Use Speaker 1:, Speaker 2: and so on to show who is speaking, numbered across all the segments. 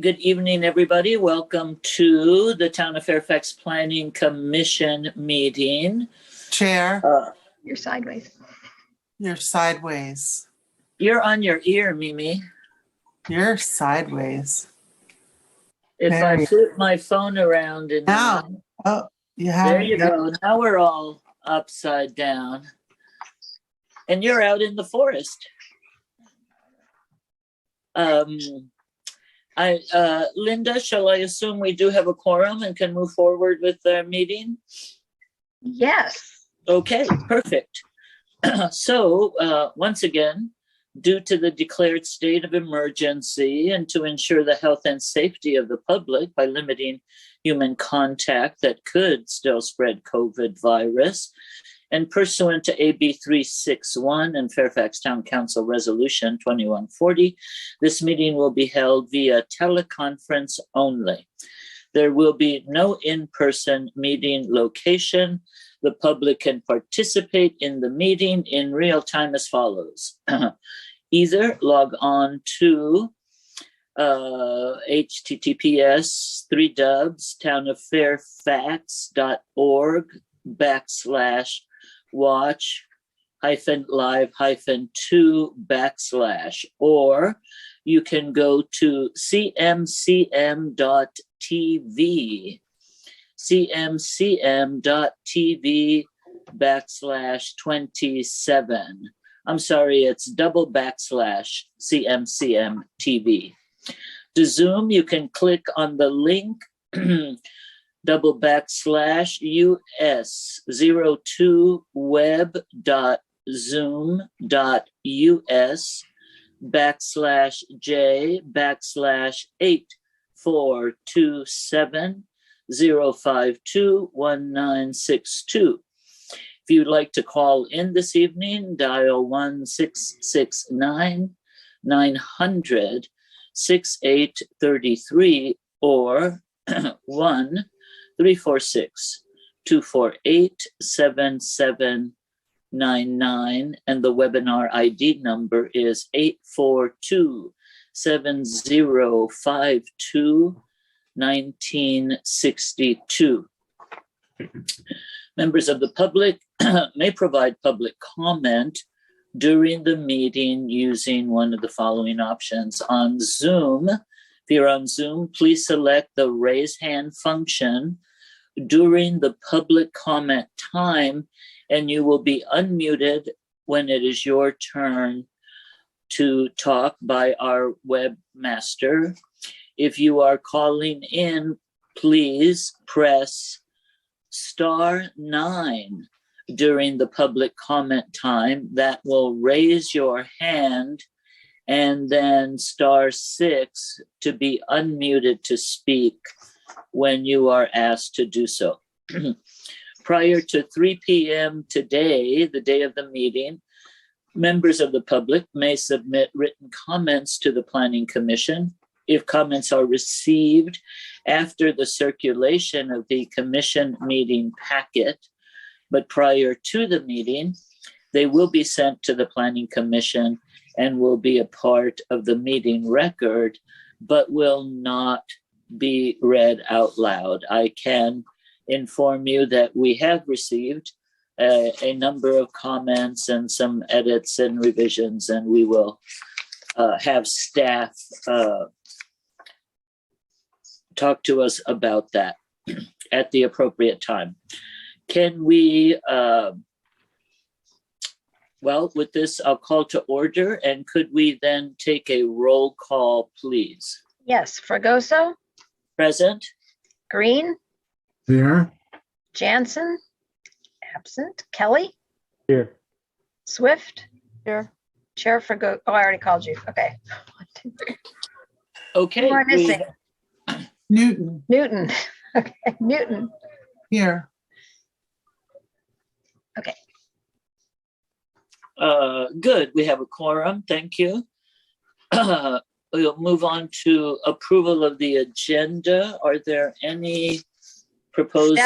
Speaker 1: Good evening, everybody. Welcome to the Town of Fairfax Planning Commission meeting.
Speaker 2: Chair,
Speaker 3: You're sideways.
Speaker 2: you're sideways.
Speaker 1: You're on your ear, Mimi.
Speaker 2: You're sideways.
Speaker 1: If
Speaker 2: There
Speaker 1: I
Speaker 2: you-
Speaker 1: flip my phone around and
Speaker 2: Now, you have.
Speaker 1: there you go. Now we're all upside down. And you're out in the forest. Linda, shall I assume we do have a quorum and can move forward with the meeting?
Speaker 3: Yes.
Speaker 1: Okay, perfect. So once again, due to the declared state of emergency and to ensure the health and safety of the public by limiting human contact that could still spread COVID virus, and pursuant to AB 361 and Fairfax Town Council Resolution 2140, this meeting will be held via teleconference only. There will be no in-person meeting location. The public can participate in the meeting in real time as follows. Either log on to https://townoffairfax.org/watch-live-2/ or you can go to cmcm.tv cmcm.tv/27. I'm sorry, it's /cmcm TV. To Zoom, you can click on the link www.zoom.us/j/84270521962. If you'd like to call in this evening, dial 1-669-900-6833 or 1-346-248-7799, and the webinar ID number is 842-7052-1962. Members of the public may provide public comment during the meeting using one of the following options. On Zoom, if you're on Zoom, please select the raise hand function during the public comment time, and you will be unmuted when it is your turn to talk by our webmaster. If you are calling in, please press *9 during the public comment time. That will raise your hand, and then *6 to be unmuted to speak when you are asked to do so. Prior to 3 p.m. today, the day of the meeting, members of the public may submit written comments to the Planning Commission. If comments are received after the circulation of the commission meeting packet, but prior to the meeting, they will be sent to the Planning Commission and will be a part of the meeting record, but will not be read out loud. I can inform you that we have received a number of comments and some edits and revisions, and we will have staff talk to us about that at the appropriate time. Can we, well, with this, I'll call to order, and could we then take a roll call, please?
Speaker 3: Yes. Fragoso,
Speaker 1: Present?
Speaker 3: Green,
Speaker 4: Here.
Speaker 3: Jansen, absent. Kelly,
Speaker 4: Here.
Speaker 3: Swift. Here. Chair Fragoso. Oh, I already called you. Okay.
Speaker 1: Okay.
Speaker 3: Who am I missing?
Speaker 2: Newton,
Speaker 3: Newton. Okay. Newton.
Speaker 2: here.
Speaker 3: Okay.
Speaker 1: Good. We have a quorum. Thank you. We'll move on to approval of the agenda. Are there any proposed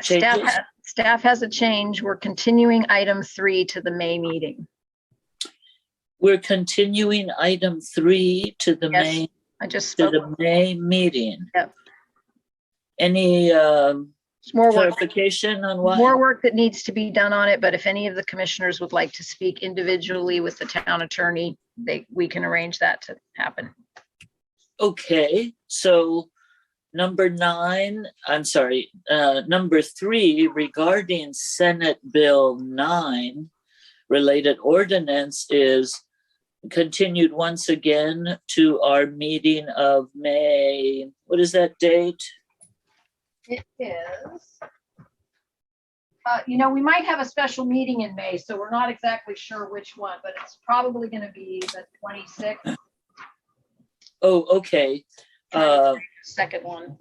Speaker 1: changes?
Speaker 3: Staff has a change. We're continuing item 3 to the May meeting.
Speaker 1: We're continuing item 3 to the
Speaker 3: Yes.
Speaker 1: main.
Speaker 3: I just
Speaker 1: to
Speaker 3: spoke.
Speaker 1: the May meeting.
Speaker 3: Yep.
Speaker 1: Any
Speaker 3: It's more work.
Speaker 1: clarification on what?
Speaker 3: More work that needs to be done on it, but if any of the commissioners would like to speak individually with the town attorney, we can arrange that to happen.
Speaker 1: Okay, so number 3 regarding Senate Bill 9 related ordinance is continued once again to our meeting of May. What is that date?
Speaker 3: It is. We might have a special meeting in May, so we're not exactly sure which one, but it's probably going to be the 26th.
Speaker 1: Oh, okay.
Speaker 3: Second one.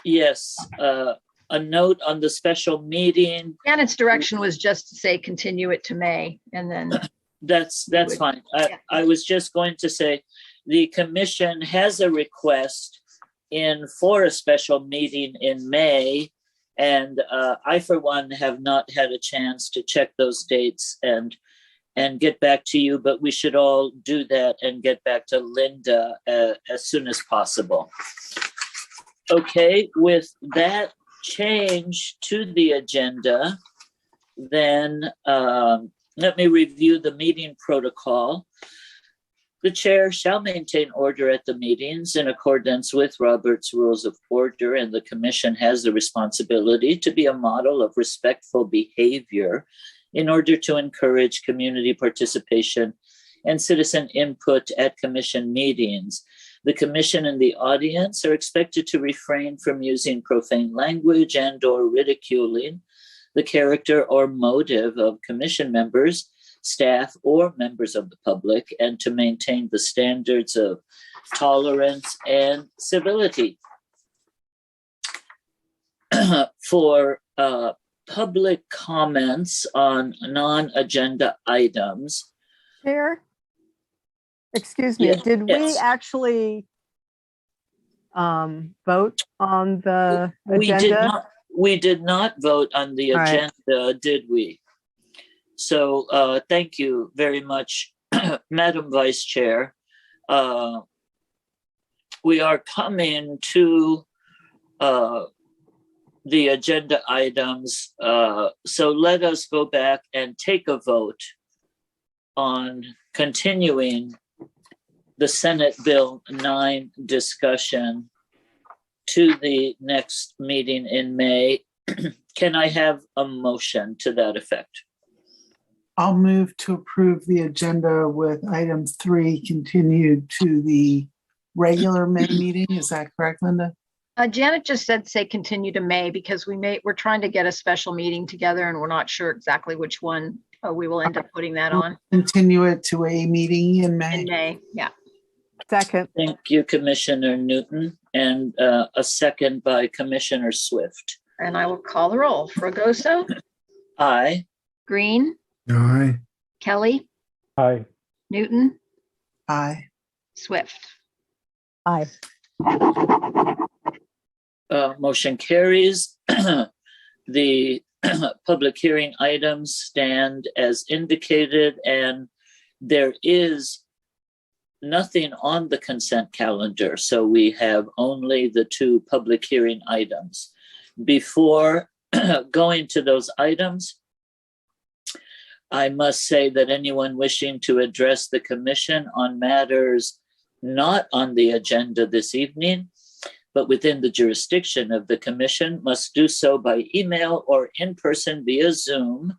Speaker 1: Yes, a note on the special meeting.
Speaker 3: Janet's direction was just to say continue it to May, and then
Speaker 1: That's fine. I was just going to say the commission has a request in for a special meeting in May, and I, for one, have not had a chance to check those dates and get back to you, but we should all do that and get back to Linda as soon as possible. Okay, with that change to the agenda, then let me review the meeting protocol. The chair shall maintain order at the meetings in accordance with Robert's Rules of Order, and the commission has the responsibility to be a model of respectful behavior in order to encourage community participation and citizen input at commission meetings. The commission and the audience are expected to refrain from using profane language and/or ridiculing the character or motive of commission members, staff, or members of the public, and to maintain the standards of tolerance and civility. For public comments on non-agenda items.
Speaker 4: Chair, excuse me,
Speaker 1: Yeah,
Speaker 4: did we
Speaker 1: yes.
Speaker 4: actually vote on the agenda?
Speaker 1: We did not vote on the
Speaker 4: All right.
Speaker 1: agenda, did we? So thank you very much, Madam Vice Chair. We are coming to the agenda items. So let us go back and take a vote on continuing the Senate Bill 9 discussion to the next meeting in May. Can I have a motion to that effect?
Speaker 2: I'll move to approve the agenda with item 3 continued to the regular May meeting. Is that correct, Linda?
Speaker 3: Janet just said say continue to May because we're trying to get a special meeting together and we're not sure exactly which one we will end up putting that on.
Speaker 2: Continue it to a meeting in May.
Speaker 3: In May, yeah.
Speaker 4: Second.
Speaker 1: Thank you, Commissioner Newton, and a second by Commissioner Swift.
Speaker 3: And I will call the roll. Fragoso,
Speaker 1: Aye.
Speaker 3: Green,
Speaker 5: Aye.
Speaker 3: Kelly,
Speaker 5: Aye.
Speaker 3: Newton,
Speaker 2: Aye.
Speaker 3: Swift.
Speaker 4: Aye.
Speaker 1: Motion carries. The public hearing items stand as indicated, and there is nothing on the consent calendar, so we have only the 2 public hearing items. Before going to those items, I must say that anyone wishing to address the commission on matters not on the agenda this evening, but within the jurisdiction of the commission, must do so by email or in person via Zoom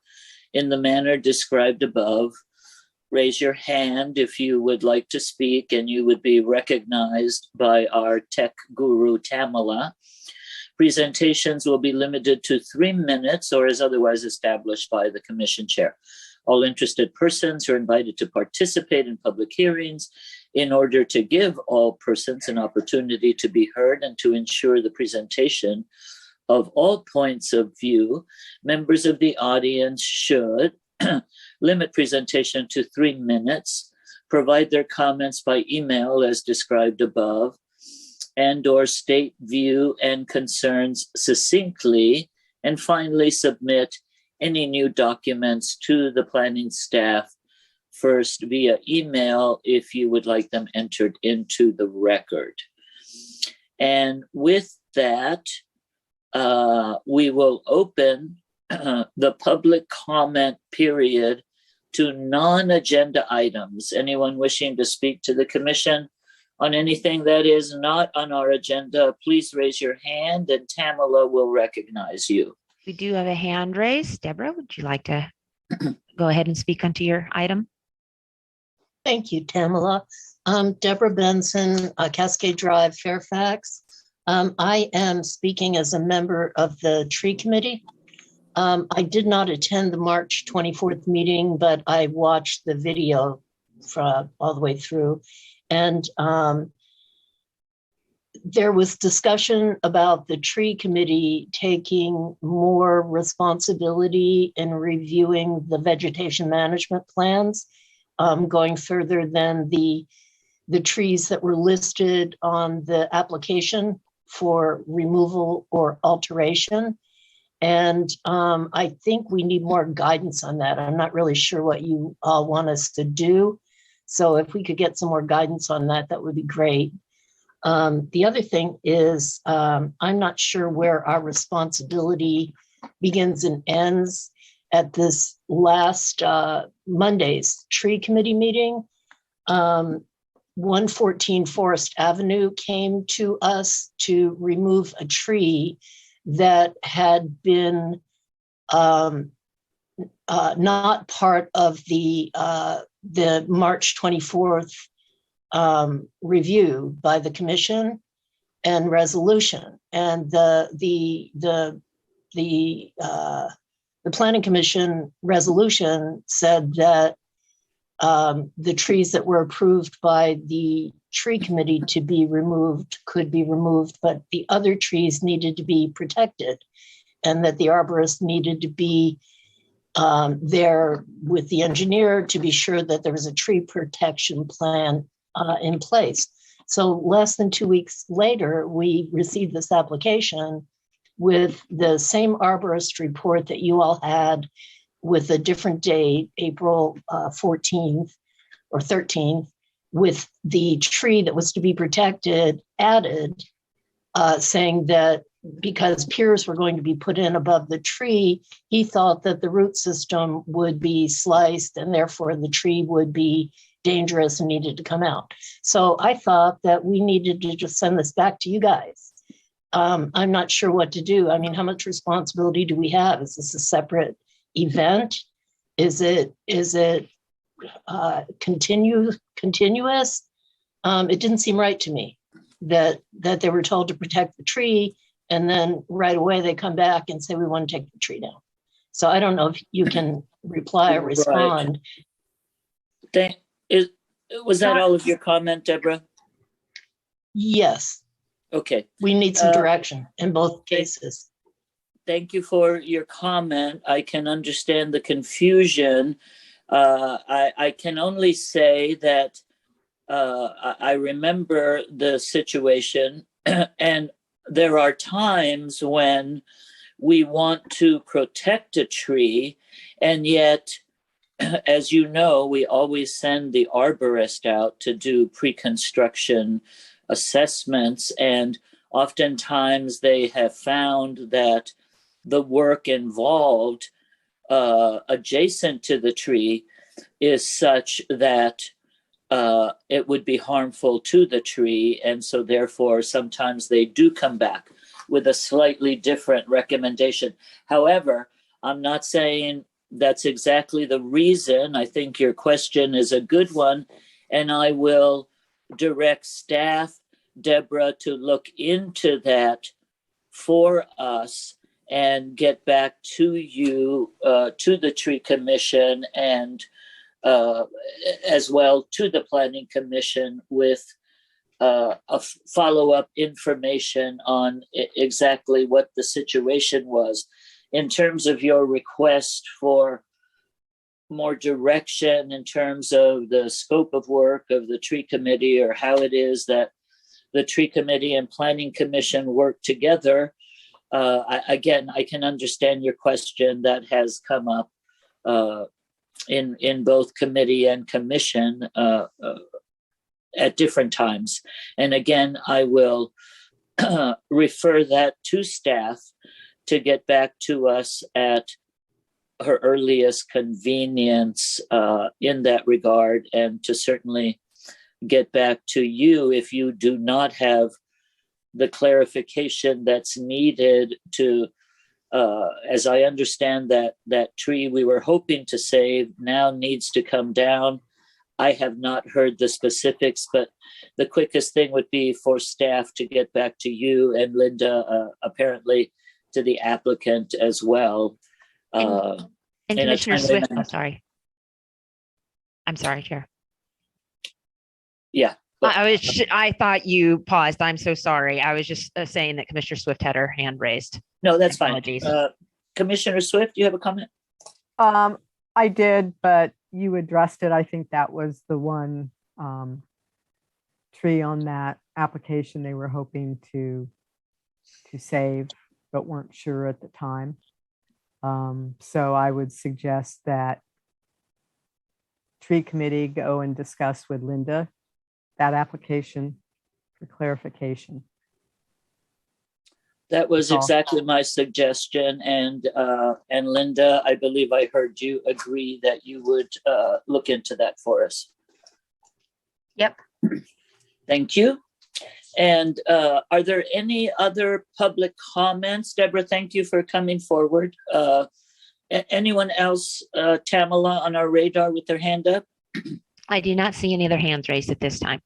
Speaker 1: in the manner described above. Raise your hand if you would like to speak, and you would be recognized by our tech guru, Tamala. Presentations will be limited to 3 minutes or as otherwise established by the commission chair. All interested persons are invited to participate in public hearings in order to give all persons an opportunity to be heard and to ensure the presentation of all points of view. Members of the audience should limit presentation to 3 minutes, provide their comments by email as described above, and/or state view and concerns succinctly, and finally submit any new documents to the planning staff first via email if you would like them entered into the record. And with that, we will open the public comment period to non-agenda items. Anyone wishing to speak to the commission on anything that is not on our agenda, please raise your hand and Tamala will recognize you.
Speaker 5: We do have a hand raised. Deborah, would you like to go ahead and speak onto your item?
Speaker 6: Thank you, Tamala. Deborah Benson, Cascade Drive, Fairfax. I am speaking as a member of the tree committee. I did not attend the March 24th meeting, but I watched the video from all the way through. And there was discussion about the tree committee taking more responsibility in reviewing the vegetation management plans, going further than the trees that were listed on the application for removal or alteration. And I think we need more guidance on that. I'm not really sure what you all want us to do. So if we could get some more guidance on that, that would be great. The other thing is, I'm not sure where our responsibility begins and ends at this last Monday's tree committee meeting. 114 Forest Avenue came to us to remove a tree that had been not part of the March 24th review by the commission and resolution. And the planning commission resolution said that the trees that were approved by the tree committee to be removed could be removed, but the other trees needed to be protected, and that the arborist needed to be there with the engineer to be sure that there was a tree protection plan in place. So less than 2 weeks later, we received this application with the same arborist report that you all had, with a different date, April 14th or 13th, with the tree that was to be protected added, saying that because piers were going to be put in above the tree, he thought that the root system would be sliced and therefore the tree would be dangerous and needed to come out. So I thought that we needed to just send this back to you guys. I'm not sure what to do. I mean, how much responsibility do we have? Is this a separate event? Is it continuous? It didn't seem right to me that they were told to protect the tree, and then right away they come back and say we want to take the tree down. So I don't know if you can reply or respond.
Speaker 1: Was that all of your comment, Deborah?
Speaker 6: Yes.
Speaker 1: Okay.
Speaker 6: We need some direction in both cases.
Speaker 1: Thank you for your comment. I can understand the confusion. I can only say that I remember the situation, and there are times when we want to protect a tree, and yet, as you know, we always send the arborist out to do pre-construction assessments, and oftentimes they have found that the work involved adjacent to the tree is such that it would be harmful to the tree. And so therefore, sometimes they do come back with a slightly different recommendation. However, I'm not saying that's exactly the reason. I think your question is a good one, and I will direct staff, Deborah, to look into that for us and get back to you, to the Tree Commission, and as well to the Planning Commission with a follow-up information on exactly what the situation was. In terms of your request for more direction in terms of the scope of work of the Tree Committee, or how it is that the Tree Committee and Planning Commission work together, I can understand your question that has come up in both committee and commission at different times. And again, I will refer that to staff to get back to us at her earliest convenience in that regard, and to certainly get back to you if you do not have the clarification that's needed to, as I understand that tree we were hoping to save now needs to come down. I have not heard the specifics, but the quickest thing would be for staff to get back to you and Linda, apparently to the applicant as well.
Speaker 5: And
Speaker 1: in a
Speaker 5: Commissioner
Speaker 1: timely
Speaker 5: Swift,
Speaker 1: manner.
Speaker 5: I'm sorry, Chair.
Speaker 1: Yeah.
Speaker 5: I thought you paused. I'm so sorry. I was just saying that Commissioner Swift had her hand raised.
Speaker 1: No, that's fine.
Speaker 5: Apologies.
Speaker 1: Commissioner Swift, you have a comment?
Speaker 4: I did, but you addressed it. I think that was the one tree on that application they were hoping to save, but weren't sure at the time. So I would suggest that tree committee go and discuss with Linda that application for clarification.
Speaker 1: That was exactly my suggestion, and Linda, I believe I heard you agree that you would look into that for us.
Speaker 3: Yep.
Speaker 1: Thank you. And are there any other public comments? Deborah, thank you for coming forward. Anyone else, Tamala, on our radar with their hand up?
Speaker 5: I do not see any other hands raised at this time.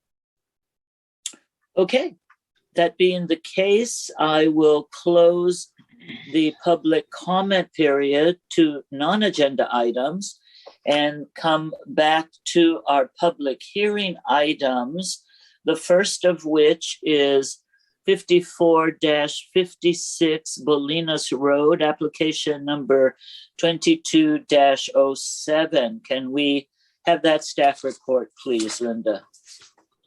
Speaker 1: Okay. That being the case, I will close the public comment period to non-agenda items and come back to our public hearing items, the first of which is 54-56 Bolinas Road, application number 22-07. Can we have that staff report, please, Linda?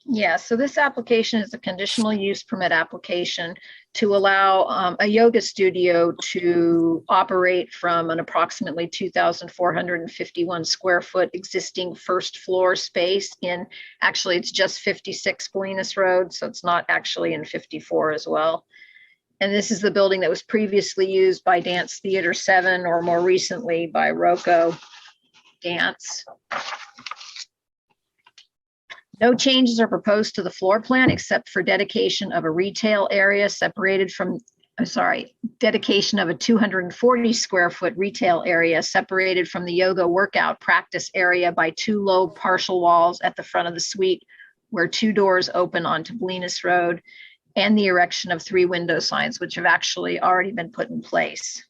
Speaker 3: Yeah, so this application is a conditional use permit application to allow a yoga studio to operate from an approximately 2,451 square foot existing first floor space in, actually it's just 56 Bolinas Road, so it's not actually in 54 as well. And this is the building that was previously used by Dance Theater 7 or more recently by Rocco Dance. No changes are proposed to the floor plan except for dedication of a retail area separated from, dedication of a 240 square foot retail area separated from the yoga workout practice area by two low partial walls at the front of the suite where two doors open onto Bolinas Road, and the erection of 3 window signs, which have actually already been put in place.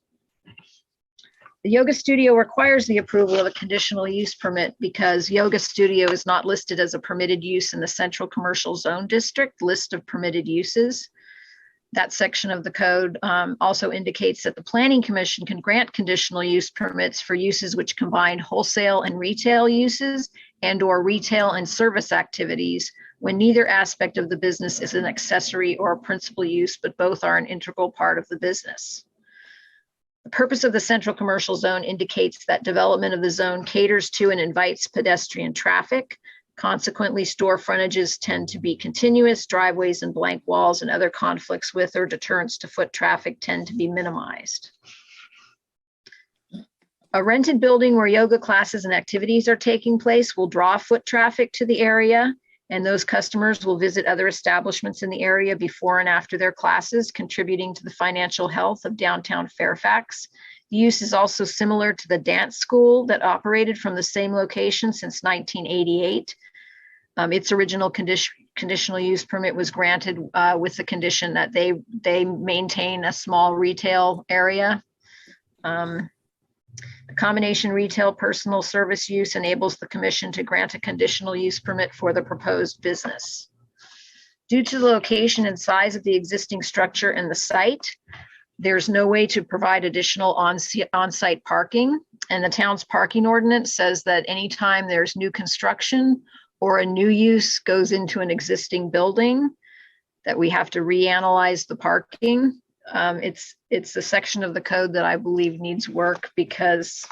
Speaker 3: The yoga studio requires the approval of a conditional use permit because yoga studio is not listed as a permitted use in the Central Commercial Zone District list of permitted uses. That section of the code also indicates that the Planning Commission can grant conditional use permits for uses which combine wholesale and retail uses and/or retail and service activities when neither aspect of the business is an accessory or a principal use, but both are an integral part of the business. The purpose of the Central Commercial Zone indicates that development of the zone caters to and invites pedestrian traffic. Consequently, store frontages tend to be continuous, driveways and blank walls and other conflicts with or deterrents to foot traffic tend to be minimized. A rented building where yoga classes and activities are taking place will draw foot traffic to the area, and those customers will visit other establishments in the area before and after their classes, contributing to the financial health of downtown Fairfax. The use is also similar to the dance school that operated from the same location since 1988. Its original conditional use permit was granted with the condition that they maintain a small retail area. The combination retail personal service use enables the commission to grant a conditional use permit for the proposed business. Due to the location and size of the existing structure and the site, there's no way to provide additional on-site parking. And the town's parking ordinance says that anytime there's new construction or a new use goes into an existing building, that we have to reanalyze the parking. It's a section of the code that I believe needs work because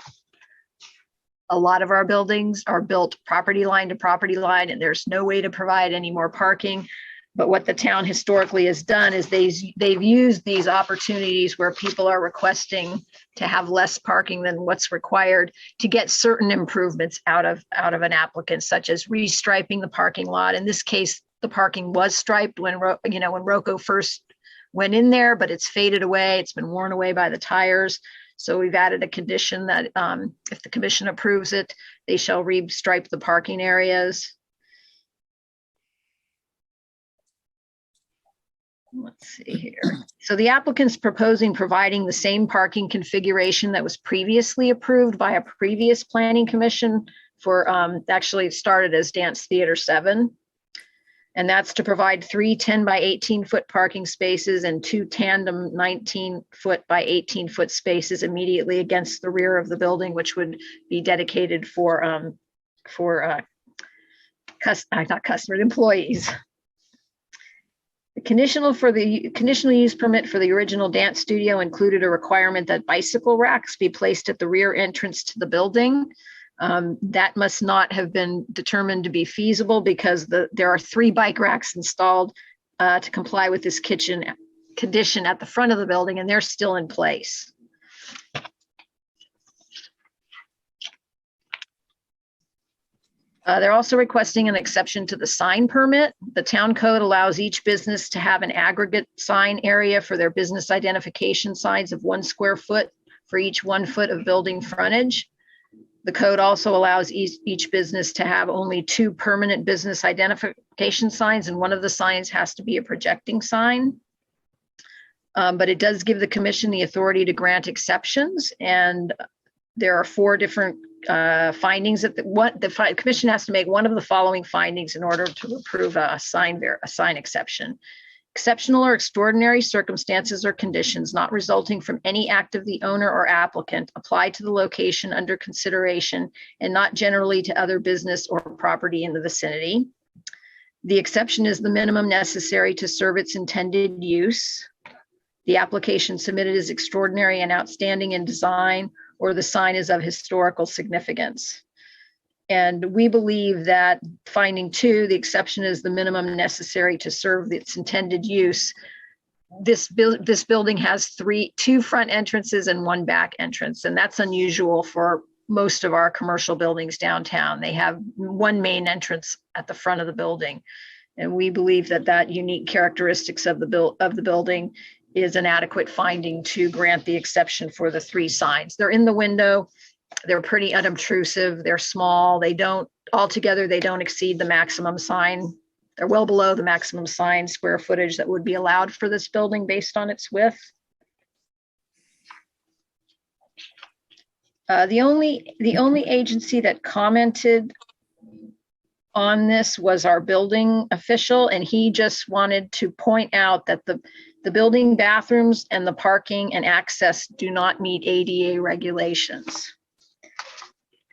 Speaker 3: A lot of our buildings are built property line to property line, and there's no way to provide any more parking. But what the town historically has done is they've used these opportunities where people are requesting to have less parking than what's required to get certain improvements out of an applicant, such as restriping the parking lot. In this case, the parking was striped when Rocco first went in there, but it's faded away. It's been worn away by the tires. So we've added a condition that if the commission approves it, they shall restripe the parking areas. Let's see here. So the applicant's proposing providing the same parking configuration that was previously approved by a previous planning commission for, actually it started as Dance Theater 7. And that's to provide 3 10 by 18 foot parking spaces and 2 tandem 19 foot by 18 foot spaces immediately against the rear of the building, which would be dedicated for not customers, employees. The conditional use permit for the original dance studio included a requirement that bicycle racks be placed at the rear entrance to the building. That must not have been determined to be feasible because there are 3 bike racks installed to comply with this condition at the front of the building, and they're still in place. They're also requesting an exception to the sign permit. The town code allows each business to have an aggregate sign area for their business identification signs of 1 square foot for each 1 foot of building frontage. The code also allows each business to have only 2 permanent business identification signs, and one of the signs has to be a projecting sign. But it does give the commission the authority to grant exceptions, and there are 4 different findings that the commission has to make one of the following findings in order to approve a sign exception. Exceptional or extraordinary circumstances or conditions not resulting from any act of the owner or applicant apply to the location under consideration and not generally to other business or property in the vicinity. The exception is the minimum necessary to serve its intended use. The application submitted is extraordinary and outstanding in design, or the sign is of historical significance. And we believe that finding 2, the exception is the minimum necessary to serve its intended use. This building has 2 front entrances and 1 back entrance, and that's unusual for most of our commercial buildings downtown. They have 1 main entrance at the front of the building. And we believe that unique characteristics of the building is an adequate finding to grant the exception for the 3 signs. They're in the window. They're pretty unobtrusive. They're small. They don't exceed the maximum sign. They're well below the maximum sign square footage that would be allowed for this building based on its width. The only agency that commented on this was our building official, and he just wanted to point out that the building bathrooms and the parking and access do not meet ADA regulations.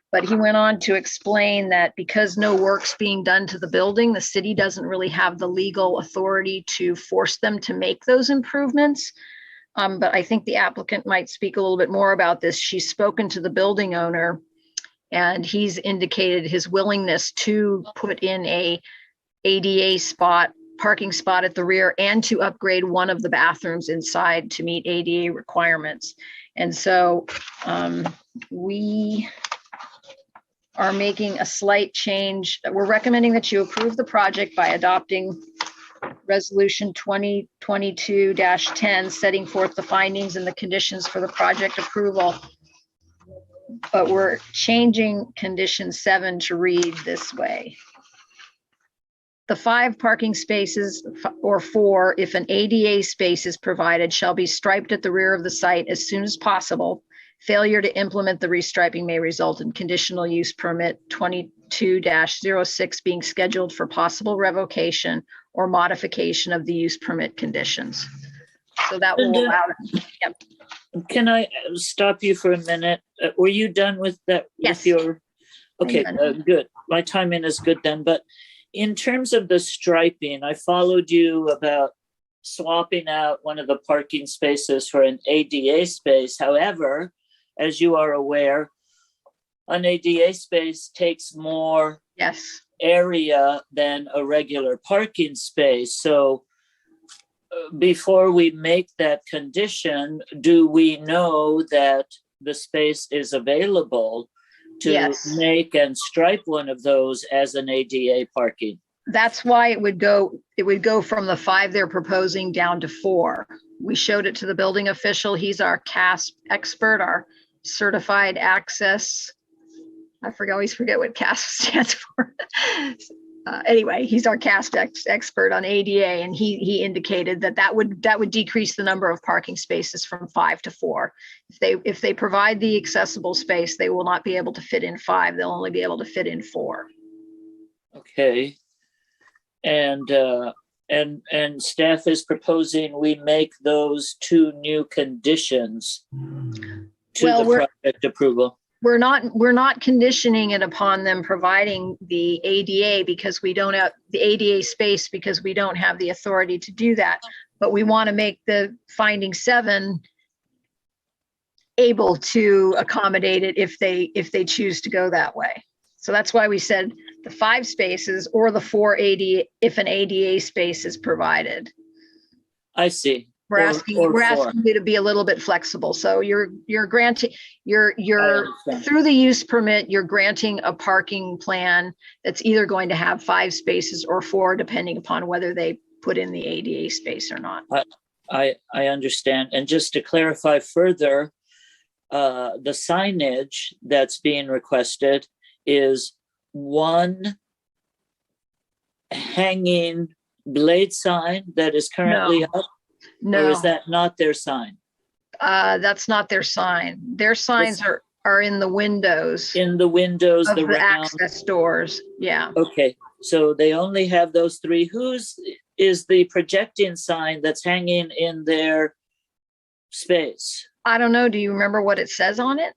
Speaker 3: But he went on to explain that because no work's being done to the building, the city doesn't really have the legal authority to force them to make those improvements. But I think the applicant might speak a little bit more about this. She's spoken to the building owner, and he's indicated his willingness to put in a ADA parking spot at the rear and to upgrade one of the bathrooms inside to meet ADA requirements. And so we are making a slight change. We're recommending that you approve the project by adopting Resolution 2022-10, setting forth the findings and the conditions for the project approval. But we're changing condition 7 to read this way. The 5 parking spaces, or 4, if an ADA space is provided, shall be striped at the rear of the site as soon as possible. Failure to implement the restriping may result in conditional use permit 22-06 being scheduled for possible revocation or modification of the use permit conditions. So that will allow it. Yep.
Speaker 1: Can I stop you for a minute? Were you done with that?
Speaker 3: Yes.
Speaker 1: Okay, good. My timing is good then. But in terms of the striping, I followed you about swapping out one of the parking spaces for an ADA space. However, as you are aware, an ADA space takes more
Speaker 3: Yes.
Speaker 1: area than a regular parking space. So before we make that condition, do we know that the space is available to
Speaker 3: Yes.
Speaker 1: make and stripe one of those as an ADA parking?
Speaker 3: That's why it would go from the 5 they're proposing down to 4. We showed it to the building official. He's our CASP expert, our certified access. I always forget what CASP stands for. Anyway, he's our CASP expert on ADA, and he indicated that would decrease the number of parking spaces from 5 to 4. If they provide the accessible space, they will not be able to fit in 5. They'll only be able to fit in 4.
Speaker 1: Okay. And staff is proposing we make those 2 new conditions to
Speaker 3: Well,
Speaker 1: the project approval.
Speaker 3: We're not conditioning it upon them providing the ADA because we don't have the ADA space, because we don't have the authority to do that. But we want to make the finding 7 able to accommodate it if they choose to go that way. So that's why we said the 5 spaces or the 4 ADA if an ADA space is provided.
Speaker 1: I see.
Speaker 3: We're asking you to be a little bit flexible. So you're granting, you're through the use permit, you're granting a parking plan that's either going to have 5 spaces or 4, depending upon whether they put in the ADA space or not.
Speaker 1: I understand. And just to clarify further, the signage that's being requested is 1 hanging blade sign that is currently up.
Speaker 3: No,
Speaker 1: Or is that not their sign?
Speaker 3: That's not their sign. Their signs are in the windows
Speaker 1: In the windows,
Speaker 3: of
Speaker 1: the
Speaker 3: the
Speaker 1: round.
Speaker 3: access doors. Yeah.
Speaker 1: Okay, so they only have those 3. Whose is the projecting sign that's hanging in their space?
Speaker 3: I don't know. Do you remember what it says on it?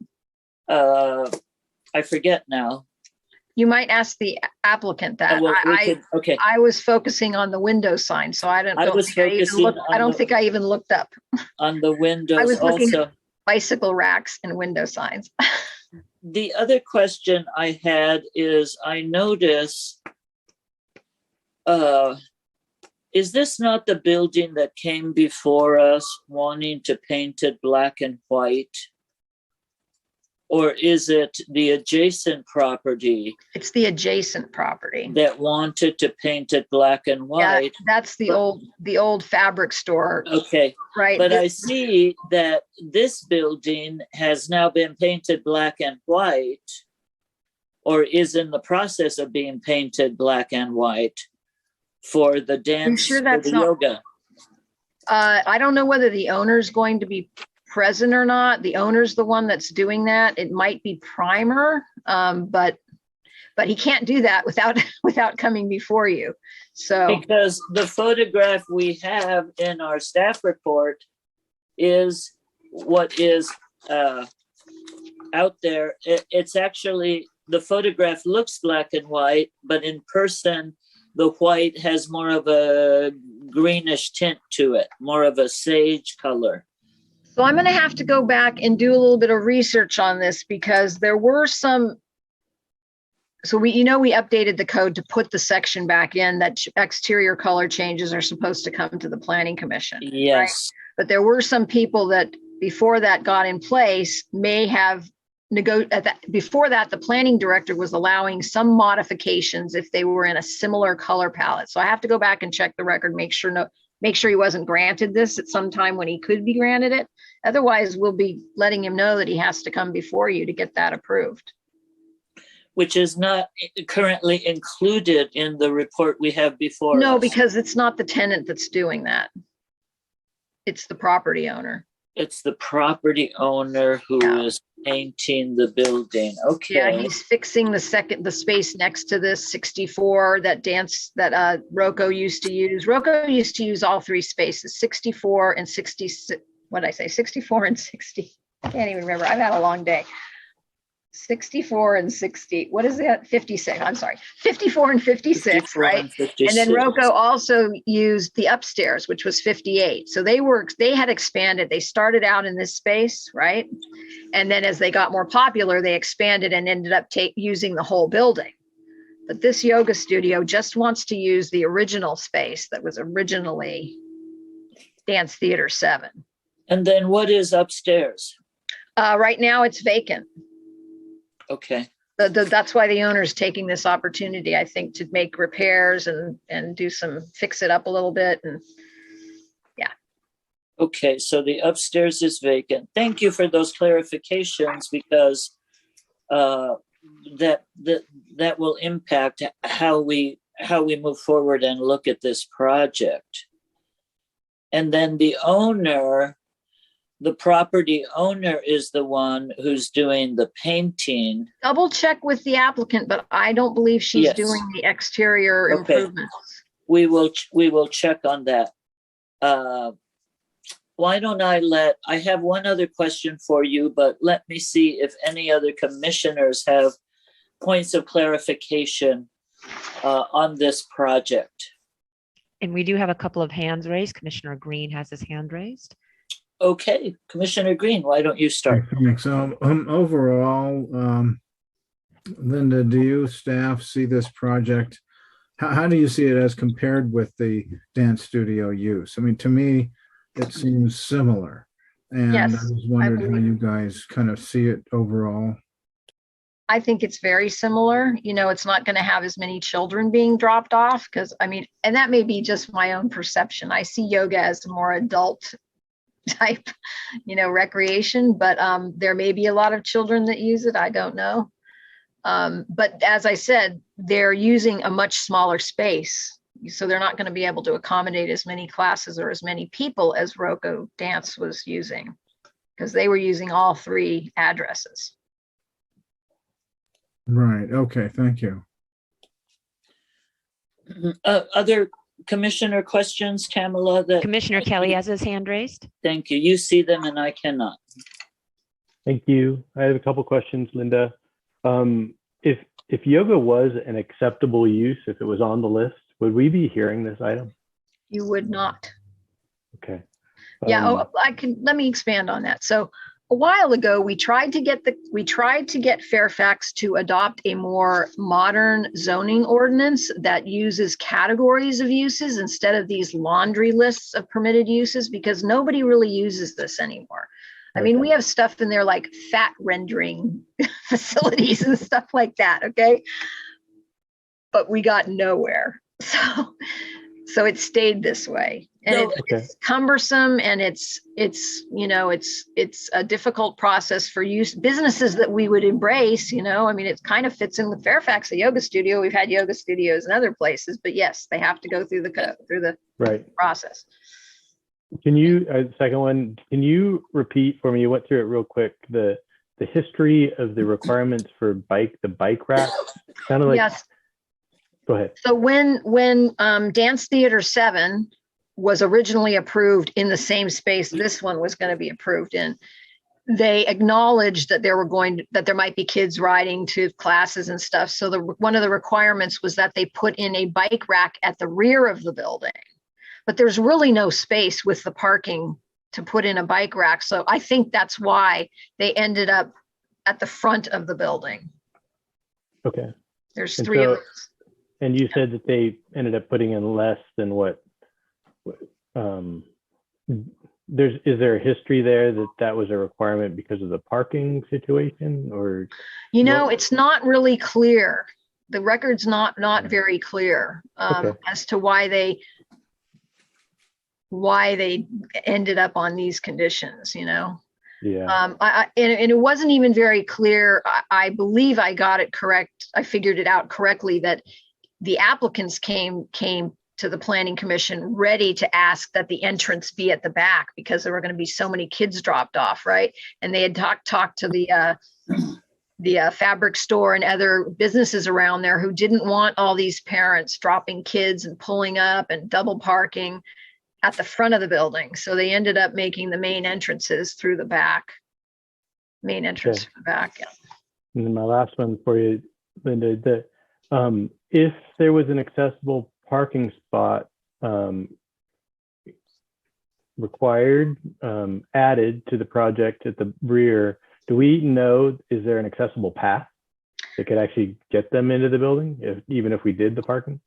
Speaker 1: I forget now.
Speaker 3: You might ask the applicant that.
Speaker 1: Well, okay.
Speaker 3: I was focusing on the window sign, so I don't think I even looked up.
Speaker 1: On the windows
Speaker 3: I was looking
Speaker 1: also.
Speaker 3: at bicycle racks and window signs.
Speaker 1: The other question I had is I notice, is this not the building that came before us wanting to paint it black and white? Or is it the adjacent property
Speaker 3: It's the adjacent property.
Speaker 1: that wanted to paint it black and
Speaker 3: Yeah,
Speaker 1: white?
Speaker 3: that's the old fabric store,
Speaker 1: Okay,
Speaker 3: right?
Speaker 1: but I see that this building has now been painted black and white, or is in the process of being painted black and white for the dance,
Speaker 3: sure
Speaker 1: for
Speaker 3: that's
Speaker 1: the
Speaker 3: not-
Speaker 1: yoga.
Speaker 3: I don't know whether the owner's going to be present or not. The owner's the one that's doing that. It might be primer, but he can't do that without coming before you. So
Speaker 1: Because the photograph we have in our staff report is what is out there. It's actually, the photograph looks black and white, but in person, the white has more of a greenish tint to it, more of a sage color.
Speaker 3: So I'm going to have to go back and do a little bit of research on this because there were some. So we updated the code to put the section back in that exterior color changes are supposed to come to the planning commission.
Speaker 1: Yes.
Speaker 3: Right? But there were some people that before that got in place may have before that, the planning director was allowing some modifications if they were in a similar color palette. So I have to go back and check the record, make sure he wasn't granted this at some time when he could be granted it. Otherwise, we'll be letting him know that he has to come before you to get that approved.
Speaker 1: Which is not currently included in the report we have before
Speaker 3: No,
Speaker 1: us.
Speaker 3: because it's not the tenant that's doing that. It's the property owner.
Speaker 1: It's the property owner who is painting the building. Okay.
Speaker 3: Yeah, he's fixing the space next to this 64 that Rocco used to use. Rocco used to use all 3 spaces, 64 and 66. What did I say? 64 and 60. I can't even remember. I've had a long day. 64 and 60. What is that? 56. I'm sorry. 54 and 56,
Speaker 1: 54
Speaker 3: right?
Speaker 1: and 56.
Speaker 3: And then Rocco also used the upstairs, which was 58. So they had expanded. They started out in this space, right? And then as they got more popular, they expanded and ended up using the whole building. But this yoga studio just wants to use the original space that was originally Dance Theater 7.
Speaker 1: And then what is upstairs?
Speaker 3: Right now it's vacant.
Speaker 1: Okay.
Speaker 3: That's why the owner's taking this opportunity, I think, to make repairs and fix it up a little bit. And
Speaker 1: Okay, so the upstairs is vacant. Thank you for those clarifications, because that will impact how we move forward and look at this project. And then the property owner is the one who's doing the painting.
Speaker 3: double check with the applicant, but I don't believe she's
Speaker 1: Yes.
Speaker 3: doing the exterior
Speaker 1: Okay.
Speaker 3: improvements.
Speaker 1: We will check on that. Why don't I have one other question for you, but let me see if any other commissioners have points of clarification on this project.
Speaker 5: And we do have a couple of hands raised. Commissioner Green has his hand raised.
Speaker 1: Okay, Commissioner Green, why don't you start?
Speaker 7: Thanks. Overall, Linda, do you staff see this project? How do you see it as compared with the dance studio use? I mean, to me, it seems similar. And
Speaker 3: Yes,
Speaker 7: I was wondering how
Speaker 3: believe-
Speaker 7: you guys kind of see it overall.
Speaker 3: I think it's very similar. It's not going to have as many children being dropped off because, and that may be just my own perception. I see yoga as a more adult type, recreation, but there may be a lot of children that use it. I don't know. But as I said, they're using a much smaller space. So they're not going to be able to accommodate as many classes or as many people as Rocco Dance was using, because they were using all 3 addresses.
Speaker 7: Right. Okay. Thank you.
Speaker 1: Other commissioner questions, Tamala?
Speaker 5: Commissioner Kelly has his hand raised.
Speaker 1: Thank you. You see them and I cannot.
Speaker 8: Thank you. I have a couple questions, Linda. If yoga was an acceptable use, if it was on the list, would we be hearing this item?
Speaker 3: You would not.
Speaker 8: Okay.
Speaker 3: Yeah, let me expand on that. So a while ago, we tried to get Fairfax to adopt a more modern zoning ordinance that uses categories of uses instead of these laundry lists of permitted uses, because nobody really uses this anymore. I mean, we have stuff in there like fat rendering facilities and stuff like that, okay? But we got nowhere. So it stayed this way. And it's cumbersome, and it's a difficult process for businesses that we would embrace. It kind of fits in with Fairfax, a yoga studio. We've had yoga studios in other places, but yes, they have to go through the process.
Speaker 8: Can you, second one, can you repeat for me? You went through it real quick. The history of the requirements for the bike rack. Sounded like.
Speaker 3: Yes.
Speaker 8: Go ahead.
Speaker 3: So when Dance Theater 7 was originally approved in the same space this one was going to be approved in, they acknowledged that there might be kids riding to classes and stuff. So one of the requirements was that they put in a bike rack at the rear of the building, but there's really no space with the parking to put in a bike rack. So I think that's why they ended up at the front of the building.
Speaker 8: Okay.
Speaker 3: There's
Speaker 8: And
Speaker 3: 3 of
Speaker 8: so-
Speaker 3: them.
Speaker 8: And you said that they ended up putting in less than what, is there a history there that was a requirement because of the parking situation, or?
Speaker 3: It's not really clear. The record's not very clear as to why they ended up on these conditions,
Speaker 8: Yeah.
Speaker 3: And it wasn't even very clear. I believe I got it correct. I figured it out correctly that the applicants came to the Planning Commission ready to ask that the entrance be at the back because there were going to be so many kids dropped off, right? And they had talked to the fabric store and other businesses around there who didn't want all these parents dropping kids and pulling up and double parking at the front of the building. So they ended up making the main entrances through the back. Main entrance
Speaker 8: Okay.
Speaker 3: through the back. Yeah.
Speaker 8: And then my last one for you, Linda, if there was an accessible parking spot required, added to the project at the rear, do we know, is there an accessible path that could actually get them into the building, even if we did the parking?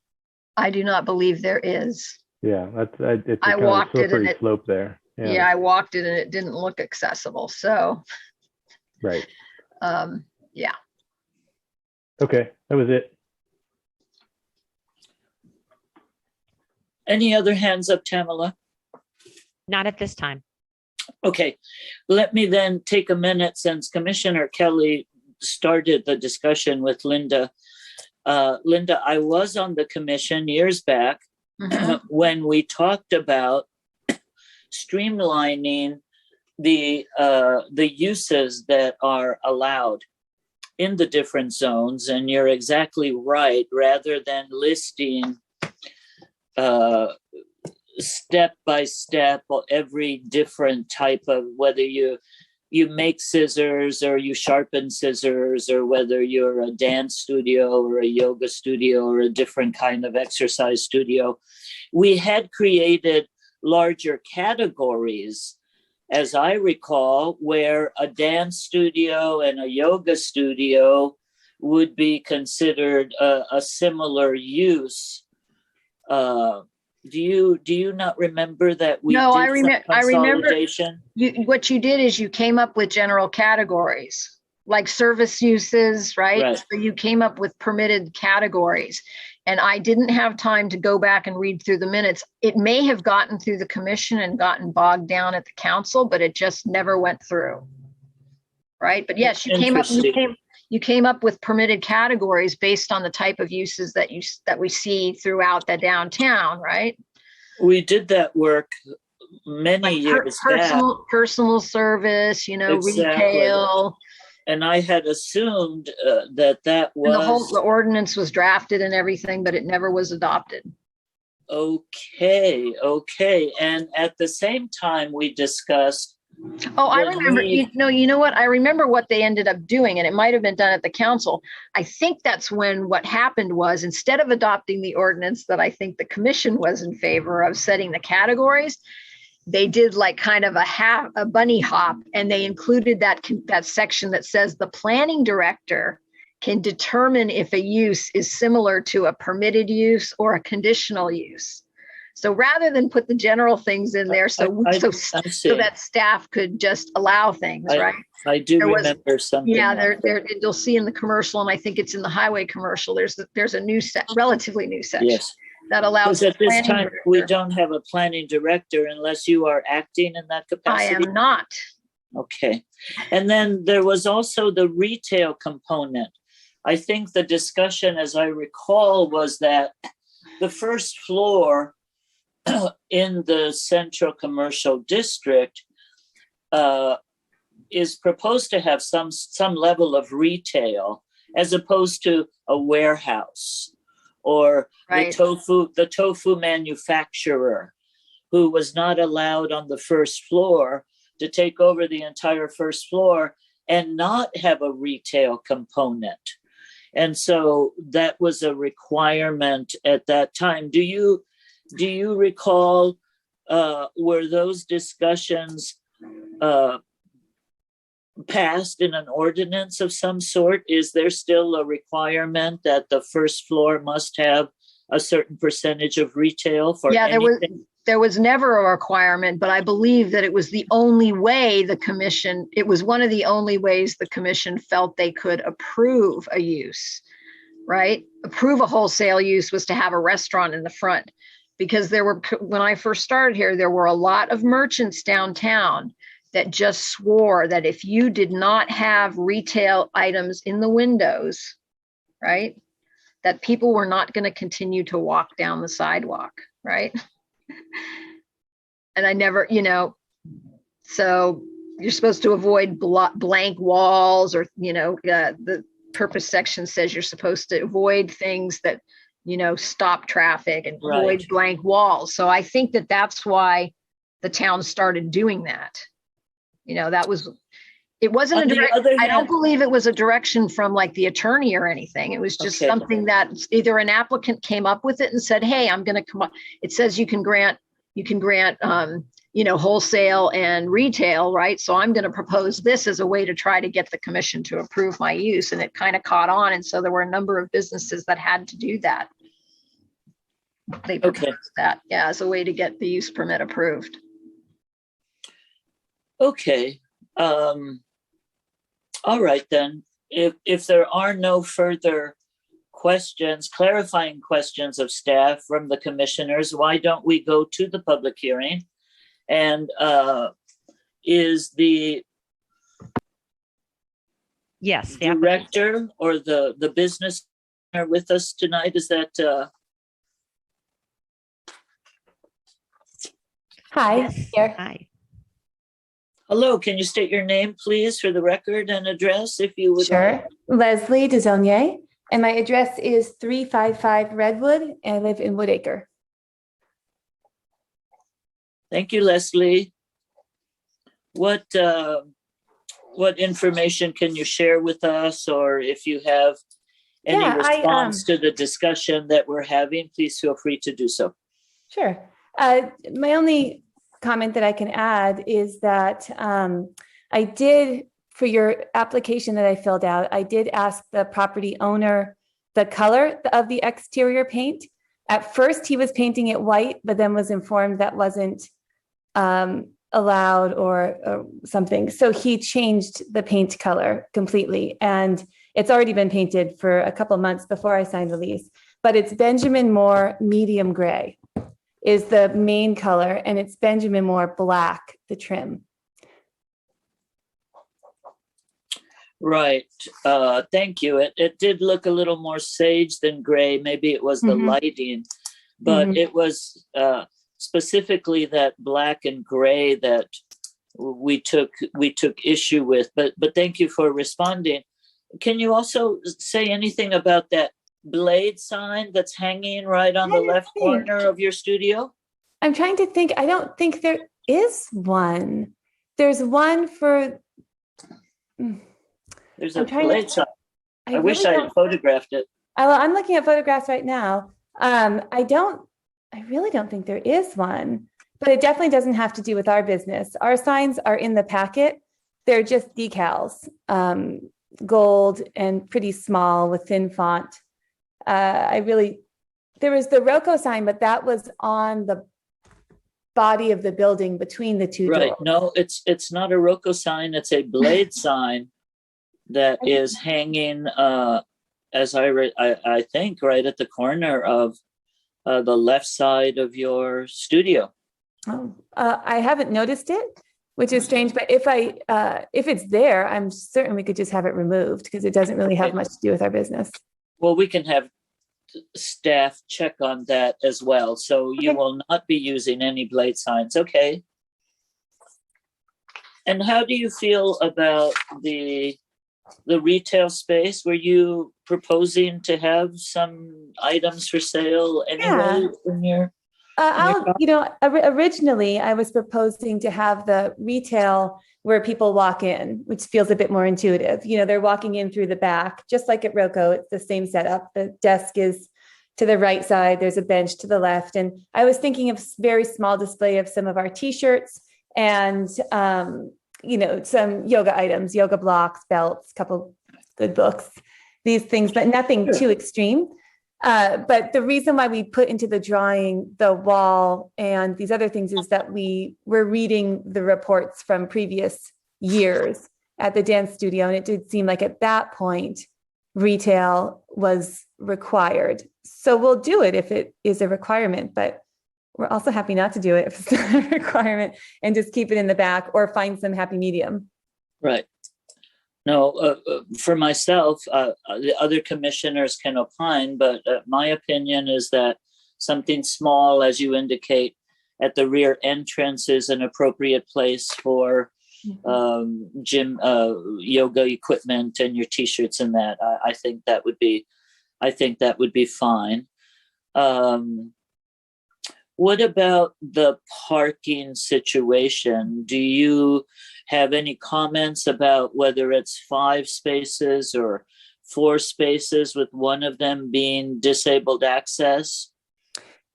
Speaker 3: I do not believe there is.
Speaker 8: Yeah, it's a
Speaker 3: I
Speaker 8: kind of a
Speaker 3: walked it and
Speaker 8: slippery
Speaker 3: it-
Speaker 8: slope there.
Speaker 3: Yeah, I walked it and it didn't look accessible. So,
Speaker 8: Right.
Speaker 3: yeah.
Speaker 8: Okay, that was it.
Speaker 1: Any other hands up, Tamala?
Speaker 5: Not at this time.
Speaker 1: Okay, let me then take a minute, since Commissioner Kelly started the discussion with Linda. Linda, I was on the commission years back
Speaker 3: Mhm.
Speaker 1: when we talked about streamlining the uses that are allowed in the different zones. And you're exactly right. Rather than listing step by step every different type of, whether you make scissors or you sharpen scissors, or whether you're a dance studio or a yoga studio or a different kind of exercise studio, we had created larger categories, as I recall, where a dance studio and a yoga studio would be considered a similar use. Do you not remember that we
Speaker 3: No,
Speaker 1: did
Speaker 3: I remember.
Speaker 1: consolidation?
Speaker 3: What you did is you came up with general categories, like service uses, right?
Speaker 1: Right.
Speaker 3: So you came up with permitted categories. And I didn't have time to go back and read through the minutes. It may have gotten through the commission and gotten bogged down at the council, but it just never went through. Right? But yes, you came up with permitted categories based on the type of uses that we see throughout the downtown, right?
Speaker 1: We did that work many years back.
Speaker 3: Personal service,
Speaker 1: Exactly.
Speaker 3: retail.
Speaker 1: And I had assumed that
Speaker 3: And
Speaker 1: was
Speaker 3: the ordinance was drafted and everything, but it never was adopted.
Speaker 1: okay. And at the same time, we discussed.
Speaker 3: Oh, I remember. You know what? I remember what they ended up doing, and it might have been done at the council. I think that's when what happened was, instead of adopting the ordinance that I think the commission was in favor of setting the categories, they did like kind of a bunny hop, and they included that section that says the planning director can determine if a use is similar to a permitted use or a conditional use. So rather than put the general things in there, so that staff could just allow things, right?
Speaker 1: I do remember something.
Speaker 3: Yeah, you'll see in the commercial, and I think it's in the highway commercial. There's a new relatively new section.
Speaker 1: Yes.
Speaker 3: That allows.
Speaker 1: Because at this time, we don't have a planning director unless you are acting in that capacity.
Speaker 3: I am not.
Speaker 1: Okay. And then there was also the retail component. I think the discussion, as I recall, was that the first floor in the central commercial district is proposed to have some level of retail, as opposed to a warehouse. Or right. the tofu manufacturer, who was not allowed on the first floor to take over the entire first floor and not have a retail component. And so that was a requirement at that time. Do you recall, were those discussions passed in an ordinance of some sort? Is there still a requirement that the first floor must have a certain percentage of retail for anything?
Speaker 3: There was never a requirement, but I believe that it was the only way it was one of the only ways the commission felt they could approve a use, right? Approve a wholesale use was to have a restaurant in the front, because when I first started here, there were a lot of merchants downtown that just swore that if you did not have retail items in the windows, right, that people were not going to continue to walk down the sidewalk, right? And I never, so you're supposed to avoid blank walls, or, the purpose section says you're supposed to avoid things that, stop traffic, and avoid blank walls. So I think that's why the town started doing that. That was, It wasn't
Speaker 1: On
Speaker 3: a
Speaker 1: the
Speaker 3: direct,
Speaker 1: other
Speaker 3: I don't
Speaker 1: hand-
Speaker 3: believe it was a direction from like the attorney or anything. It was just
Speaker 1: Okay.
Speaker 3: something that either an applicant came up with it and said, hey, I'm going to come up. It says you can grant, wholesale and retail, right? So I'm going to propose this as a way to try to get the commission to approve my use. And it kind of caught on. And so there were a number of businesses that had to do that. They proposed that, yeah, as a way to get the use permit approved.
Speaker 1: Okay. All right, then. If there are no further questions, clarifying questions of staff from the commissioners, why don't we go to the public hearing? And is the
Speaker 5: Yes, the applicant.
Speaker 1: director or the business owner with us tonight? Is that
Speaker 9: Hi,
Speaker 5: Yes.
Speaker 9: here.
Speaker 5: Hi.
Speaker 1: hello? Can you state your name, please, for the record and address, if you would?
Speaker 9: Sure. Leslie Desonier, and my address is 355 Redwood, and I live in Woodacre.
Speaker 1: Thank you, Leslie. What information can you share with us, or if you have any
Speaker 9: Yeah,
Speaker 1: response to the discussion that we're having, please feel free to do so.
Speaker 9: Sure. My only comment that I can add is that I did, for your application that I filled out, I did ask the property owner the color of the exterior paint. At first, he was painting it white, but then was informed that wasn't allowed or something. So he changed the paint color completely. And it's already been painted for a couple months before I signed the lease. But it's Benjamin Moore medium gray is the main color, and it's Benjamin Moore black, the trim.
Speaker 1: Right. Thank you. It did look a little more sage than gray. Maybe it was the
Speaker 9: Mhm.
Speaker 1: lighting, but
Speaker 9: Mhm.
Speaker 1: it was specifically that black and gray that we took issue with. But thank you for responding. Can you also say anything about that blade sign that's hanging right on the
Speaker 9: Trying to
Speaker 1: left
Speaker 9: think.
Speaker 1: corner of your studio?
Speaker 9: I'm trying to think. I don't think there is one. There's one for.
Speaker 1: There's
Speaker 9: I'm
Speaker 1: a
Speaker 9: trying to-
Speaker 1: blade sign. I
Speaker 9: really
Speaker 1: wish I
Speaker 9: don't-
Speaker 1: had photographed it.
Speaker 9: Well, I'm looking at photographs right now. I really don't think there is one, but it definitely doesn't have to do with our business. Our signs are in the packet. They're just decals, gold and pretty small with thin font. There was the Roco sign, but that was on the body of the building between the two
Speaker 1: Right.
Speaker 9: doors.
Speaker 1: No, it's not a Roco sign. It's a blade sign that is hanging, as I think, right at the corner of the left side of your studio.
Speaker 9: Oh, I haven't noticed it, which is strange. But if it's there, I'm certain we could just have it removed because it doesn't really have
Speaker 1: Okay.
Speaker 9: much to do with our business.
Speaker 1: Well, we can have staff check on that as well. So you
Speaker 9: Okay.
Speaker 1: will not be using any blade signs. Okay. And how do you feel about the retail space? Were you proposing to have some items for sale anyway in your?
Speaker 9: Originally, I was proposing to have the retail where people walk in, which feels a bit more intuitive. They're walking in through the back, just like at Roco. It's the same setup. The desk is to the right side. There's a bench to the left. And I was thinking of very small display of some of our t-shirts and, some yoga items, yoga blocks, belts, couple good books, these things, but nothing too extreme. But the reason why we put into the drawing the wall and these other things is that we were reading the reports from previous years at the dance studio. And it did seem like at that point, retail was required. So we'll do it if it is a requirement, but we're also happy not to do it if it's not a requirement and just keep it in the back or find some happy medium.
Speaker 1: Right. No, for myself, the other commissioners can opine, but my opinion is that something small, as you indicate, at the rear entrance is an appropriate place for gym, yoga equipment and your t-shirts and that. I think that would be fine. What about the parking situation? Do you have any comments about whether it's 5 spaces or 4 spaces, with one of them being disabled access?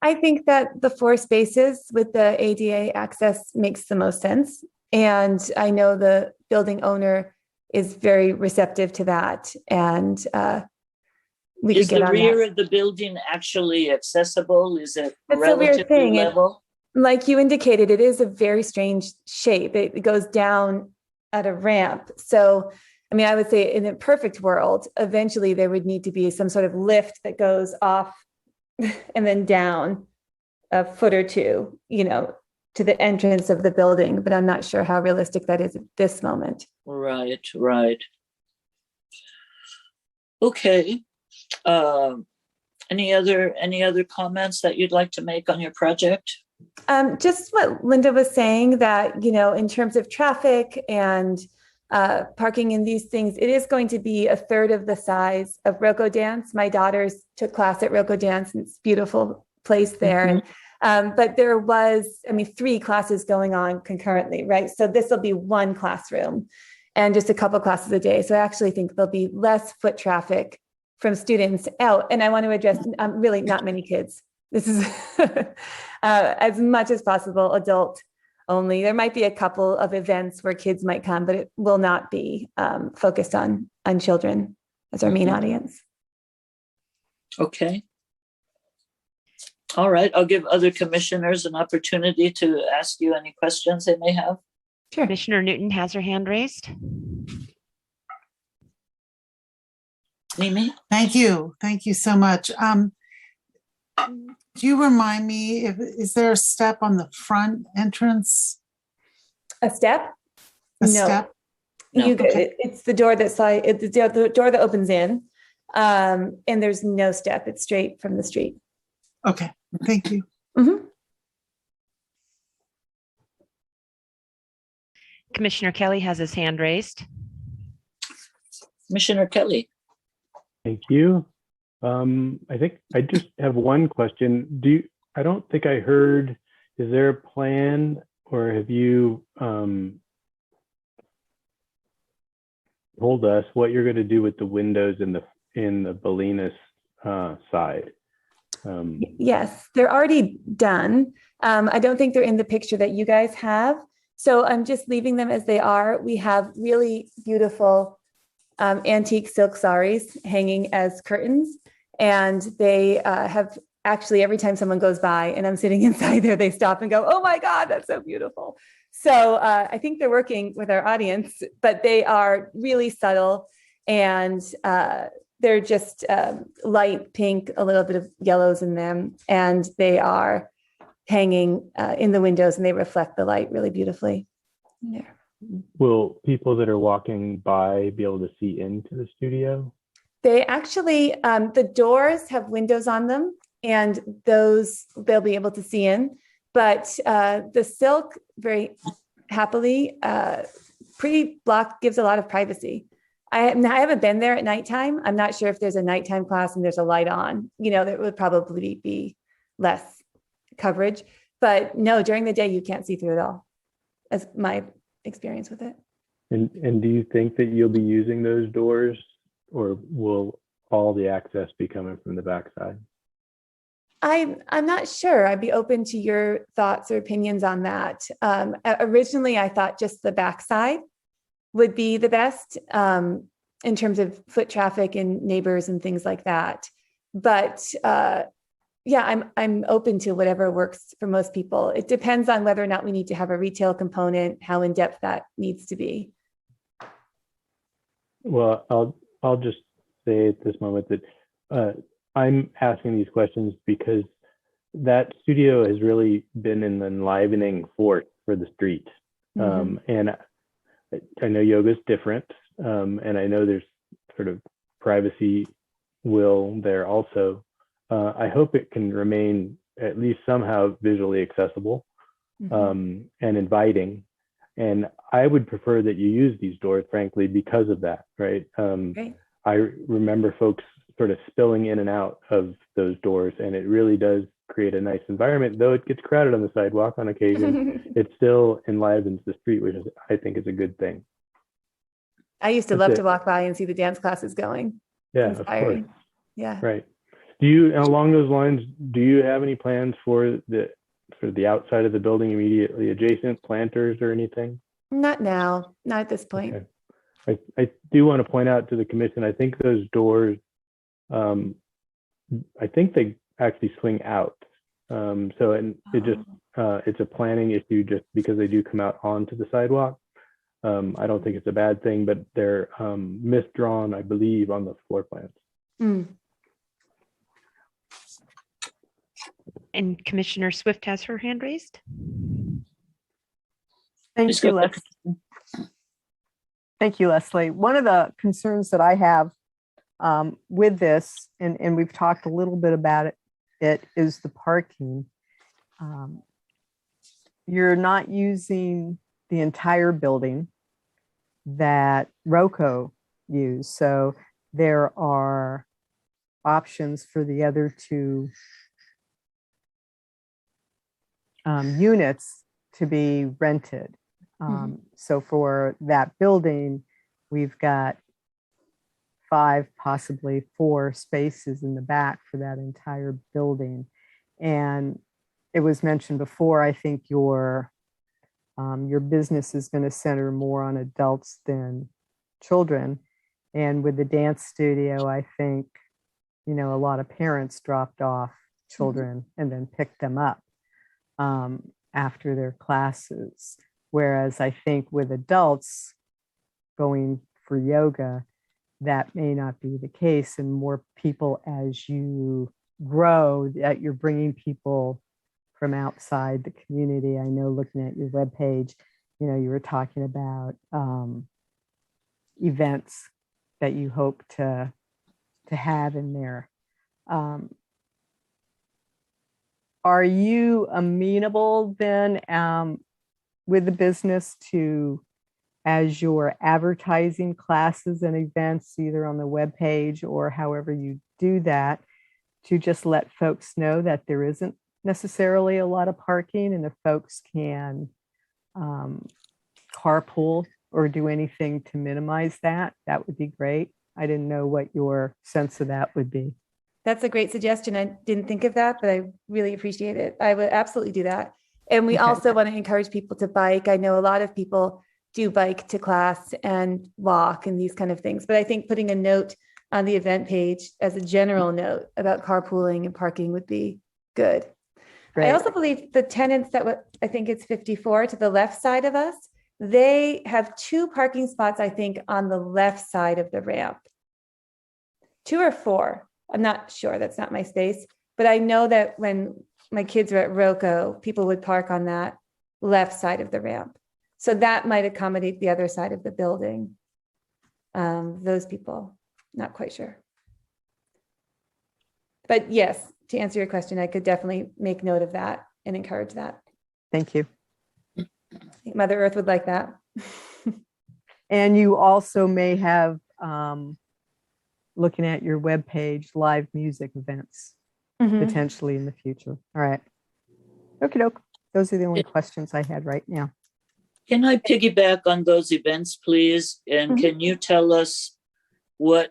Speaker 9: I think that the 4 spaces with the ADA access makes the most sense. And I know the building owner is very receptive to that. And we
Speaker 1: Is
Speaker 9: could get
Speaker 1: the
Speaker 9: on
Speaker 1: rear
Speaker 9: that.
Speaker 1: of the building actually accessible? Is it
Speaker 9: That's a weird
Speaker 1: relatively
Speaker 9: thing.
Speaker 1: level?
Speaker 9: Like you indicated, it is a very strange shape. It goes down at a ramp. So, I mean, I would say in a perfect world, eventually there would need to be some sort of lift that goes off and then down a foot or two, to the entrance of the building. But I'm not sure how realistic that is at this moment.
Speaker 1: Right, right. Okay. Any other comments that you'd like to make on your project?
Speaker 9: Just what Linda was saying, that, in terms of traffic and parking and these things, it is going to be a third of the size of Roco Dance. My daughters took class at Roco Dance, and it's a beautiful place there. But there was, 3 classes going on concurrently, right? So this will be 1 classroom and just a couple classes a day. So I actually think there'll be less foot traffic from students out. And I want to address really not many kids. This is as much as possible adult only. There might be a couple of events where kids might come, but it will not be focused on children as our main audience.
Speaker 1: Okay. All right. I'll give other commissioners an opportunity to ask you any questions they may have.
Speaker 9: Sure.
Speaker 5: Commissioner Newton has her hand raised.
Speaker 1: Mimi?
Speaker 2: Thank you. Thank you so much. Do you remind me, is there a step on the front entrance?
Speaker 9: A step?
Speaker 2: A
Speaker 9: No.
Speaker 2: step?
Speaker 1: No.
Speaker 9: It's the door the door that opens in, and there's no step. It's straight from the street.
Speaker 2: Okay, thank you.
Speaker 9: Mhm.
Speaker 5: Commissioner Kelly has his hand raised.
Speaker 1: Commissioner Kelly?
Speaker 8: Thank you. I think I just have one question. I don't think I heard, is there a plan, or have you told us what you're going to do with the windows in the Bolinas side?
Speaker 9: Yes, they're already done. I don't think they're in the picture that you guys have. So I'm just leaving them as they are. We have really beautiful antique silk saris hanging as curtains. And they have actually, every time someone goes by and I'm sitting inside there, they stop and go, "Oh my God, that's so beautiful." So I think they're working with our audience, but they are really subtle, and they're just light pink, a little bit of yellows in them. And they are hanging in the windows, and they reflect the light really beautifully. There.
Speaker 8: Will people that are walking by be able to see into the studio?
Speaker 9: They actually, the doors have windows on them, and those they'll be able to see in. But the silk, very happily, pre-block gives a lot of privacy. I haven't been there at nighttime. I'm not sure if there's a nighttime class and there's a light on. There would probably be less coverage. But no, during the day, you can't see through it all, as my experience with it.
Speaker 8: And do you think that you'll be using those doors, or will all the access be coming from the backside?
Speaker 9: I'm not sure. I'd be open to your thoughts or opinions on that. Originally, I thought just the backside would be the best in terms of foot traffic and neighbors and things like that. But yeah, I'm open to whatever works for most people. It depends on whether or not we need to have a retail component, how in depth that needs to be.
Speaker 8: Well, I'll just say at this moment that I'm asking these questions because that studio has really been an enlivening force for the street. And I know yoga is different, and I know there's sort of privacy will there also. I hope it can remain at least somehow visually accessible and inviting. And I would prefer that you use these doors, frankly, because of that, right?
Speaker 9: Great.
Speaker 8: I remember folks sort of spilling in and out of those doors, and it really does create a nice environment. Though it gets crowded on the sidewalk on occasion, it still enlivens the street, which I think is a good thing.
Speaker 9: I used to
Speaker 8: That's
Speaker 9: love
Speaker 8: it.
Speaker 9: to walk by and see the dance classes going.
Speaker 8: Yeah, of course.
Speaker 9: Inspiring. Yeah.
Speaker 8: Right. And along those lines, do you have any plans for the outside of the building immediately adjacent, planters or anything?
Speaker 9: Not now, not at this point.
Speaker 8: Okay. I do want to point out to the commission, I think those doors, I think they actually swing out. It's a planning issue just because they do come out onto the sidewalk. I don't think it's a bad thing, but they're misdrawn, I believe, on the floor plans.
Speaker 9: Mm.
Speaker 5: And Commissioner Swift has her hand raised.
Speaker 4: Thank
Speaker 1: Please
Speaker 4: you,
Speaker 1: go ahead.
Speaker 4: Leslie. Thank you, Leslie. One of the concerns that I have with this, and we've talked a little bit about it is the parking. You're not using the entire building that ROCO used. So there are options for the other two units to be rented. So for that building, we've got 5, possibly 4 spaces in the back for that entire building. And it was mentioned before, I think your business is going to center more on adults than children. And with the dance studio, I think, a lot of parents dropped off children and then picked them up after their classes. Whereas I think with adults going for yoga, that may not be the case. And more people, as you grow, that you're bringing people from outside the community. I know looking at your webpage, you were talking about events that you hope to have in there. Are you amenable then with the business to, as you're advertising classes and events, either on the webpage or however you do that, to just let folks know that there isn't necessarily a lot of parking, and if folks can carpool or do anything to minimize that, that would be great. I didn't know what your sense of that would be.
Speaker 9: That's a great suggestion. I didn't think of that, but I really appreciate it. I would absolutely do that. And we
Speaker 4: Okay.
Speaker 9: also want to encourage people to bike. I know a lot of people do bike to class and walk and these kind of things, but I think putting a note on the event page as a general note about carpooling and parking would be good.
Speaker 4: Great.
Speaker 9: I also believe the tenants I think it's 54 to the left side of us, they have 2 parking spots, I think, on the left side of the ramp. 2 or 4. I'm not sure. That's not my space. But I know that when my kids were at ROCO, people would park on that left side of the ramp. So that might accommodate the other side of the building. Those people, not quite sure. But yes, to answer your question, I could definitely make note of that and encourage that.
Speaker 4: Thank you.
Speaker 9: I think Mother Earth would like that.
Speaker 4: And you also may have, looking at your webpage, live music events
Speaker 9: Mhm.
Speaker 4: potentially in the future. All right. Okie doke. Those are the only questions I had right now.
Speaker 1: Can I piggyback on those events, please? And
Speaker 9: Mhm.
Speaker 1: can you tell us what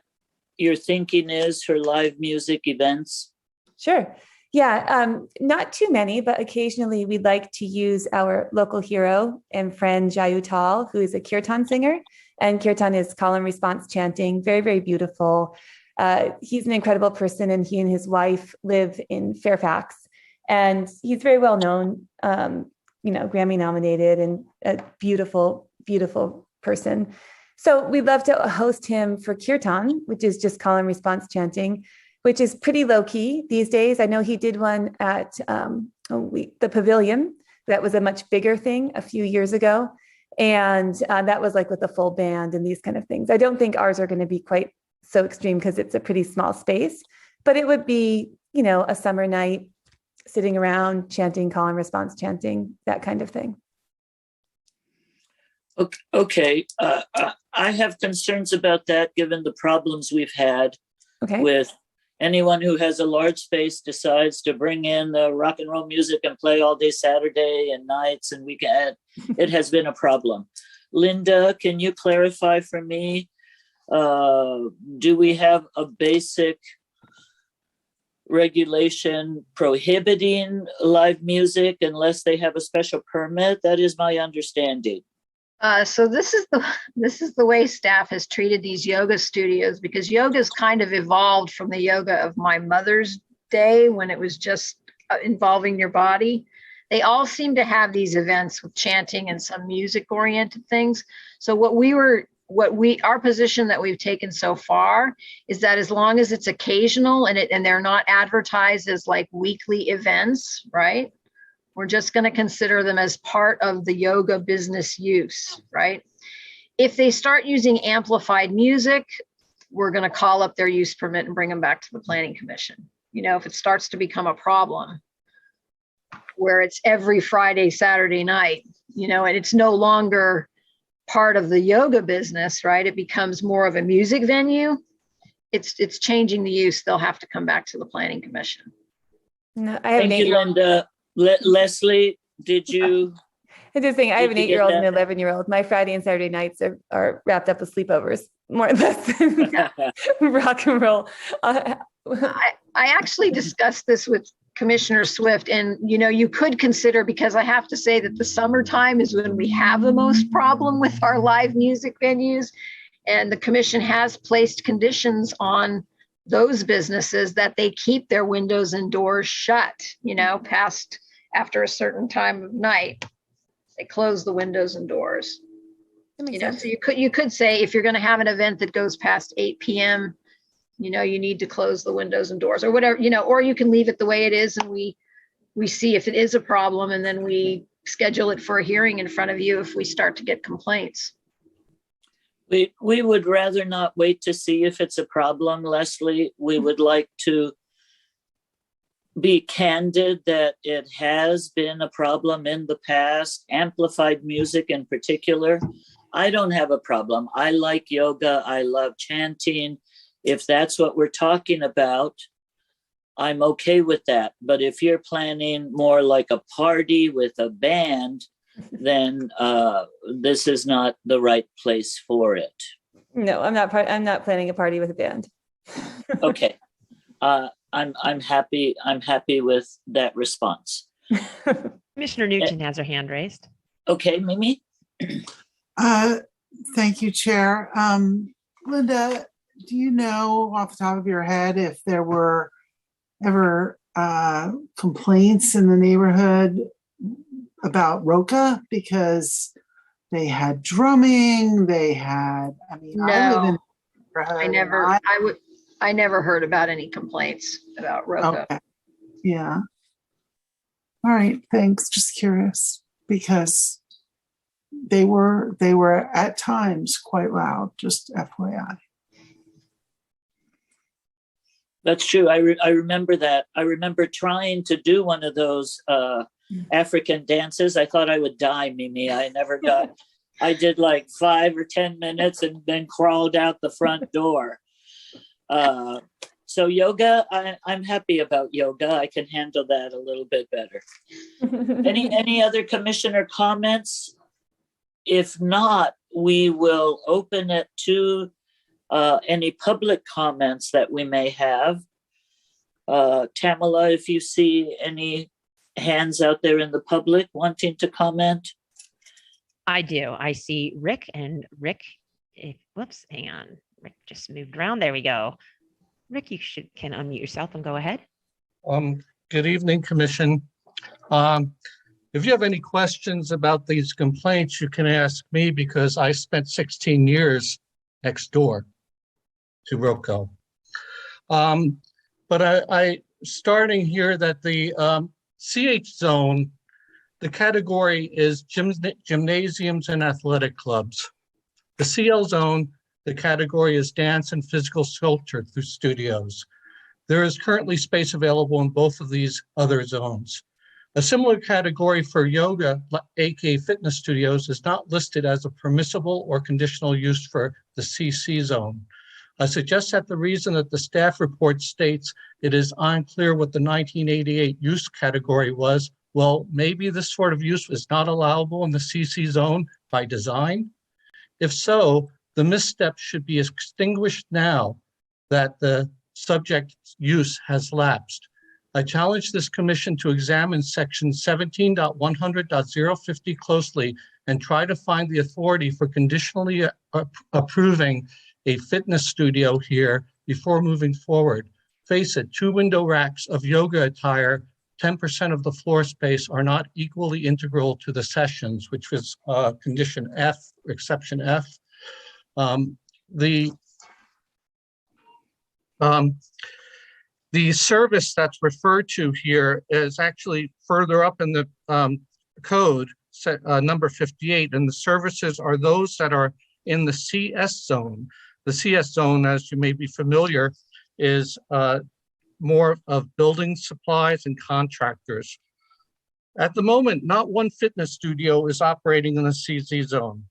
Speaker 1: your thinking is for live music events?
Speaker 9: Sure. Yeah, not too many, but occasionally we'd like to use our local hero and friend Jayu Tal, who is a kirtan singer. And kirtan is call and response chanting, very, very beautiful. He's an incredible person, and he and his wife live in Fairfax. And he's very well known, Grammy nominated, and a beautiful, beautiful person. So we'd love to host him for kirtan, which is just call and response chanting, which is pretty low key these days. I know he did one at the Pavilion. That was a much bigger thing a few years ago. And that was like with a full band and these kind of things. I don't think ours are going to be quite so extreme because it's a pretty small space, but it would be, a summer night sitting around chanting, call and response chanting, that kind of thing.
Speaker 1: Okay. I have concerns about that given the problems we've had
Speaker 9: Okay.
Speaker 1: with anyone who has a large space decides to bring in the rock and roll music and play all day Saturday and nights and weekend. It has been a problem. Linda, can you clarify for me? Do we have a basic regulation prohibiting live music unless they have a special permit? That is my understanding.
Speaker 3: So this is the way staff has treated these yoga studios, because yoga's kind of evolved from the yoga of my mother's day when it was just involving your body. They all seem to have these events with chanting and some music oriented things. So our position that we've taken so far is that as long as it's occasional and they're not advertised as like weekly events, right? We're just going to consider them as part of the yoga business use, right? If they start using amplified music, we're going to call up their use permit and bring them back to the Planning Commission. You know, if it starts to become a problem where it's every Friday, Saturday night, you know, and it's no longer part of the yoga business, right? It becomes more of a music venue. It's changing the use. They'll have to come back to the Planning Commission.
Speaker 9: No, I have an
Speaker 1: Thank you,
Speaker 9: 8-year-old.
Speaker 1: Linda. Leslie, did you?
Speaker 9: I just think I have an
Speaker 1: Did you get
Speaker 9: 8-year-old and
Speaker 1: that?
Speaker 9: an 11-year-old. My Friday and Saturday nights are wrapped up with sleepovers, more or less than rock and roll.
Speaker 3: I actually discussed this with Commissioner Swift, and you know, you could consider, because I have to say that the summertime is when we have the most problem with our live music venues, and the commission has placed conditions on those businesses that they keep their windows and doors shut, you know, past after a certain time of night. They close the windows and doors.
Speaker 9: That makes
Speaker 3: You know,
Speaker 9: sense.
Speaker 3: so you could say if you're going to have an event that goes past 8 p.m., you know, you need to close the windows and doors or whatever, you know, or you can leave it the way it is and we see if it is a problem and then we schedule it for a hearing in front of you if we start to get complaints.
Speaker 1: We would rather not wait to see if it's a problem, Leslie. We would like to be candid that it has been a problem in the past, amplified music in particular. I don't have a problem. I like yoga. I love chanting. If that's what we're talking about, I'm okay with that. But if you're planning more like a party with a band, then this is not the right place for it.
Speaker 9: No, I'm not planning a party with a band.
Speaker 1: Okay. I'm happy with that response.
Speaker 5: Commissioner Nugent has her hand raised.
Speaker 1: Okay, Mimi?
Speaker 2: Thank you, Chair. Linda, do you know off the top of your head if there were ever complaints in the neighborhood about Roca? Because they had drumming, they had, I mean, I live in
Speaker 3: No,
Speaker 2: the neighborhood.
Speaker 3: I never heard about any complaints about Roca.
Speaker 2: Okay. Yeah. All right, thanks. Just curious because they were at times quite loud, just FYI.
Speaker 1: That's true. I remember that. I remember trying to do one of those African dances. I thought I would die, Mimi. I never got, I did like 5 or 10 minutes and then crawled out the front door. So yoga, I'm happy about yoga. I can handle that a little bit better. Any other commissioner comments? If not, we will open it to any public comments that we may have. Tamala, if you see any hands out there in the public wanting to comment.
Speaker 5: I do. I see Rick, and Rick, whoops, hang on. Rick just moved around. There we go. Rick, you can unmute yourself and go ahead.
Speaker 10: Good evening, Commission. If you have any questions about these complaints, you can ask me because I spent 16 years next door to Roco. But I starting here that the CH zone, the category is gymnasiums and athletic clubs. The CL zone, the category is dance and physical sculpture through studios. There is currently space available in both of these other zones. A similar category for yoga, aka fitness studios, is not listed as a permissible or conditional use for the CC zone. I suggest that the reason that the staff report states it is unclear what the 1988 use category was, well, maybe this sort of use is not allowable in the CC zone by design. If so, the misstep should be extinguished now that the subject use has lapsed. I challenge this commission to examine section 17.100.050 closely and try to find the authority for conditionally approving a fitness studio here before moving forward. Face it, 2 window racks of yoga attire, 10% of the floor space are not equally integral to the sessions, which was condition F, exception F. The service that's referred to here is actually further up in the code, number 58, and the services are those that are in the CS zone. The CS zone, as you may be familiar, is more of building supplies and contractors. At the moment, not one fitness studio is operating in the CZ zone.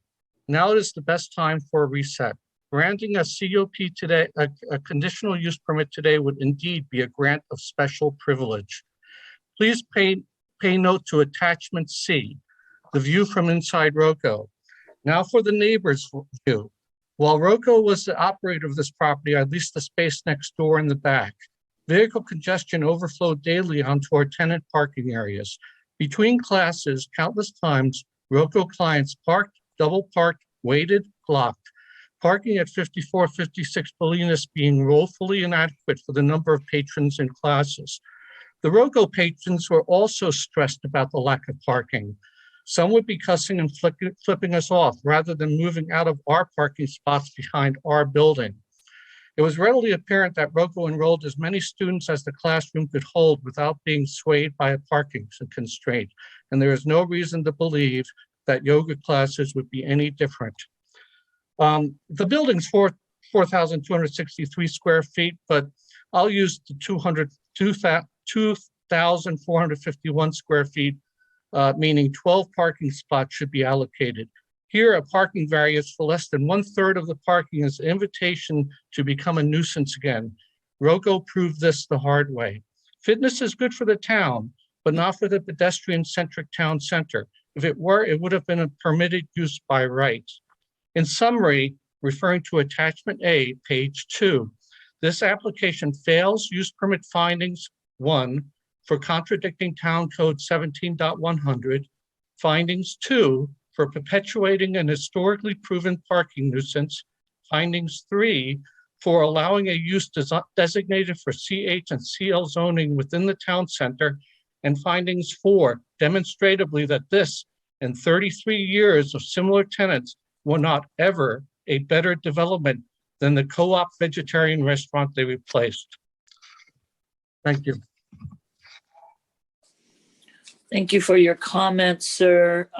Speaker 10: Now is the best time for a reset. Granting a COP today, a conditional use permit today would indeed be a grant of special privilege. Please pay note to attachment C, the view from inside Roco. Now for the neighbor's view. While Roco was the operator of this property, I leased the space next door in the back. Vehicle congestion overflowed daily onto our tenant parking areas. Between classes, countless times, Roco clients parked, double parked, waited, blocked. Parking at 5456 Bolinas being woefully inadequate for the number of patrons in classes. The Roco patrons were also stressed about the lack of parking. Some would be cussing and flipping us off rather than moving out of our parking spots behind our building. It was readily apparent that Roco enrolled as many students as the classroom could hold without being swayed by a parking constraint, and there is no reason to believe that yoga classes would be any different. The building's 4,263 square feet, but I'll use the 2,451 square feet, meaning 12 parking spots should be allocated. Here, a parking variance for less than 1/3 of the parking is an invitation to become a nuisance again. Roco proved this the hard way. Fitness is good for the town, but not for the pedestrian-centric town center. If it were, it would have been a permitted use by right. In summary, referring to attachment A, page 2, this application fails use permit findings 1 for contradicting Town Code 17.100, findings 2 for perpetuating an historically proven parking nuisance, findings 3 for allowing a use designated for CH and CL zoning within the town center, and findings 4 demonstratively that this and 33 years of similar tenants were not ever a better development than the co-op vegetarian restaurant they replaced. Thank you.
Speaker 1: Thank you for your comments, sir.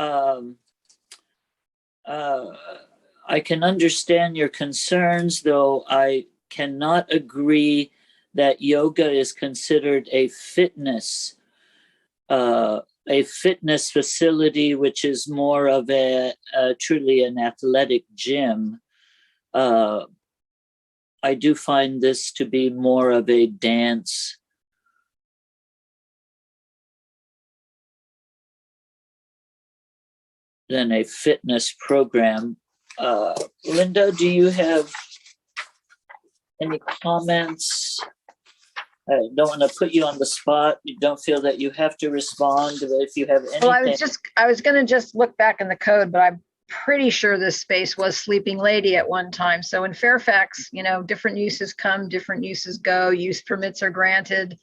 Speaker 1: I can understand your concerns, though I cannot agree that yoga is considered a fitness facility, which is more of a truly an athletic gym. I do find this to be more of a dance than a fitness program. Linda, do you have any comments? I don't want to put you on the spot. You don't feel that you have to respond, but if you have anything.
Speaker 3: Well, I was going to just look back in the code, but I'm pretty sure this space was Sleeping Lady at one time. So in Fairfax, different uses come, different uses go, use permits are granted.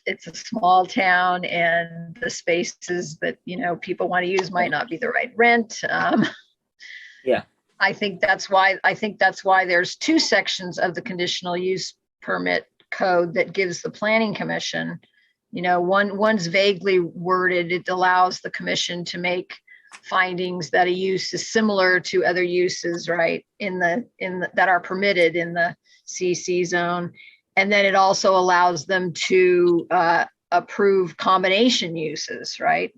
Speaker 3: It's a small town, and the spaces that, people want to use might not be the right rent.
Speaker 1: Yeah.
Speaker 3: I think that's why there's 2 sections of the conditional use permit code that gives the planning commission, one's vaguely worded. It allows the commission to make findings that a use is similar to other uses, right, in the that are permitted in the CC zone. And then it also allows them to approve combination uses, right?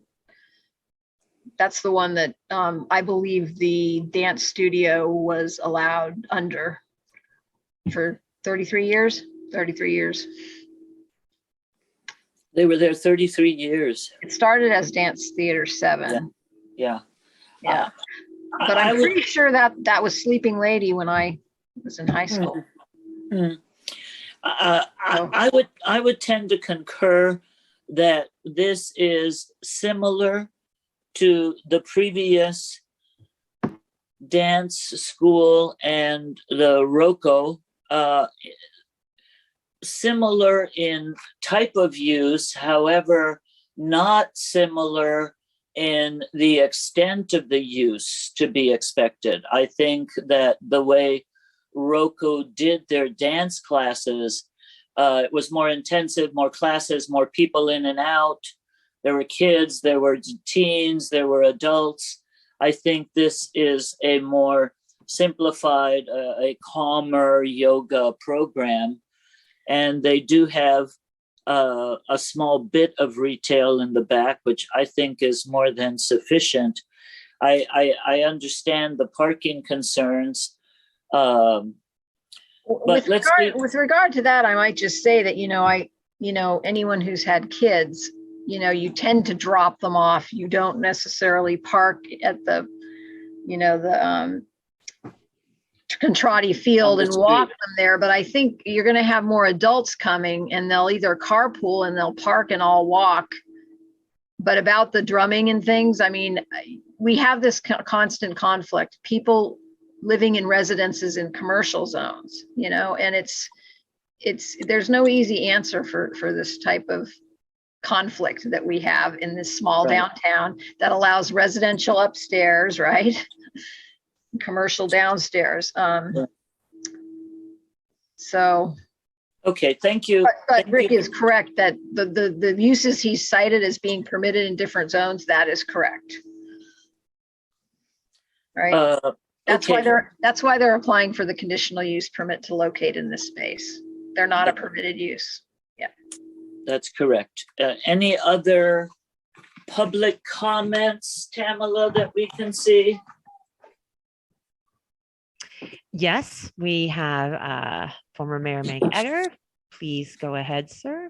Speaker 3: That's the one that I believe the dance studio was allowed under for 33 years. 33 years.
Speaker 1: They were there 33 years.
Speaker 3: It started as Dance Theater 7.
Speaker 1: Yeah.
Speaker 3: Yeah. But I'm pretty sure that was Sleeping Lady when I was in high school.
Speaker 1: I would tend to concur that this is similar to the previous dance school and the Rocco, similar in type of use, however, not similar in the extent of the use to be expected. I think that the way Rocco did their dance classes, it was more intensive, more classes, more people in and out. There were kids, there were teens, there were adults. I think this is a more simplified, a calmer yoga program. And they do have a small bit of retail in the back, which I think is more than sufficient. I understand the parking concerns. But
Speaker 3: with regard to that, I might just say that, anyone who's had kids, you tend to drop them off. You don't necessarily park at the Contratti Field and walk them there. But I think you're going to have more adults coming, and they'll either carpool and they'll park and all walk. But about the drumming and things, I mean, we have this constant conflict. People living in residences in commercial zones, and there's no easy answer for this type of conflict that we have in this small downtown that allows residential upstairs, right? Commercial downstairs. So.
Speaker 1: Okay, thank you.
Speaker 3: But Rick is correct that the uses he cited as being permitted in different zones, that is correct. Right. That's why they're applying for the conditional use permit to locate in this space. They're not a permitted use. Yeah.
Speaker 1: That's correct. Any other public comments, Tamala, that we can see?
Speaker 5: Yes, we have former Mayor Meg Etter. Please go ahead, sir.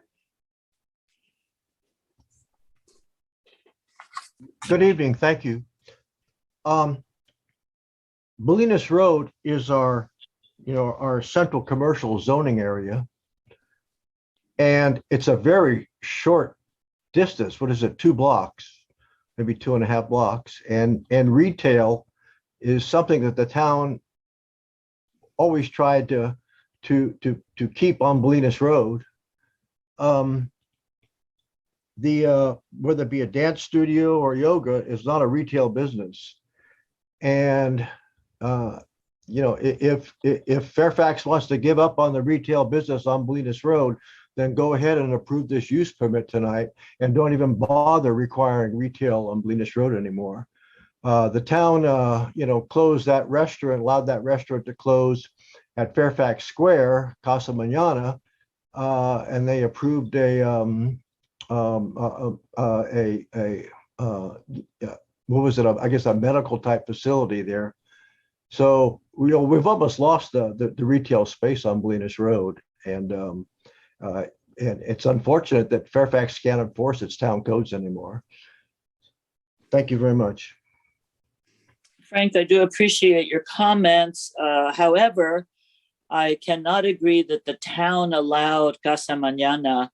Speaker 11: Good evening. Thank you. Bolinas Road is our central commercial zoning area. And it's a very short distance. What is it? 2 blocks, maybe 2.5 blocks. And retail is something that the town always tried to keep on Bolinas Road. Whether it be a dance studio or yoga is not a retail business. And if Fairfax wants to give up on the retail business on Bolinas Road, then go ahead and approve this use permit tonight and don't even bother requiring retail on Bolinas Road anymore. The town, closed that restaurant, allowed that restaurant to close at Fairfax Square, Casa Mañana, and they approved a medical type facility there. So we've almost lost the retail space on Bolinas Road, and it's unfortunate that Fairfax can't enforce its town codes anymore. Thank you very much.
Speaker 1: Frank, I do appreciate your comments. However, I cannot agree that the town allowed Casa Mañana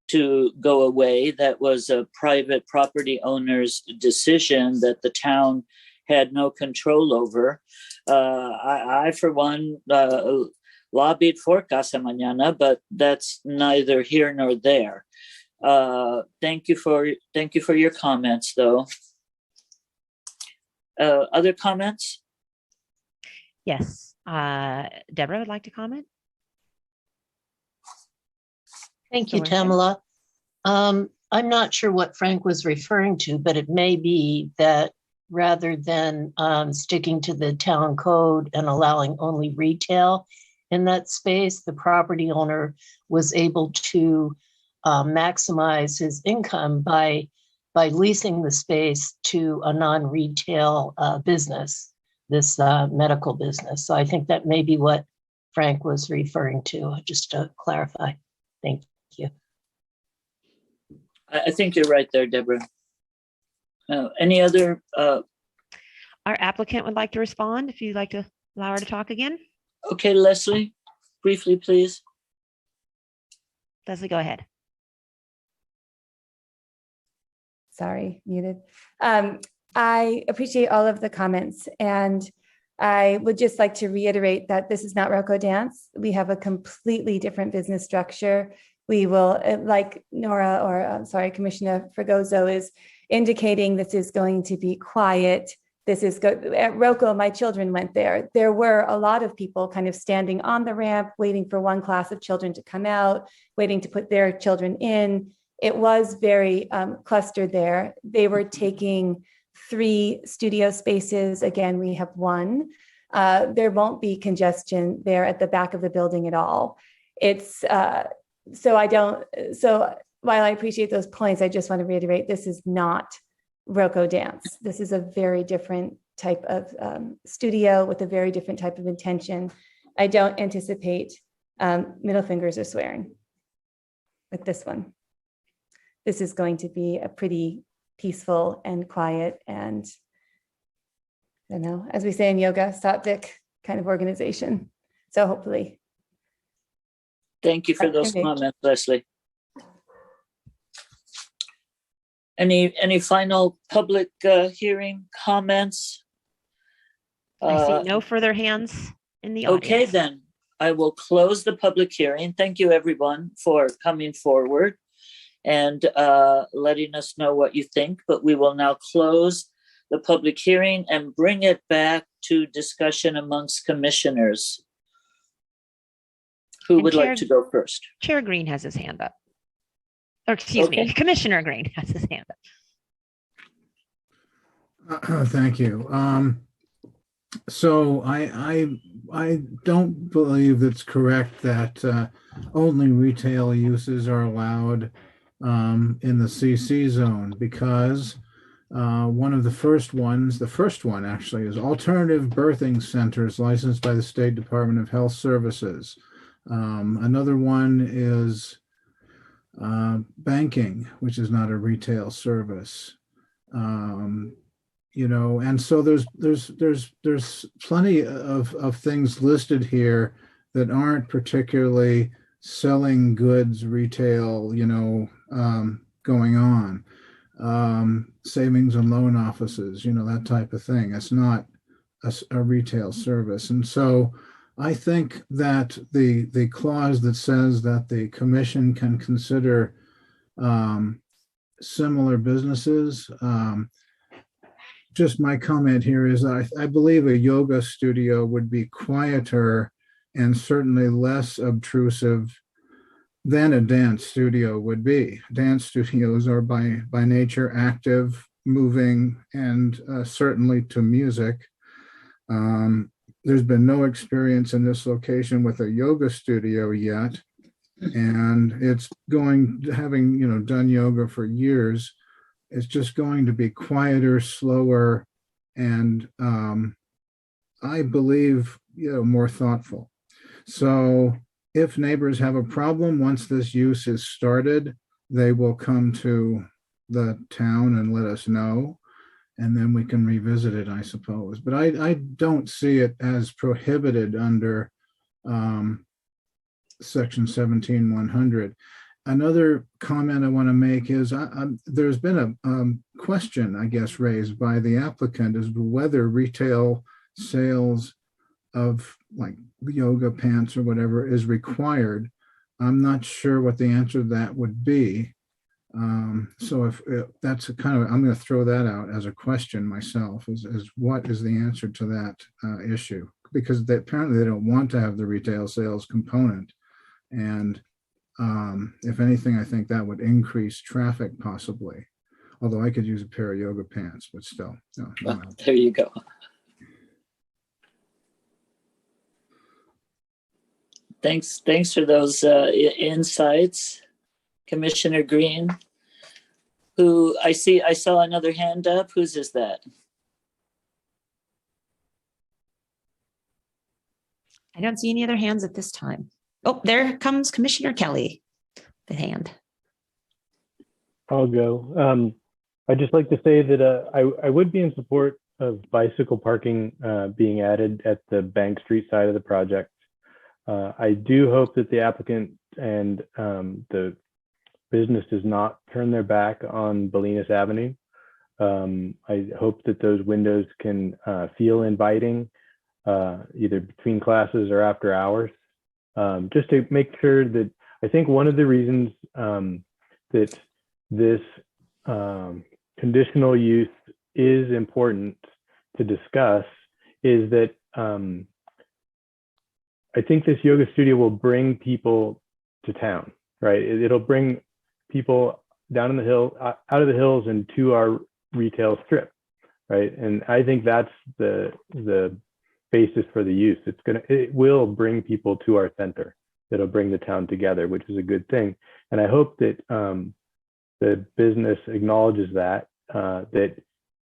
Speaker 1: to go away. That was a private property owner's decision that the town had no control over. I for one, lobbied for Casa Mañana, but that's neither here nor there. Thank you for your comments, though. Other comments?
Speaker 5: Yes. Deborah would like to comment.
Speaker 6: Thank you, Tamala. I'm not sure what Frank was referring to, but it may be that rather than sticking to the town code and allowing only retail in that space, the property owner was able to maximize his income by by leasing the space to a non-retail business, this medical business. So I think that may be what Frank was referring to, just to clarify. Thank you.
Speaker 1: I think you're right there, Deborah. Any other?
Speaker 5: Our applicant would like to respond if you'd like to allow her to talk again.
Speaker 1: Okay, Leslie, briefly, please.
Speaker 5: Leslie, go ahead.
Speaker 9: Sorry, muted. I appreciate all of the comments, and I would just like to reiterate that this is not Rocco Dance. We have a completely different business structure. We will, like Nora, or I'm sorry, Commissioner Fregoso is indicating, this is going to be quiet. This is good. At Rocco, my children went there. There were a lot of people kind of standing on the ramp, waiting for one class of children to come out, waiting to put their children in. It was very clustered there. They were taking 3 studio while Again, we have 1. There won't be congestion there at the back of the building at all. It's so while I appreciate those points, I just want to reiterate, this is not Rocco Dance. This is a very different type of studio with a very different type of intention. I don't anticipate middle fingers or swearing with this one. This is going to be a pretty peaceful and quiet and, I don't know, as we say in yoga, sattvic kind of organization. So hopefully.
Speaker 1: Thank you for those comments, Leslie. Any final public hearing comments?
Speaker 5: I see no further hands in the audience.
Speaker 1: Okay, then I will close the public hearing. Thank you, everyone, for coming forward and letting us know what you think. But we will now close the public hearing and bring it back to discussion amongst commissioners. Who would like to go first?
Speaker 5: Chair Green has his hand up. Or excuse me, Commissioner Green has his hand up.
Speaker 7: Thank you. So I don't believe it's correct that only retail uses are allowed in the CC zone, because one of the first ones, the first one actually, is alternative birthing centers licensed by the State Department of Health Services. Another one is banking, which is not a retail service. You know, and so there's plenty of things listed here that aren't particularly selling goods retail, you know, going on. Savings and loan offices, you know, that type of thing. It's not a retail service. And so I think that the clause that says that the commission can consider similar businesses, just my comment here is I believe a yoga studio would be quieter and certainly less obtrusive than a dance studio would be. Dance studios are by nature active, moving, and certainly to music. There's been no experience in this location with a yoga studio yet, and it's having, you know, done yoga for years, it's just going to be quieter, slower, and I believe, you know, more thoughtful. So if neighbors have a problem, once this use is started, they will come to the town and let us know, and then we can revisit it, I suppose. But I don't see it as prohibited under section 17-100. Another comment I want to make is there's been a question, I guess, raised by the applicant as to whether retail sales of like yoga pants or whatever is required. I'm not sure what the answer to that would be. So if that's a kind of, I'm going to throw that out as a question myself, is what is the answer to that issue? Because apparently they don't want to have the retail sales component. And if anything, I think that would increase traffic possibly. Although I could use a pair of yoga pants, but still. No.
Speaker 1: Well, there you go. Thanks for those insights, Commissioner Green. Who I saw another hand up. Whose is that?
Speaker 12: I don't see any other hands at this time. Oh, there comes Commissioner Kelly, the hand.
Speaker 8: I'll go. I'd just like to say that I would be in support of bicycle parking being added at the Bank Street side of the project. I do hope that the applicant and the business does not turn their back on Bolinas Avenue. I hope that those windows can feel inviting, either between classes or after hours, just to make sure that I think one of the reasons that this conditional use is important to discuss is that I think this yoga studio will bring people to town, right? It'll bring people down in the hill, out of the hills and to our retail strip, right? And I think that's the basis for the use. It will bring people to our center. It'll bring the town together, which is a good thing. And I hope that the business acknowledges that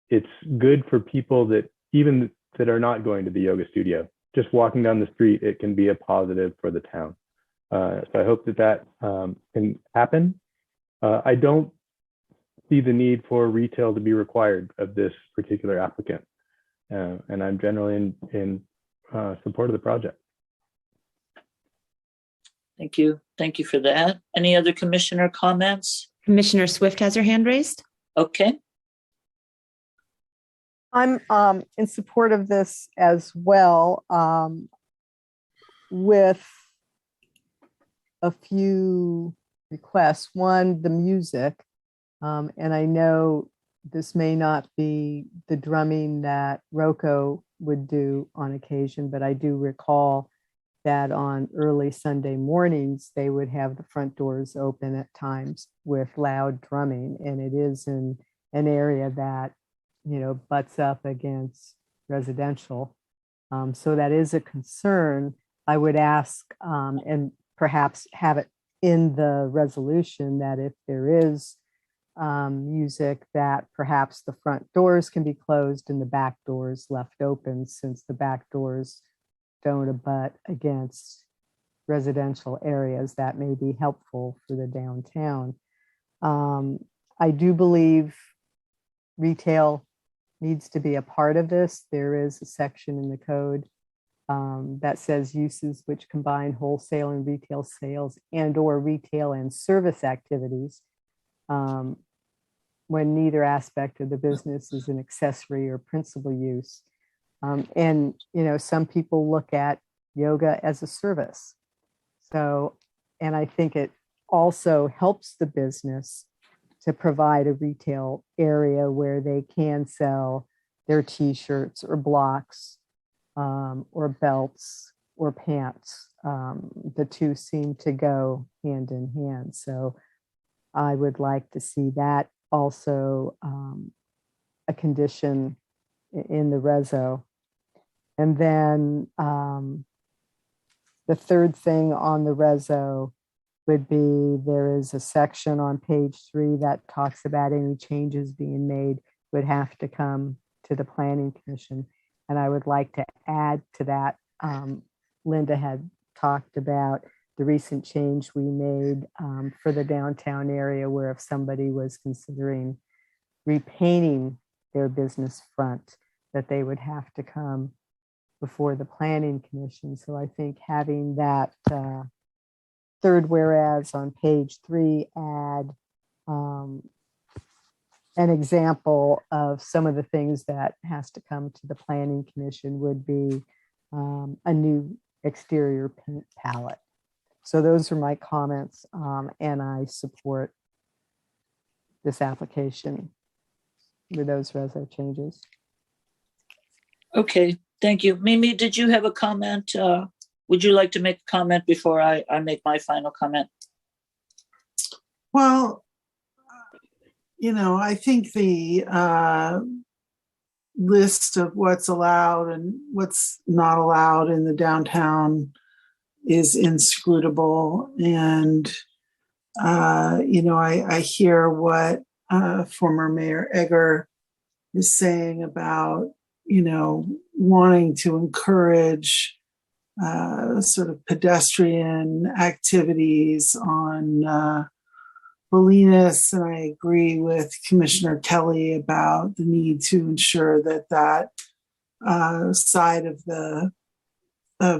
Speaker 8: it's good for people that even that are not going to the yoga studio. Just walking down the street, it can be a positive for the town. So I hope that can happen. I don't see the need for retail to be required of this particular applicant. And I'm generally in support of the project.
Speaker 1: Thank you. Thank you for that. Any other commissioner comments?
Speaker 12: Commissioner Swift has her hand raised.
Speaker 1: Okay.
Speaker 4: I'm in support of this as well, with a few requests. One, the music. And I know this may not be the drumming that Rocco would do on occasion, but I do recall that on early Sunday mornings, they would have the front doors open at times with loud drumming. And it is in an area that, butts up against residential. So that is a concern. I would ask, and perhaps have it in the resolution, that if there is music, that perhaps the front doors can be closed and the back doors left open, since the back doors don't abut against residential areas. That may be helpful for the downtown. I do believe retail needs to be a part of this. There is a section in the code that says uses which combine wholesale and retail sales and or retail and service activities, when neither aspect of the business is an accessory or principal use. And some people look at yoga as a service. So, and I think it also helps the business to provide a retail area where they can sell their t-shirts or blocks, or belts or pants. The two seem to go hand in hand. So I would like to see that also a condition in the reso. And then the third thing on the reso would be, there is a section on page 3 that talks about any changes being made would have to come to the Planning Commission. And I would like to add to that, Linda had talked about the recent change we made for the downtown area, where if somebody was considering repainting their business front, that they would have to come before the Planning Commission. So I think having that third whereas on page 3 add an example of some of the things that has to come to the Planning Commission would be a new exterior paint palette. So those are my comments, and I support this application with those reso changes.
Speaker 1: Okay, thank you. Mimi, did you have a comment? Would you like to make a comment before I make my final comment?
Speaker 2: Well, I think the list of what's allowed and what's not allowed in the downtown is inscrutable. And, I hear what former Mayor Egger is saying about, wanting to encourage sort of pedestrian activities on Bolinas, and I agree with Commissioner Kelly about the need to ensure that side of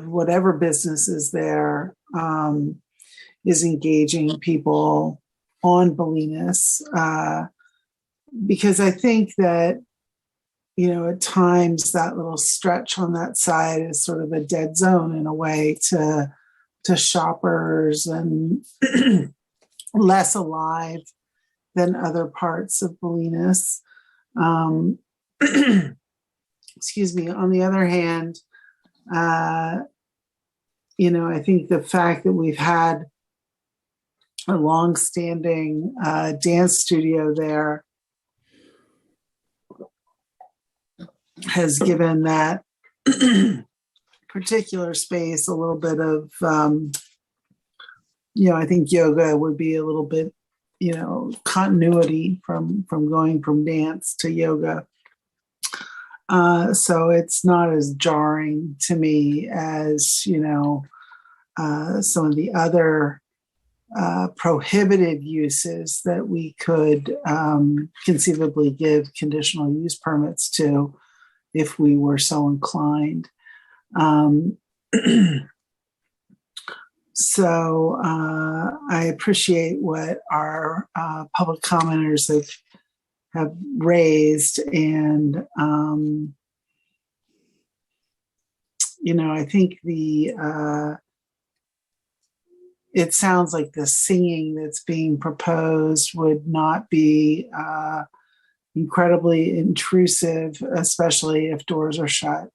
Speaker 2: whatever business is there is engaging people on Bolinas, because I think that at times that little stretch on that side is sort of a dead zone in a way to shoppers, and less alive than other parts of Bolinas. Excuse me. On the other hand, I think the fact that we've had a long-standing dance studio there has given that particular space a little bit of, I think yoga would be a little bit, continuity from going from dance to yoga. So it's not as jarring to me as, some of the other prohibited uses that we could conceivably give conditional use permits to if we were so inclined. So I appreciate what our public commenters have raised, and I think it sounds like the singing that's being proposed would not be incredibly intrusive, especially if doors are shut,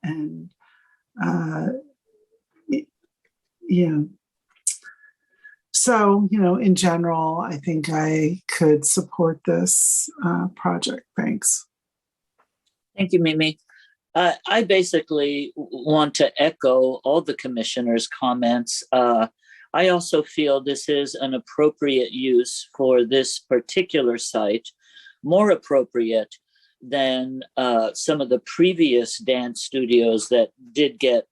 Speaker 2: and so, in general, I think I could support this project. Thanks.
Speaker 1: Thank you, Mimi. I basically want to echo all the commissioners' comments. I also feel this is an appropriate use for this particular site, more appropriate than some of the previous dance studios that did get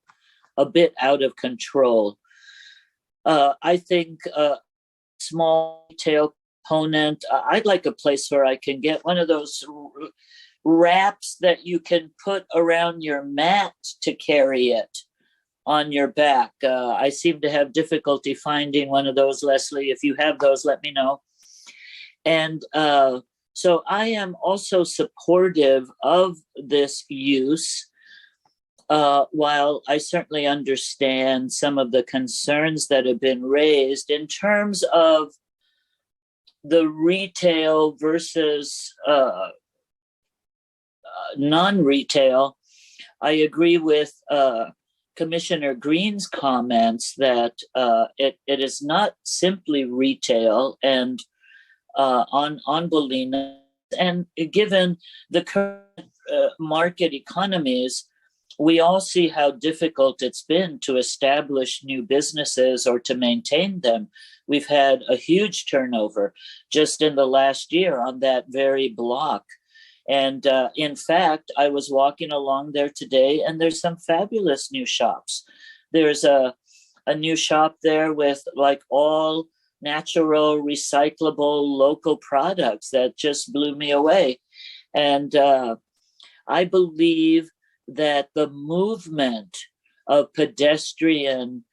Speaker 1: a bit out of control. I think a small retail component, I'd like a place where I can get one of those wraps that you can put around your mat to carry it on your back. I seem to have difficulty finding one of those, Leslie. If you have those, let me know. And so I am also supportive of this use, while I certainly understand some of the concerns that have been raised in terms of the retail versus non-retail. I agree with Commissioner Green's comments that it is not simply retail and on Bolinas, and given the current market economies, we all see how difficult it's been to establish new businesses or to maintain them. We've had a huge turnover just in the last year on that very block. And in fact, I was walking along there today, and there's some fabulous new shops. There's a new shop there with like all natural, recyclable, local products that just blew me away. And I believe that the movement of pedestrian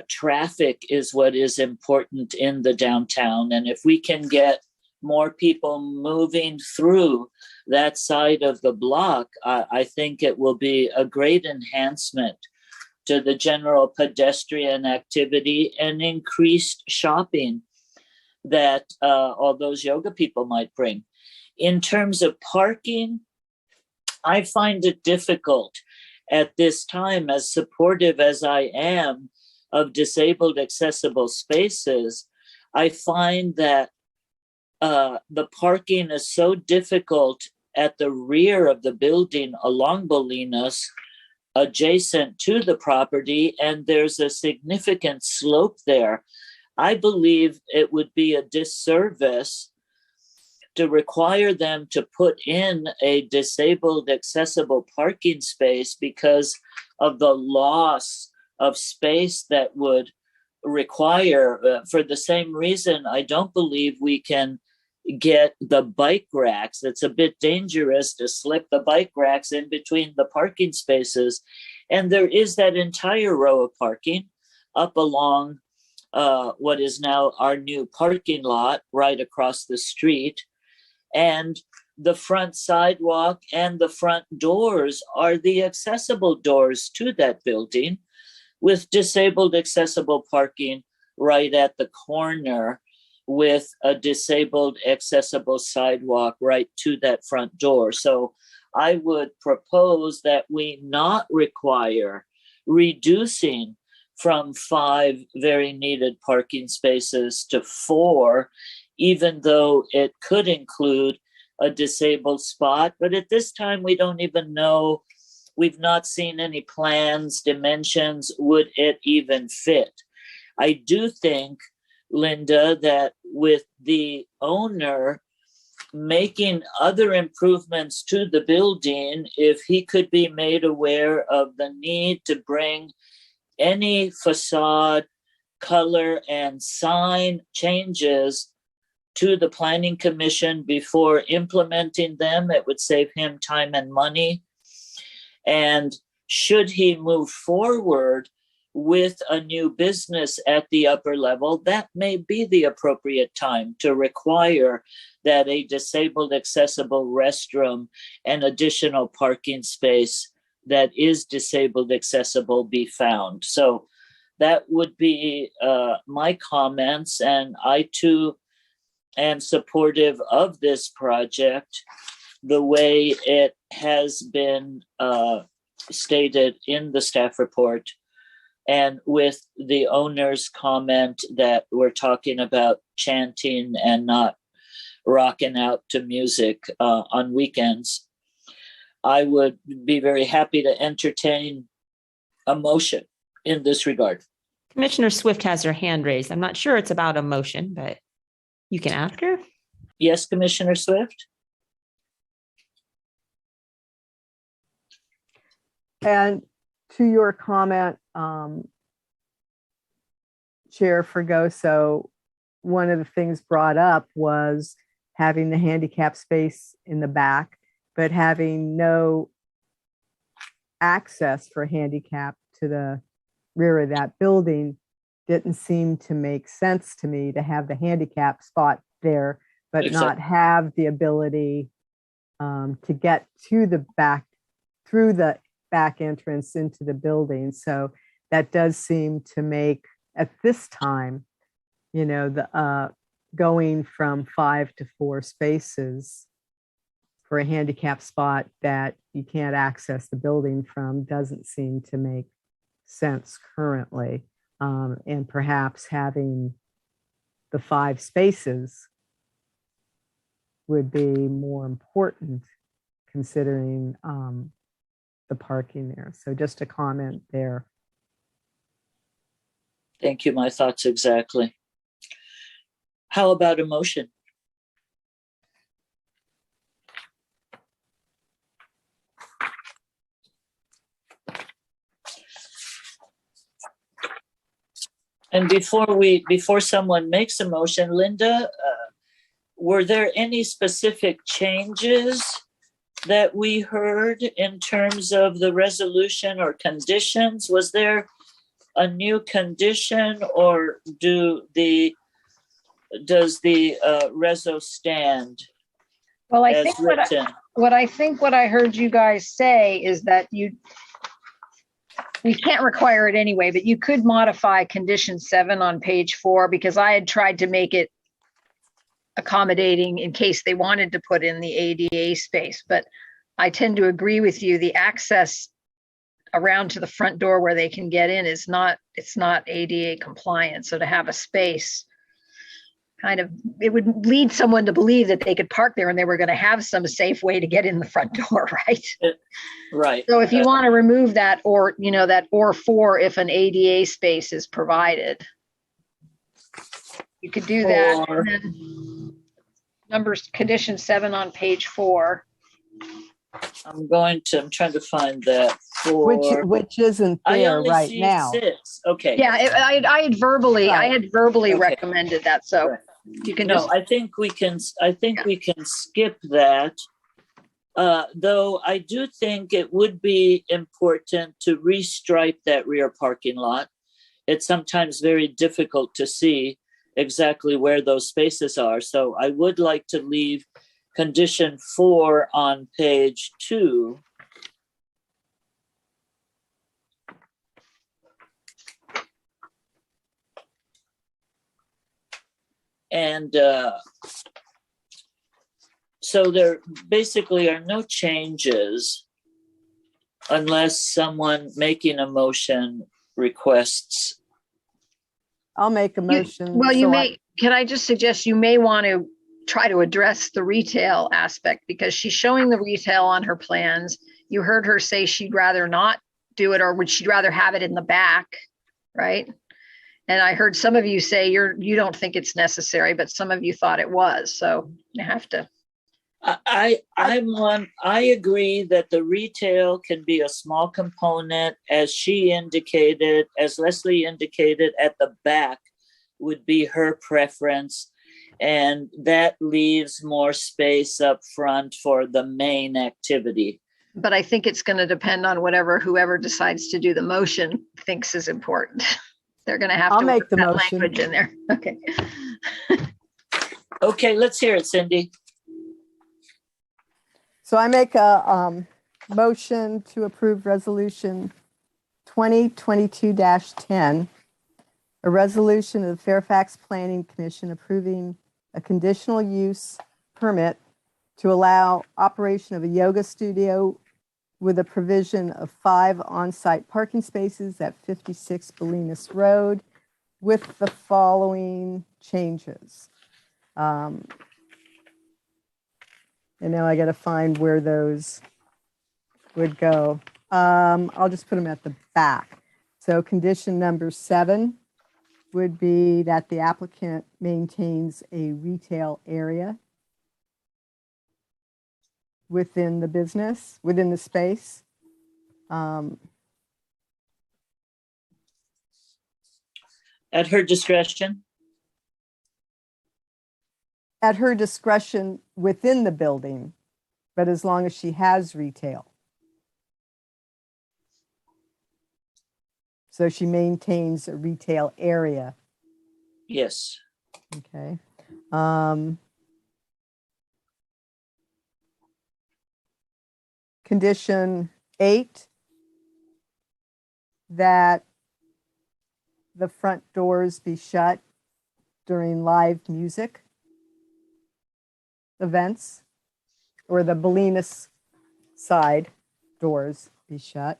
Speaker 1: traffic is what is important in the downtown. And if we can get more people moving through that side of the block, I think it will be a great enhancement to the general pedestrian activity and increased shopping that all those yoga people might bring. In terms of parking, I find it difficult at this time, as supportive as I am of disabled accessible spaces. I find that the parking is so difficult at the rear of the building along Bolinas, adjacent to the property, and there's a significant slope there. I believe it would be a disservice to require them to put in a disabled accessible parking space because of the loss of space that would require, for the same reason, I don't believe we can get the bike racks. It's a bit dangerous to slip the bike racks in between the parking spaces. And there is that entire row of parking up along what is now our new parking lot right across the street. And the front sidewalk and the front doors are the accessible doors to that building, with disabled accessible parking right at the corner, with a disabled accessible sidewalk right to that front door. So I would propose that we not require reducing from 5 very needed parking spaces to 4, even though it could include a disabled spot. But at this time, we don't even know. We've not seen any plans, dimensions. Would it even fit? I do think, Linda, that with the owner making other improvements to the building, if he could be made aware of the need to bring any facade, color, and sign changes to the Planning Commission before implementing them, it would save him time and money. And should he move forward with a new business at the upper level, that may be the appropriate time to require that a disabled accessible restroom and additional parking space that is disabled accessible be found. So that would be my comments, and I too am supportive of this project the way it has been stated in the staff report, and with the owner's comment that we're talking about chanting and not rocking out to music on weekends. I would be very happy to entertain a motion in this regard.
Speaker 12: Commissioner Swift has her hand raised. I'm not sure it's about a motion, but you can ask her.
Speaker 1: Yes, Commissioner Swift?
Speaker 4: And to your comment, Chair Fregoso, one of the things brought up was having the handicap space in the back, but having no access for handicap to the rear of that building didn't seem to make sense to me, to have the handicap spot there, but not have the ability to get to the back, through the back entrance into the building. So that does seem to make, at this time, you know, the going from 5 to 4 spaces for a handicap spot that you can't access the building from doesn't seem to make sense currently. And perhaps having the 5 spaces would be more important considering the parking there. So just a comment there.
Speaker 1: Thank you. My thoughts exactly. How about a motion? And before someone makes a motion, Linda, were there any specific changes that we heard in terms of the resolution or conditions? Was there a new condition, or does the reso stand?
Speaker 3: Well, I
Speaker 1: as
Speaker 3: think
Speaker 1: written?
Speaker 3: what I heard you guys say is that we can't require it anyway, but you could modify condition 7 on page 4, because I had tried to make it accommodating in case they wanted to put in the ADA space. But I tend to agree with you. The access around to the front door where they can get in it's not ADA compliant. So to have a space, it would lead someone to believe that they could park there and they were going to have some safe way to get in the front door, right?
Speaker 1: Right.
Speaker 3: So if you want to remove that, or, that or 4, if an ADA space is provided, you could do that.
Speaker 1: Or-
Speaker 3: condition 7 on page 4.
Speaker 1: I'm trying to find that for.
Speaker 4: Which isn't
Speaker 1: I
Speaker 4: there
Speaker 1: only
Speaker 4: right
Speaker 1: see
Speaker 4: now.
Speaker 1: 6. Okay.
Speaker 3: Yeah, I had verbally
Speaker 1: Okay.
Speaker 3: recommended that, so
Speaker 1: Right.
Speaker 3: you can
Speaker 1: No,
Speaker 3: just,
Speaker 1: I think we can skip that. Though I do think it would be important to restripe that rear parking lot. It's sometimes very difficult to see exactly where those spaces are. So I would like to leave condition 4 on page 2. And so there basically are no changes unless someone making a motion requests.
Speaker 4: I'll make a motion.
Speaker 3: well, you
Speaker 4: so
Speaker 3: may, can I just suggest you may want to try to address the retail aspect, because she's showing the retail on her plans. You heard her say she'd rather not do it, or would she'd rather have it in the back, right? And I heard some of you say you don't think it's necessary, but some of you thought it was. So you have to.
Speaker 1: I agree that the retail can be a small component, as she indicated, as Leslie indicated, at the back would be her preference. And that leaves more space up front for the main activity.
Speaker 3: But I think it's going to depend on whoever decides to do the motion thinks is important. They're going to have
Speaker 4: I'll
Speaker 3: to
Speaker 4: make
Speaker 3: work
Speaker 4: the
Speaker 3: that
Speaker 4: motion.
Speaker 3: language in there. Okay.
Speaker 1: Okay, let's hear it, Cindy.
Speaker 4: So I make a motion to approve resolution 2022-10, a resolution of the Fairfax Planning Commission approving a conditional use permit to allow operation of a yoga studio with a provision of 5 on-site parking spaces at 56 Bolinas Road with the following changes. And now I got to find where those would go. I'll just put them at the back. So condition number 7 would be that the applicant maintains a retail area within the business, within the space.
Speaker 1: At her discretion.
Speaker 4: At her discretion within the building, but as long as she has retail. So she maintains a retail area.
Speaker 1: Yes.
Speaker 4: Okay. Condition 8, that the front doors be shut during live music events, or the Bolinas side doors be shut.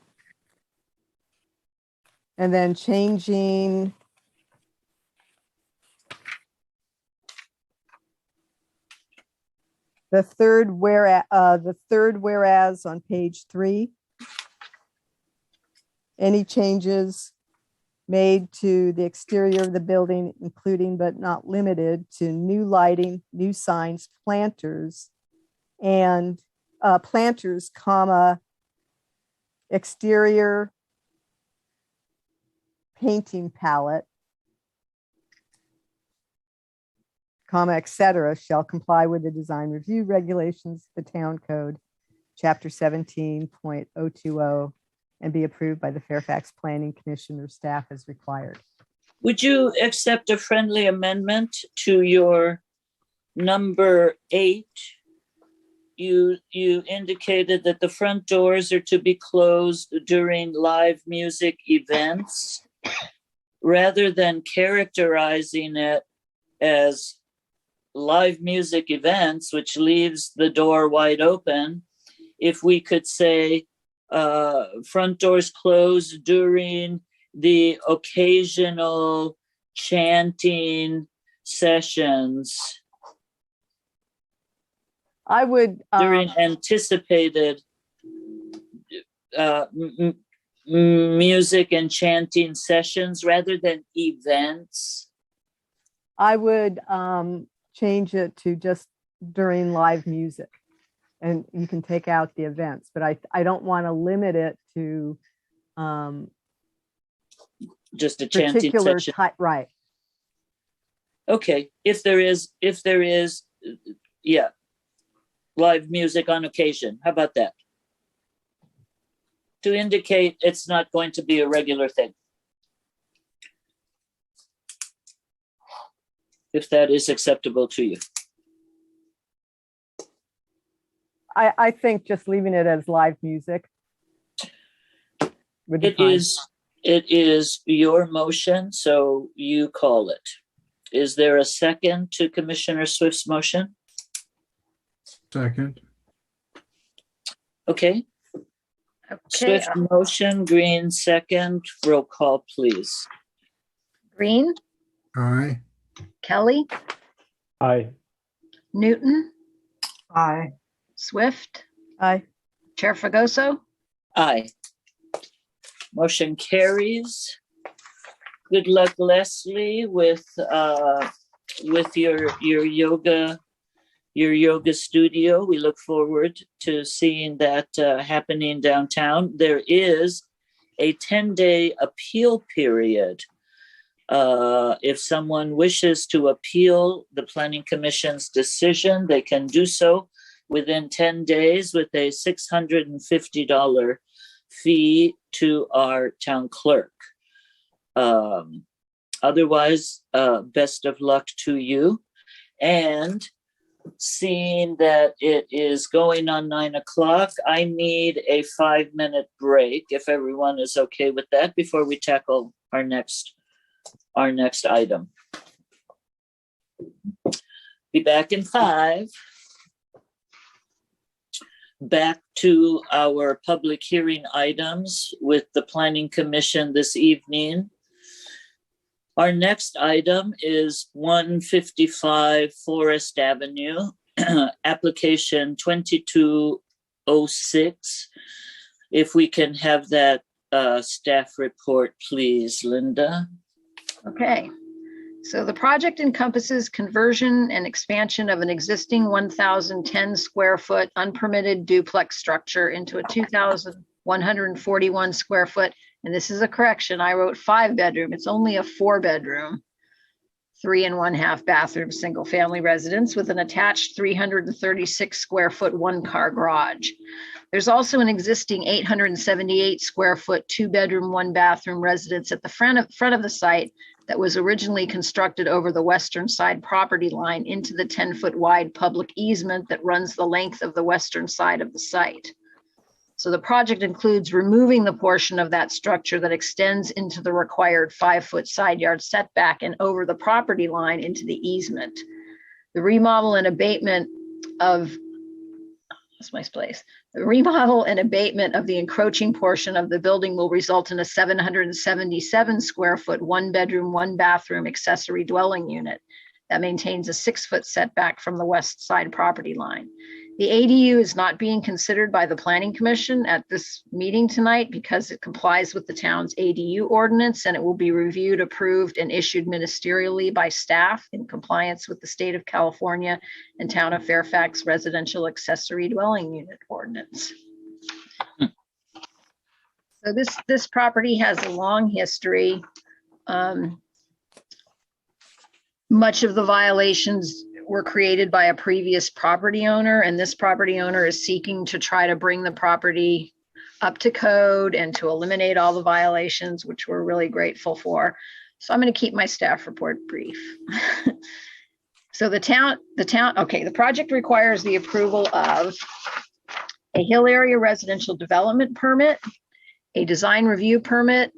Speaker 4: And then changing the third whereas on page 3. Any changes made to the exterior of the building, including but not limited to new lighting, new signs, planters, and planters, comma, exterior painting palette, comma, etc., shall comply with the design review regulations, the town code, chapter 17.020, and be approved by the Fairfax Planning Commission or staff as required.
Speaker 1: Would you accept a friendly amendment to your number 8? You indicated that the front doors are to be closed during live music events. Rather than characterizing it as live music events, which leaves the door wide open, if we could say front doors closed during the occasional chanting sessions,
Speaker 4: I would
Speaker 1: during anticipated music and chanting sessions rather than events.
Speaker 4: I would change it to just during live music. And you can take out the events, but I don't want to limit it to
Speaker 1: Just a chanting
Speaker 4: particular
Speaker 1: session.
Speaker 4: type, right?
Speaker 1: Okay, if there is, yeah, live music on occasion. How about that? To indicate it's not going to be a regular thing. If that is acceptable to you.
Speaker 4: I think just leaving it as live music would be fine.
Speaker 1: It is your motion, so you call it. Is there a second to Commissioner Swift's motion?
Speaker 7: Second.
Speaker 1: Okay.
Speaker 3: Okay,
Speaker 1: Swift motion, Green second. Roll call, please.
Speaker 3: Green,
Speaker 7: Aye.
Speaker 3: Kelly,
Speaker 8: Aye.
Speaker 3: Newton,
Speaker 2: Aye.
Speaker 3: Swift,
Speaker 4: Aye.
Speaker 3: Chair Fregoso.
Speaker 1: Aye. Motion carries. Good luck, Leslie, with your yoga studio. We look forward to seeing that happening downtown. There is a 10-day appeal period. If someone wishes to appeal the Planning Commission's decision, they can do so within 10 days with a $650 fee to our town clerk. Otherwise, best of luck to you. And seeing that it is going on 9 o'clock, I need a 5-minute break, if everyone is okay with that, before we tackle our next item. Be back in 5. Back to our public hearing items with the Planning Commission this evening. Our next item is 155 Forest Avenue, application 2206. If we can have that staff report, please, Linda.
Speaker 3: Okay, so the project encompasses conversion and expansion of an existing 1,010 square foot unpermitted duplex structure into a 2,141 square foot, and this is a correction, I wrote 5-bedroom, it's only a 4-bedroom, 3 1/2 bathroom, single family residence with an attached 336 square foot 1-car garage. There's also an existing 878 square foot 2-bedroom, 1-bathroom residence at the front of the site that was originally constructed over the western side property line into the 10-foot wide public easement that runs the length of the western side of the site. So the project includes removing the portion of that structure that extends into the required 5-foot side yard setback and over the property line into the easement. The remodel and abatement of The remodel and abatement of the encroaching portion of the building will result in a 777 square foot 1-bedroom, 1-bathroom accessory dwelling unit that maintains a 6-foot setback from the west side property line. The ADU is not being considered by the Planning Commission at this meeting tonight because it complies with the town's ADU ordinance, and it will be reviewed, approved, and issued ministerially by staff in compliance with the state of California and town of Fairfax residential accessory dwelling unit ordinance. So this property has a long history. Much of the violations were created by a previous property owner, and this property owner is seeking to try to bring the property up to code and to eliminate all the violations, which we're really grateful for. So I'm going to keep my staff report brief. So the project requires the approval of a hill area residential development permit, a design review permit,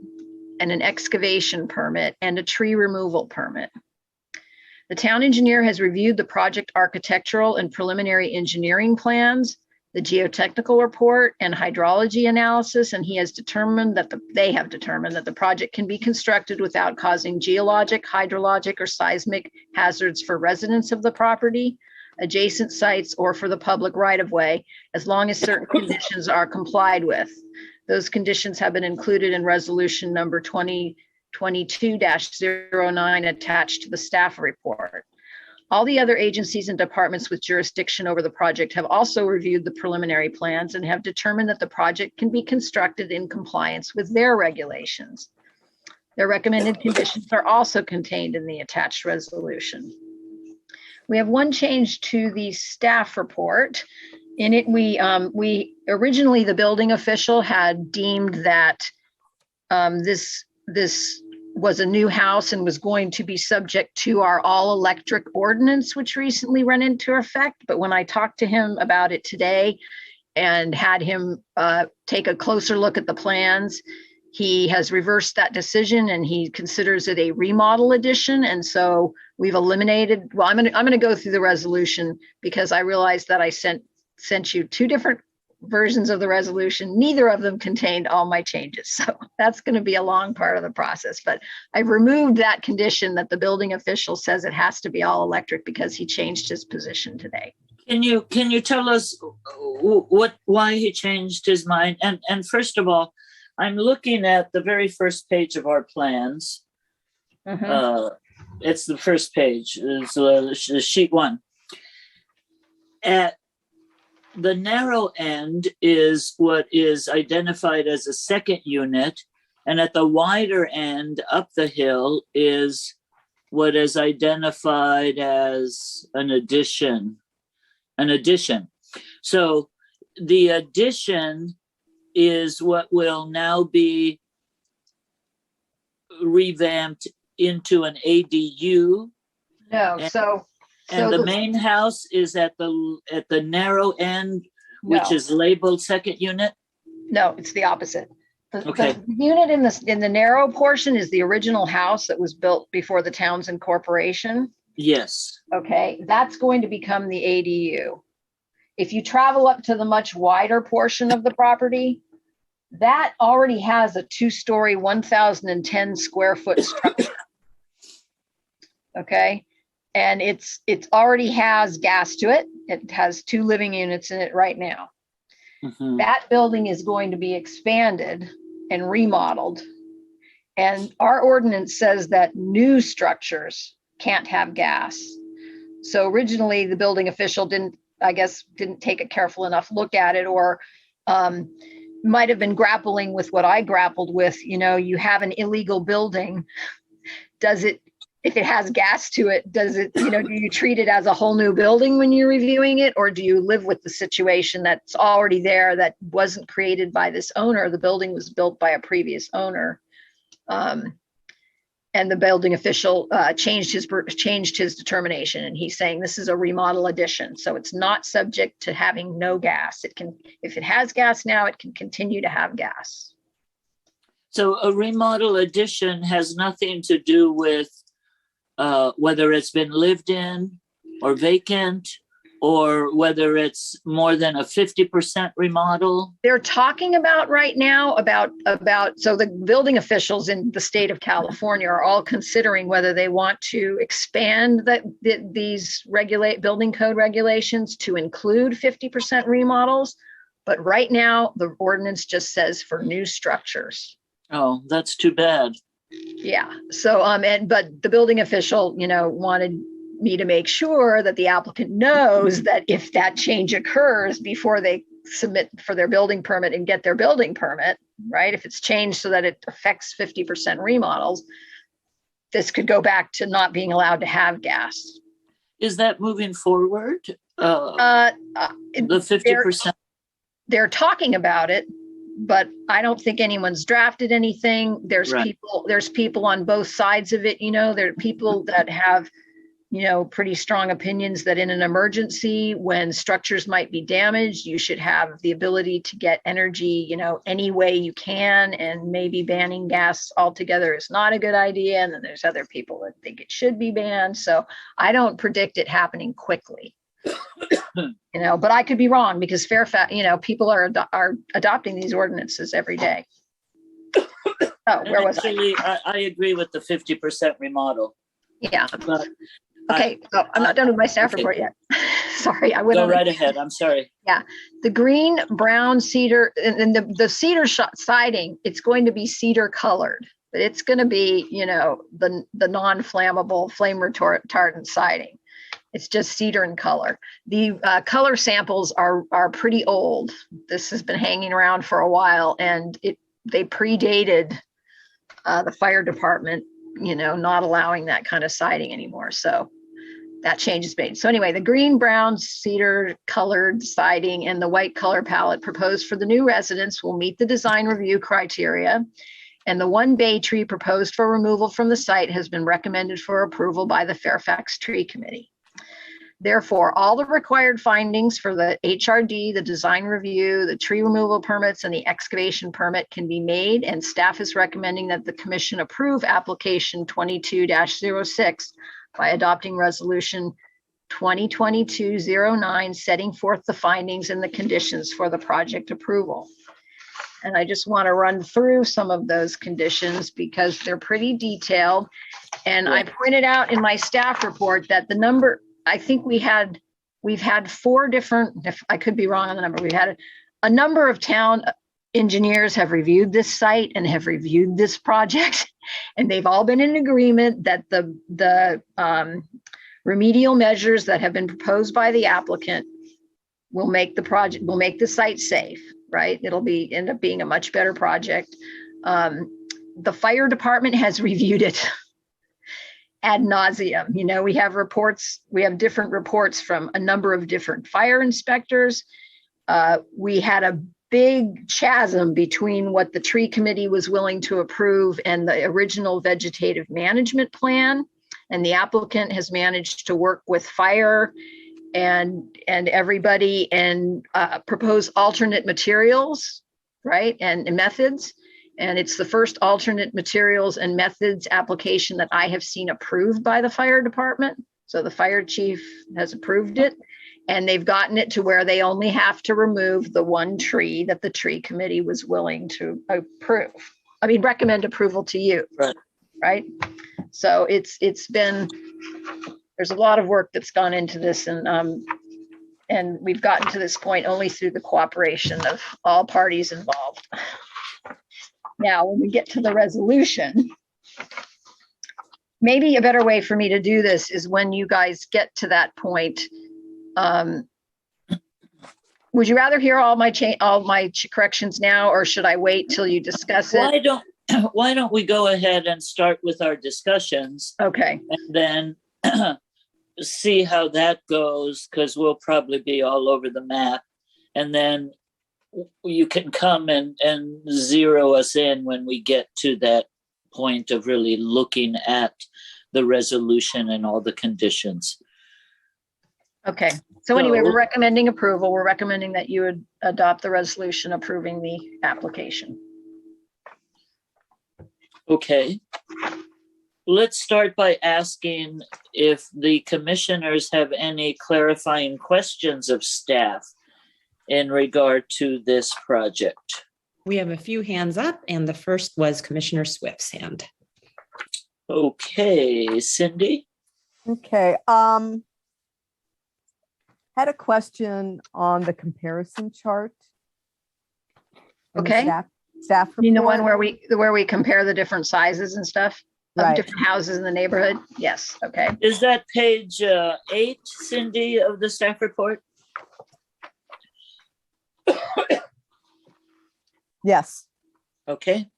Speaker 3: and an excavation permit, and a tree removal permit. The town engineer has reviewed the project architectural and preliminary engineering plans, the geotechnical report, and hydrology analysis, and they have determined that the project can be constructed without causing geologic, hydrologic, or seismic hazards for residents of the property, adjacent sites, or for the public right-of-way, as long as certain conditions are complied with. Those conditions have been included in resolution number 2022-09 attached to the staff report. All the other agencies and departments with jurisdiction over the project have also reviewed the preliminary plans and have determined that the project can be constructed in compliance with their regulations. Their recommended conditions are also contained in the attached resolution. We have one change to the staff report. In it, we originally, the building official had deemed that this was a new house and was going to be subject to our all-electric ordinance, which recently went into effect. But when I talked to him about it today and had him take a closer look at the plans, he has reversed that decision and he considers it a remodel addition. And so we've eliminated, well, I'm gonna go through the resolution because I realized that I sent you two different versions of the resolution. Neither of them contained all my changes. So that's going to be a long part of the process, but I've removed that condition that the building official says it has to be all electric because he changed his position today.
Speaker 1: Can you tell us why he changed his mind? And first of all, I'm looking at the very first page of our plans. It's the first page. It's sheet 1. At the narrow end is what is identified as a second unit, and at the wider end up the hill is what is identified as an addition. So the addition is what will now be revamped into an ADU.
Speaker 3: No,
Speaker 1: And the main house is at the narrow end, which is labeled second unit?
Speaker 3: No, it's the opposite.
Speaker 1: Okay.
Speaker 3: The unit in the narrow portion is the original house that was built before the Townsend Corporation.
Speaker 1: Yes.
Speaker 3: Okay, that's going to become the ADU. If you travel up to the much wider portion of the property, that already has a 2-story, 1,010 square foot structure. Okay. And it already has gas to it. It has 2 living units in it right now. That building is going to be expanded and remodeled. And our ordinance says that new structures can't have gas. So originally the building official didn't take a careful enough look at it, or might have been grappling with what I grappled with. You have an illegal building. If it has gas to it, do you treat it as a whole new building when you're reviewing it? Or do you live with the situation that's already there that wasn't created by this owner? The building was built by a previous owner. And the building official changed his determination. And he's saying this is a remodel addition. So it's not subject to having no gas. If it has gas now, it can continue to have gas.
Speaker 1: So a remodel addition has nothing to do with whether it's been lived in or vacant, or whether it's more than a 50% remodel?
Speaker 3: They're talking about right now about so the building officials in the state of California are all considering whether they want to expand these building code regulations to include 50% remodels. But right now, the ordinance just says for new structures.
Speaker 1: Oh, that's too bad.
Speaker 3: Yeah. So, but the building official, wanted me to make sure that the applicant knows that if that change occurs before they submit for their building permit and get their building permit, right? If it's changed so that it affects 50% remodels, this could go back to not being allowed to have gas.
Speaker 1: Is that moving forward? The 50%?
Speaker 3: They're talking about it, but I don't think anyone's drafted anything. There's people on both sides of it. There are people that have, pretty strong opinions that in an emergency, when structures might be damaged, you should have the ability to get energy, any way you can, and maybe banning gas altogether is not a good idea. And then there's other people that think it should be banned. So I don't predict it happening quickly. But I could be wrong, because Fairfax, people are adopting these ordinances every day. Oh, where was
Speaker 1: I agree with the 50% remodel.
Speaker 3: Yeah. But okay, I'm not done with my staff report yet. Sorry, I went
Speaker 1: Go right ahead. I'm sorry.
Speaker 3: Yeah, the green, brown cedar, and the cedar siding, it's going to be cedar colored, but it's going to be, the non-flammable, flame retardant siding. It's just cedar in color. The color samples are pretty old. This has been hanging around for a while, and they predated the fire department, not allowing that kind of siding anymore. So that change is made. So anyway, the green, brown, cedar colored siding and the white color palette proposed for the new residence will meet the design review criteria. And the one bay tree proposed for removal from the site has been recommended for approval by the Fairfax Tree Committee. Therefore, all the required findings for the HRD, the design review, the tree removal permits, and the excavation permit can be made, and staff is recommending that the commission approve application 22-06 by adopting resolution 2022-09, setting forth the findings and the conditions for the project approval. And I just want to run through some of those conditions because they're pretty detailed. And I pointed out in my staff report that the number, I think we've had 4 different, if I could be wrong on the number, we've had a number of town engineers have reviewed this site and have reviewed this project, and they've all been in agreement that the remedial measures that have been proposed by the applicant will make the site safe, right? It'll end up being a much better project. The fire department has reviewed it ad nauseum. We have reports, we have different reports from a number of different fire inspectors. We had a big chasm between what the tree committee was willing to approve and the original vegetative management plan. And the applicant has managed to work with fire and everybody and propose alternate materials, right? And methods. And it's the first alternate materials and methods application that I have seen approved by the fire department. So the fire chief has approved it, and they've gotten it to where they only have to remove the one tree that the tree committee was willing to recommend approval to you. Right. So there's a lot of work that's gone into this, and we've gotten to this point only through the cooperation of all parties involved. Now, when we get to the resolution, maybe a better way for me to do this is when you guys get to that point. Would you rather hear all my corrections now, or should I wait till you discuss it?
Speaker 1: Why don't we go ahead and start with our discussions?
Speaker 3: Okay.
Speaker 1: And then see how that goes, because we'll probably be all over the map. And then you can come and zero us in when we get to that point of really looking at the resolution and all the conditions.
Speaker 3: Okay. So anyway, we're recommending approval. We're recommending that you would adopt the resolution approving the application.
Speaker 1: Okay. Let's start by asking if the commissioners have any clarifying questions of staff in regard to this project.
Speaker 12: We have a few hands up, and the first was Commissioner Swift's hand.
Speaker 1: Okay, Cindy?
Speaker 4: Okay, had a question on the comparison chart. in the
Speaker 3: Okay.
Speaker 4: Staff
Speaker 3: You mean the
Speaker 4: report.
Speaker 3: one where we compare the different sizes and stuff of
Speaker 4: Right.
Speaker 3: different houses in the neighborhood? Yes. Okay.
Speaker 1: Is that page 8, Cindy, of the staff report?
Speaker 4: Yes.
Speaker 1: Okay.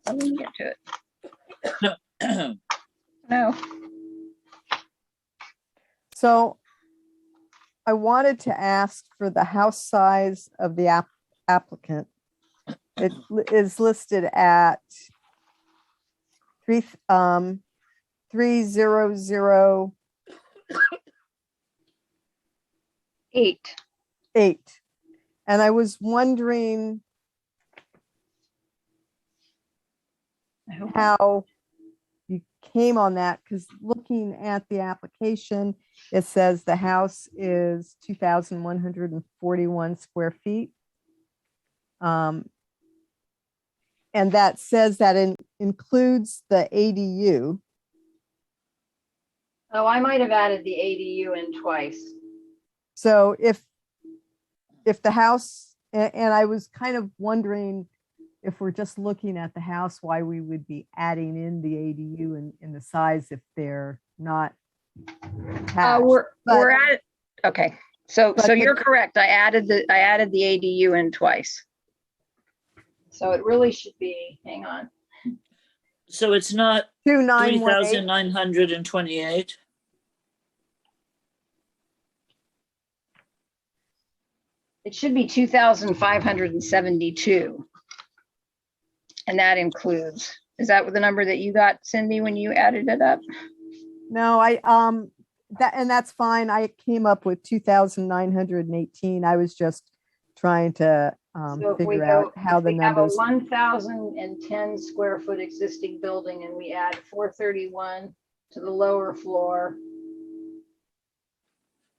Speaker 3: Let me get to it. No.
Speaker 4: So I wanted to ask for the house size of the applicant. It is listed at 300.
Speaker 3: 8.
Speaker 4: And I was wondering
Speaker 3: I hope
Speaker 4: how you came on that, because looking at the application, it says the house is 2,141 square feet. And that says that it includes the ADU.
Speaker 3: Oh, I might have added the ADU in twice.
Speaker 4: So if the house, and I was kind of wondering if we're just looking at the house, why we would be adding in the ADU in the size if they're not attached.
Speaker 3: We're
Speaker 4: but-
Speaker 3: at, okay, so
Speaker 4: but the-
Speaker 3: you're correct. I added the ADU in twice. So it really should be, hang on.
Speaker 1: So it's not
Speaker 4: 2918.
Speaker 1: 3,928?
Speaker 3: It should be 2,572. And that includes, is that the number that you got, Cindy, when you added it up?
Speaker 4: No, that's fine. I came up with 2,918. I was just trying to
Speaker 3: So if we
Speaker 4: figure
Speaker 3: go,
Speaker 4: out how
Speaker 3: if
Speaker 4: the
Speaker 3: we have a
Speaker 4: numbers.
Speaker 3: 1,010 square foot existing building and we add 431 to the lower floor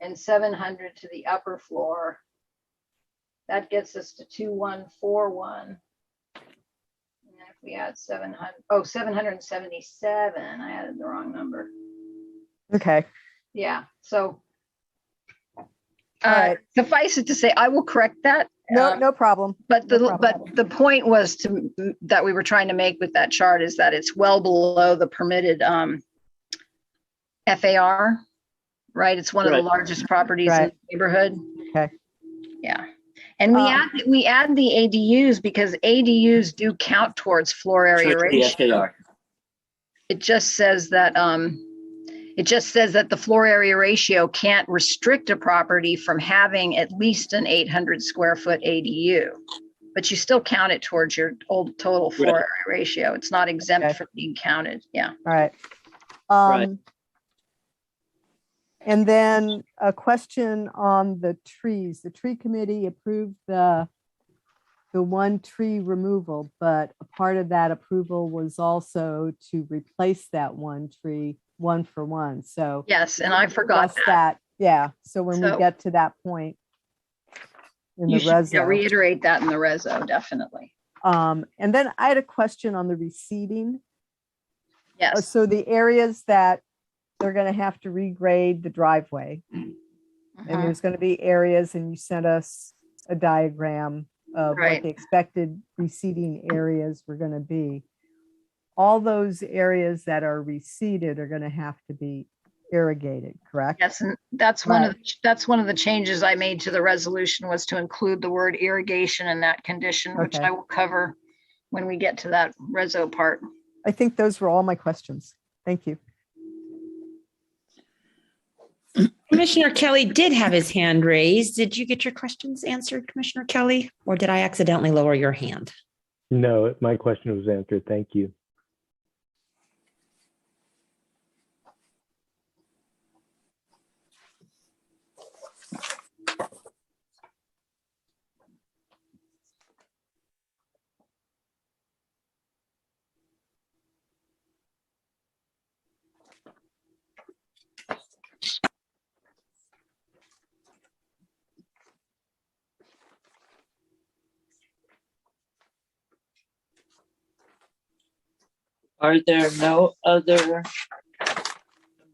Speaker 3: and 700 to the upper floor, that gets us to 2,141. And then if we add 777, I added the wrong number.
Speaker 4: Okay.
Speaker 3: Yeah, so
Speaker 4: right.
Speaker 3: suffice it to say, I will correct that.
Speaker 4: No problem.
Speaker 3: But
Speaker 4: No
Speaker 3: the
Speaker 4: problem.
Speaker 3: but the point was that we were trying to make with that chart is that it's well below the permitted FAR, right? It's one of the
Speaker 1: Right.
Speaker 3: largest properties in
Speaker 4: Right.
Speaker 3: the neighborhood.
Speaker 4: Okay.
Speaker 3: Yeah. And we add the ADUs because ADUs do count towards floor area
Speaker 1: The
Speaker 3: ratio.
Speaker 1: FAR.
Speaker 3: It just says that the floor area ratio can't restrict a property from having at least an 800 square foot ADU, but you still count it towards your old total floor area ratio. It's not exempt
Speaker 4: Okay.
Speaker 3: from being counted. Yeah.
Speaker 4: All right.
Speaker 1: Right.
Speaker 4: And then a question on the trees. The tree committee approved the one tree removal, but a part of that approval was also to replace that one tree 1 for 1. So
Speaker 3: Yes, and I forgot
Speaker 4: discuss
Speaker 3: that.
Speaker 4: Yeah. So when we
Speaker 3: So-
Speaker 4: get to that point in
Speaker 3: You
Speaker 4: the
Speaker 3: should
Speaker 4: reso.
Speaker 3: reiterate that in the reso, definitely.
Speaker 4: And then I had a question on the reseeding.
Speaker 3: Yes.
Speaker 4: So the areas that they're going to have to regrade the driveway, and
Speaker 3: Mhm.
Speaker 4: there's going to be areas, and you sent us a diagram of
Speaker 3: Right.
Speaker 4: what the expected reseeding areas were going to be. All those areas that are reseeded are going to have to be irrigated, correct?
Speaker 3: Yes, and that's one of the changes I made to the resolution was to include the word irrigation in that condition, which
Speaker 4: Okay.
Speaker 3: I will cover when we get to that reso part.
Speaker 4: I think those were all my questions. Thank you.
Speaker 12: Commissioner Kelly did have his hand raised. Did you get your questions answered, Commissioner Kelly? Or did I accidentally lower your hand?
Speaker 8: No, my question was answered. Thank you.
Speaker 1: Are there no other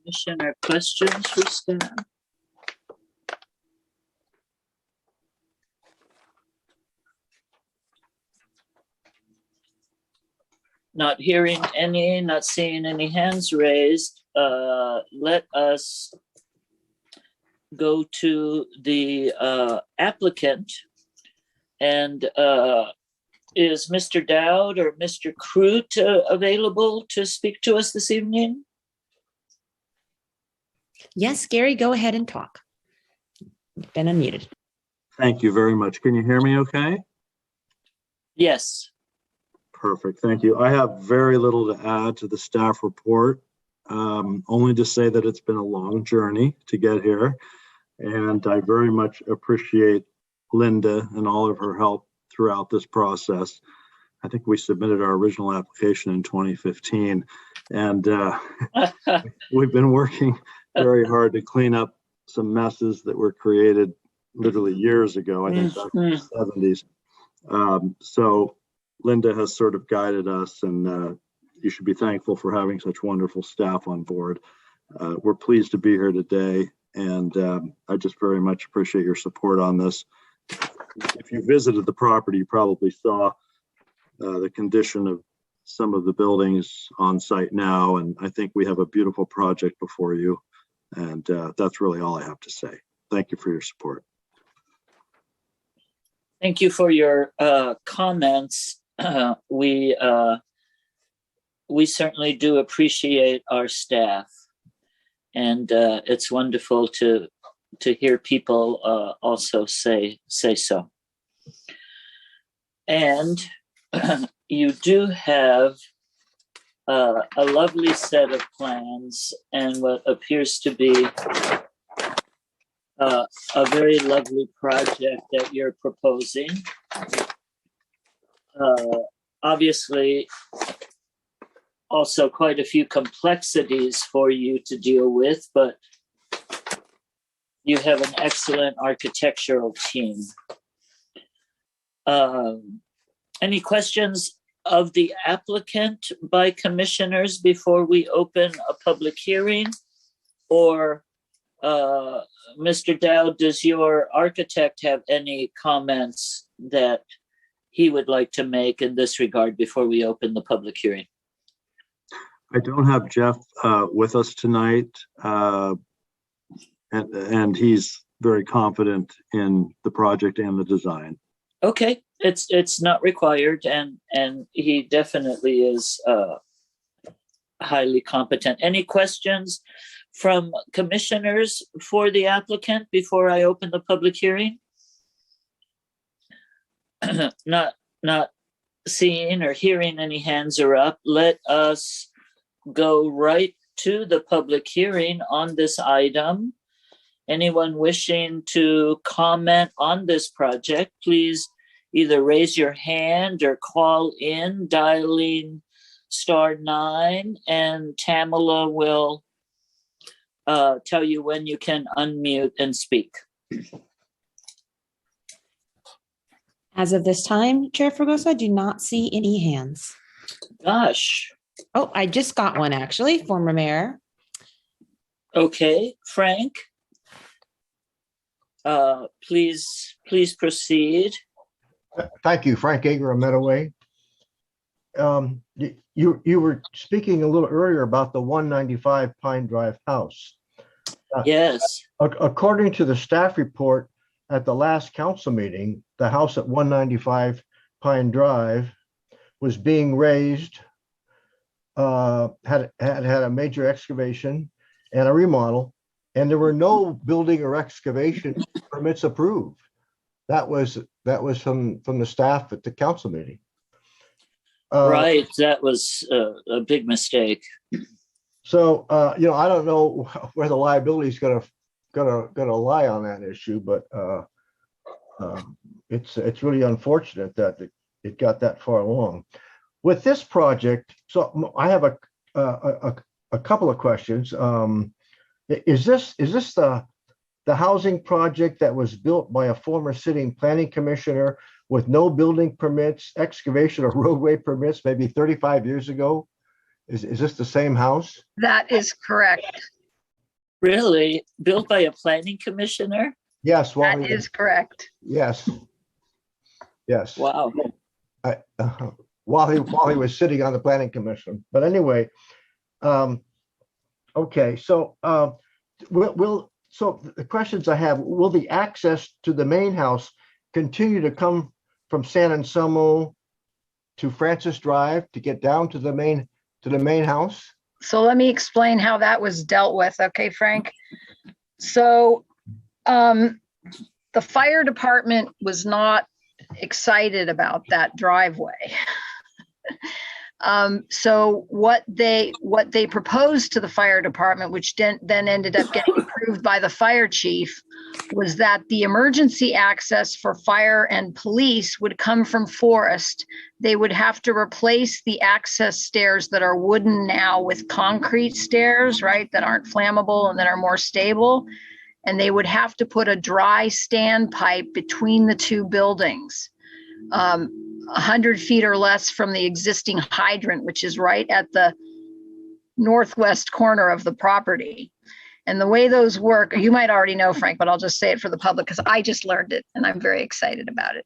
Speaker 1: commissioner questions for staff? Not hearing any, not seeing any hands raised. Let us go to the applicant. And is Mr. Dowd or Mr. Crute available to speak to us this evening?
Speaker 12: Yes, Gary, go ahead and talk. You've been unmuted.
Speaker 13: Thank you very much. Can you hear me okay?
Speaker 1: Yes.
Speaker 13: Perfect. Thank you. I have very little to add to the staff report, only to say that it's been a long journey to get here. And I very much appreciate Linda and all of her help throughout this process. I think we submitted our original application in 2015, and we've been working very hard to clean up some messes that were created literally years ago, I think back in the 70s. So Linda has sort of guided us, and you should be thankful for having such wonderful staff on board. We're pleased to be here today, and I just very much appreciate your support on this. If you visited the property, you probably saw the condition of some of the buildings on site now, and I think we have a beautiful project before you. And that's really all I have to say. Thank you for your support.
Speaker 1: Thank you for your comments. We certainly do appreciate our staff, and it's wonderful to hear people also say so. And you do have a lovely set of plans and what appears to be a very lovely project that you're proposing. Obviously, also quite a few complexities for you to deal with, but you have an excellent architectural team. Any questions of the applicant by commissioners before we open a public hearing? Or Mr. Dowd, does your architect have any comments that he would like to make in this regard before we open the public hearing?
Speaker 13: I don't have Jeff with us tonight, and he's very confident in the project and the design.
Speaker 1: Okay, it's not required, and he definitely is highly competent. Any questions from commissioners for the applicant before I open the public hearing? Not seeing or hearing any hands are up. Let us go right to the public hearing on this item. Anyone wishing to comment on this project, please either raise your hand or call in, dialing *9, and Tamala will tell you when you can unmute and speak.
Speaker 12: As of this time, Chair Fregoso, I do not see any hands.
Speaker 1: Gosh.
Speaker 12: Oh, I just got one actually, former mayor.
Speaker 1: Okay, Frank. Please proceed.
Speaker 11: Thank you, Frank Ager of Meadoway. You were speaking a little earlier about the 195 Pine Drive house.
Speaker 1: Yes.
Speaker 11: According to the staff report at the last council meeting, the house at 195 Pine Drive was being raised, had a major excavation and a remodel, and there were no building or excavation permits approved. That was from the staff at the council meeting.
Speaker 1: Right, that was a big mistake.
Speaker 11: So I don't know where the liability is gonna lie on that issue, but it's really unfortunate that it got that far along. With this project, so I have a couple of questions. Is this the housing project that was built by a former sitting planning commissioner with no building permits, excavation or roadway permits, maybe 35 years ago? Is this the same house?
Speaker 3: That is correct.
Speaker 1: Really? Built by a planning commissioner?
Speaker 11: Yes.
Speaker 3: That is correct.
Speaker 11: Yes. Yes.
Speaker 1: Wow.
Speaker 11: While he was sitting on the planning commission. But anyway, okay. So so the questions I have: will the access to the main house continue to come from San Anselmo to Francis Drive to get down to the main house?
Speaker 3: So let me explain how that was dealt with. Okay, Frank. So the fire department was not excited about that driveway. So what they proposed to the fire department, which then ended up getting approved by the fire chief, was that the emergency access for fire and police would come from Forest. They would have to replace the access stairs that are wooden now with concrete stairs, right, that aren't flammable and that are more stable. And they would have to put a dry standpipe between the two buildings, 100 feet or less from the existing hydrant, which is right at the northwest corner of the property. And the way those work, you might already know, Frank, but I'll just say it for the public because I just learned it and I'm very excited about it.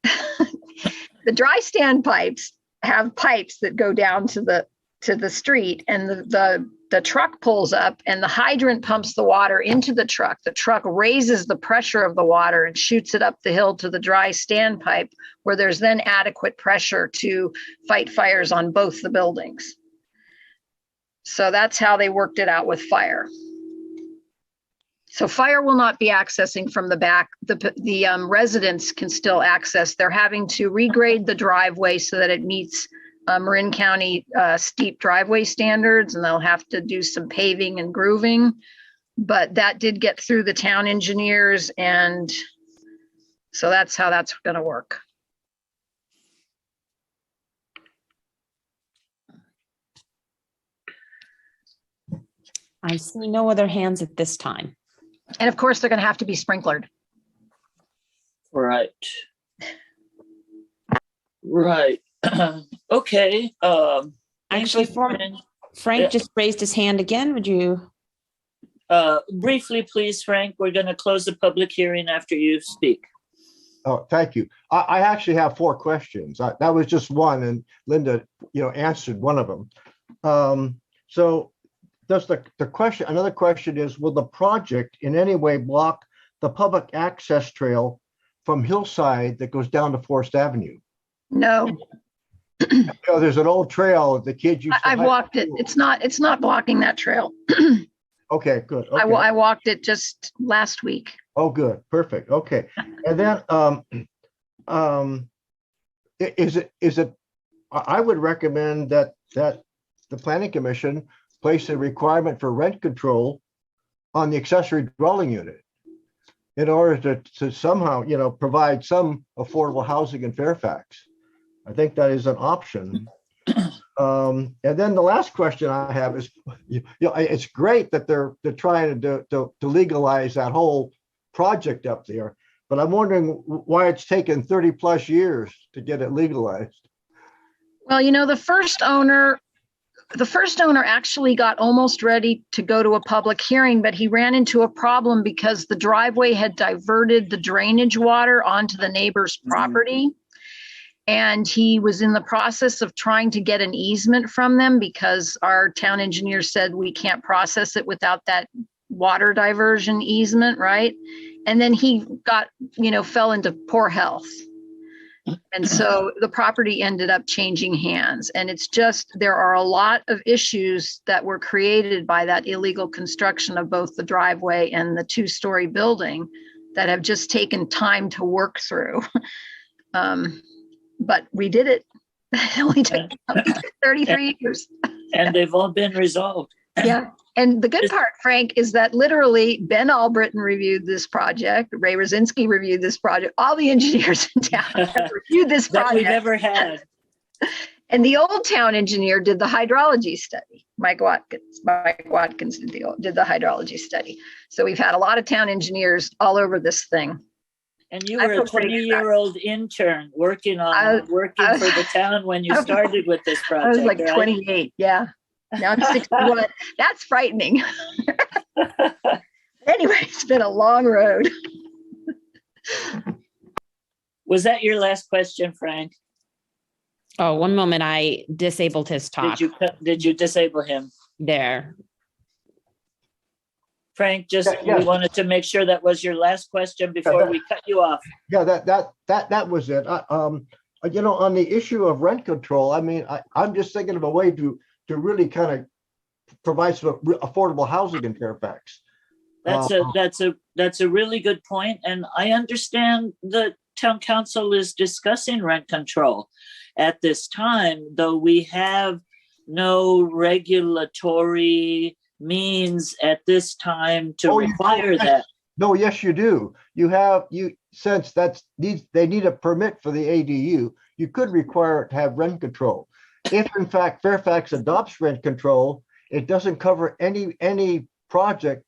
Speaker 3: The dry standpipes have pipes that go down to the street, and the the truck pulls up and the hydrant pumps the water into the truck. The truck raises the pressure of the water and shoots it up the hill to the dry standpipe, where there's then adequate pressure to fight fires on both the buildings. So that's how they worked it out with fire. So fire will not be accessing from the back. The residents can still access. They're having to regrade the driveway so that it meets Marin County steep driveway standards, and they'll have to do some paving and grooving. But that did get through the town engineers, and so that's how that's going to work.
Speaker 12: I see no other hands at this time.
Speaker 3: And of course, they're going to have to be sprinklered.
Speaker 1: Right. Right. Okay.
Speaker 12: Actually, Frank
Speaker 1: Yeah.
Speaker 12: just raised his hand again. Would you?
Speaker 1: Briefly, please, Frank, we're going to close the public hearing after you speak.
Speaker 11: Oh, thank you. I actually have 4 questions. That was just one, and Linda, answered one of them. So does the question, another question is, will the project in any way block the public access trail from Hillside that goes down to Forest Avenue?
Speaker 3: No,
Speaker 11: There's an old trail that the kids used to
Speaker 3: I've
Speaker 11: hike
Speaker 3: walked it.
Speaker 11: to.
Speaker 3: It's not blocking that trail.
Speaker 11: Okay, good.
Speaker 3: I
Speaker 11: Okay.
Speaker 3: walked it just last week.
Speaker 11: Oh, good. Perfect. Okay. And then, is it, I would recommend that the planning commission place a requirement for rent control on the accessory dwelling unit in order to somehow, provide some affordable housing in Fairfax. I think that is an option. And then the last question I have is, it's great that they're trying to legalize that whole project up there, but I'm wondering why it's taken 30 plus years to get it legalized.
Speaker 3: Well, the first owner actually got almost ready to go to a public hearing, but he ran into a problem because the driveway had diverted the drainage water onto the neighbor's property. And he was in the process of trying to get an easement from them because our town engineer said we can't process it without that water diversion easement, right? And then he fell into poor health. And so the property ended up changing hands. And it's just, there are a lot of issues that were created by that illegal construction of both the driveway and the 2-story building that have just taken time to work through. But we did it. It only took 33 years.
Speaker 1: And they've all been resolved.
Speaker 3: Yeah. And the good part, Frank, is that literally Ben Albritton reviewed this project. Ray Rosinski reviewed this project. All the engineers in town have reviewed this
Speaker 1: That
Speaker 3: project.
Speaker 1: we've ever had.
Speaker 3: And the old town engineer did the hydrology study. Mike Watkins did the hydrology study. So we've had a lot of town engineers all over this thing.
Speaker 1: And you were a 20-year-old intern working for the town when you started with this project.
Speaker 3: I was like
Speaker 1: right?
Speaker 3: 28. Yeah. Now I'm 61. That's frightening. Anyway, it's been a long road.
Speaker 1: Was that your last question, Frank?
Speaker 12: Oh, one moment. I disabled his talk.
Speaker 1: Did you disable him?
Speaker 12: There.
Speaker 1: Frank,
Speaker 11: Yes.
Speaker 1: we wanted to make sure that was your last question before we cut you off.
Speaker 11: Yeah, that was it. On the issue of rent control, I'm just thinking of a way to really kind of provide some affordable housing in Fairfax.
Speaker 1: That's a really good point. And I understand the town council is discussing rent control at this time, though we have no regulatory means at this time to require that.
Speaker 11: No, yes, you do. Since they need a permit for the ADU, you could require it to have rent control. If in fact Fairfax adopts rent control, it doesn't cover any project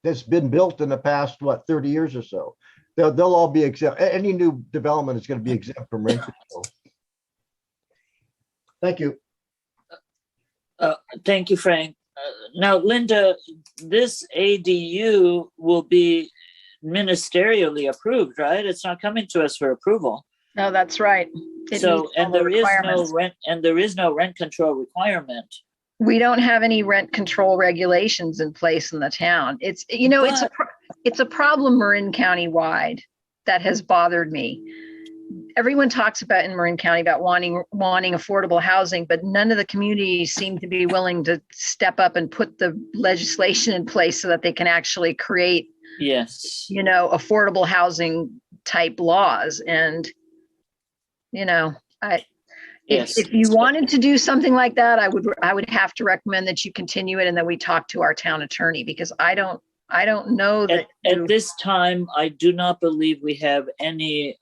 Speaker 11: that's been built in the past, 30 years or so. They'll all be exempt. Any new development is going to be exempt from rent control. Thank you.
Speaker 1: Thank you, Frank. Now, Linda, this ADU will be ministerially approved, right? It's not coming to us for approval.
Speaker 3: No, that's right.
Speaker 1: There is no rent control requirement.
Speaker 3: We don't have any rent control regulations in place in the town. It's, you know, it's a problem Marin County wide that has bothered me. Everyone talks about in Marin County about wanting affordable housing, but none of the communities seem to be willing to step up and put the legislation in place so that they can actually create,
Speaker 1: Yes.
Speaker 3: you know, affordable housing type laws. And, you know,
Speaker 1: Yes.
Speaker 3: if you wanted to do something like that, I would have to recommend that you continue it and that we talk to our town attorney, because I don't know that
Speaker 1: At this time, I do not believe we have any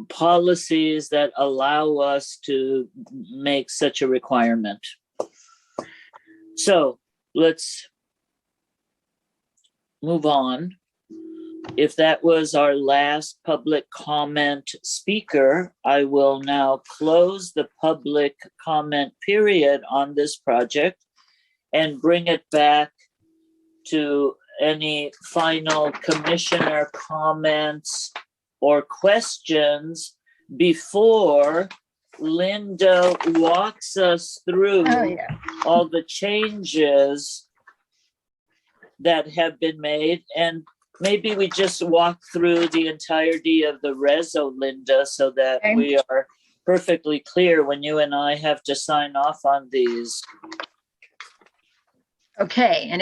Speaker 1: policies that allow us to make such a requirement. So let's move on. If that was our last public comment speaker, I will now close the public comment period on this project and bring it back to any final commissioner comments or questions before Linda walks us through all the changes that have been made. And maybe we just walk through the entirety of the reso, Linda, so that we are perfectly clear when you and I have to sign off on these.
Speaker 3: Okay, and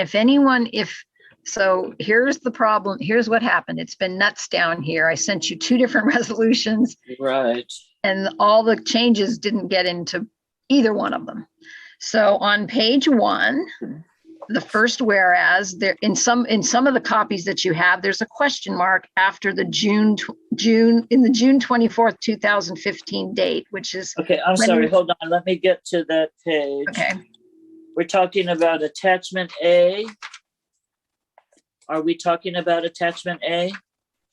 Speaker 3: so here's the problem. Here's what happened. It's been nuts down here. I sent you 2 different resolutions.
Speaker 1: Right.
Speaker 3: And all the changes didn't get into either one of them. So on page 1, the first whereas, there in some of the copies that you have, there's a question mark after the June 24th, 2015 date, which is.
Speaker 1: Okay, I'm sorry, hold on. Let me get to that page.
Speaker 3: Okay.
Speaker 1: We're talking about attachment A. Are we talking about attachment A?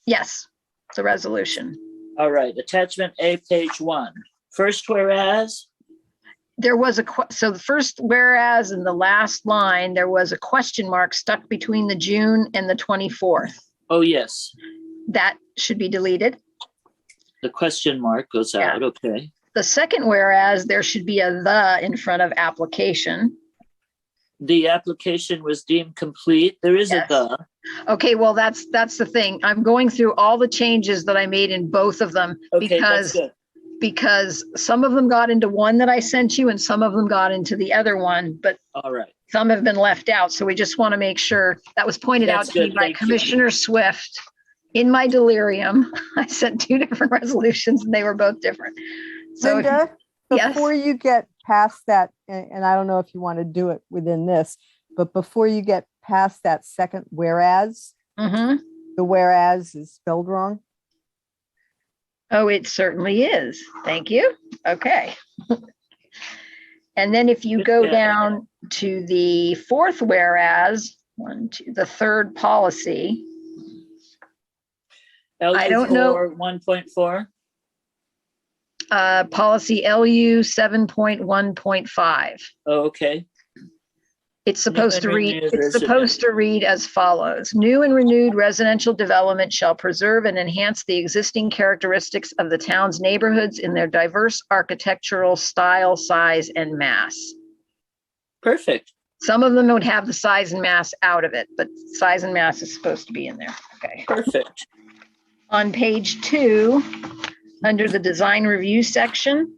Speaker 3: Yes, it's a resolution.
Speaker 1: All right, attachment A, page 1. First whereas?
Speaker 3: There was so the first whereas in the last line, there was a question mark stuck between the June and the 24th.
Speaker 1: Oh, yes.
Speaker 3: That should be deleted.
Speaker 1: The question mark goes out, okay.
Speaker 3: The second whereas, there should be a "the" in front of application.
Speaker 1: The application was deemed complete. There is a "the."
Speaker 3: Okay, well, that's the thing. I'm going through all the changes that I made in both of them because some of them got into one that I sent you and some of them got into the other one, but
Speaker 1: all right,
Speaker 3: some have been left out. So we just want to make sure. That was pointed out to me by Commissioner Swift in my delirium. I sent 2 different resolutions and they were both different. So
Speaker 4: Linda, before you get past that, and I don't know if you want to do it within this, but before you get past that second whereas, the whereas is spelled wrong.
Speaker 3: Oh, it certainly is. Thank you. Okay. And then if you go down to the 4th whereas, the 3rd policy. I don't know.
Speaker 1: 1.4.
Speaker 3: Policy LU 7.1.5.
Speaker 1: Oh, okay.
Speaker 3: It's supposed to read as follows. New and renewed residential development shall preserve and enhance the existing characteristics of the town's neighborhoods in their diverse architectural style, size, and mass.
Speaker 1: Perfect.
Speaker 3: Some of them would have the size and mass out of it, but size and mass is supposed to be in there. Okay.
Speaker 1: Perfect.
Speaker 3: On page 2, under the design review section,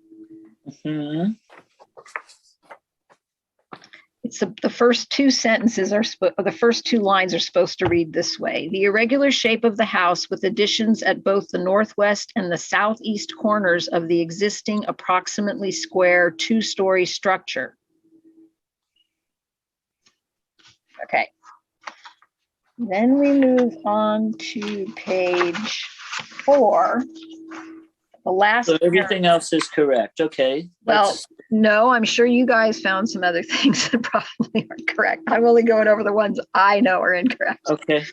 Speaker 3: it's the first 2 sentences the first 2 lines are supposed to read this way. The irregular shape of the house with additions at both the northwest and the southeast corners of the existing approximately square 2-story structure. Okay. Then we move on to page 4. The last.
Speaker 1: So everything else is correct. Okay.
Speaker 3: Well, no, I'm sure you guys found some other things that probably aren't correct. I'm only going over the ones I know are incorrect.
Speaker 1: Okay.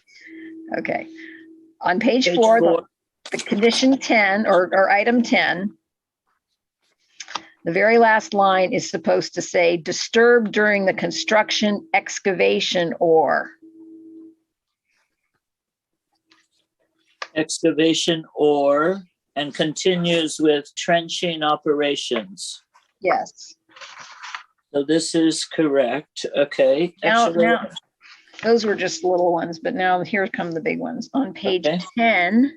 Speaker 3: Okay. On page 4, the condition 10 or item 10, the very last line is supposed to say disturbed during the construction, excavation, or.
Speaker 1: Excavation or, and continues with trenching operations.
Speaker 3: Yes.
Speaker 1: So this is correct. Okay. Actually,
Speaker 3: Now, those were just little ones, but now here come the big ones. On page
Speaker 1: Okay.
Speaker 3: 10,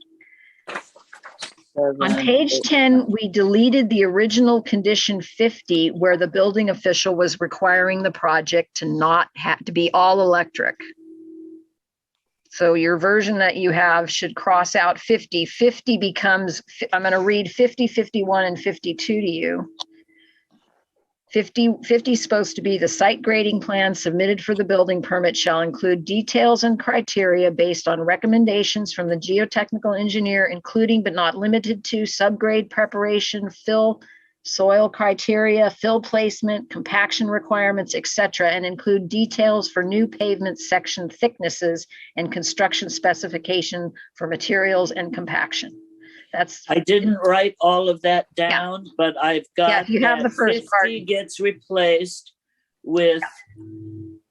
Speaker 3: on
Speaker 1: 7,
Speaker 3: page
Speaker 1: 8.
Speaker 3: 10, we deleted the original condition 50 where the building official was requiring the project to not have to be all electric. So your version that you have should cross out 50. 50 becomes, I'm going to read 50, 51, and 52 to you. 50 is supposed to be the site grading plan submitted for the building permit shall include details and criteria based on recommendations from the geotechnical engineer, including but not limited to subgrade preparation, fill, soil criteria, fill placement, compaction requirements, etc., and include details for new pavement section thicknesses and construction specification for materials and compaction. That's,
Speaker 1: I didn't write all of that down, but I've got
Speaker 3: Yeah, if you have
Speaker 1: that
Speaker 3: the first
Speaker 1: 50
Speaker 3: part.
Speaker 1: gets replaced with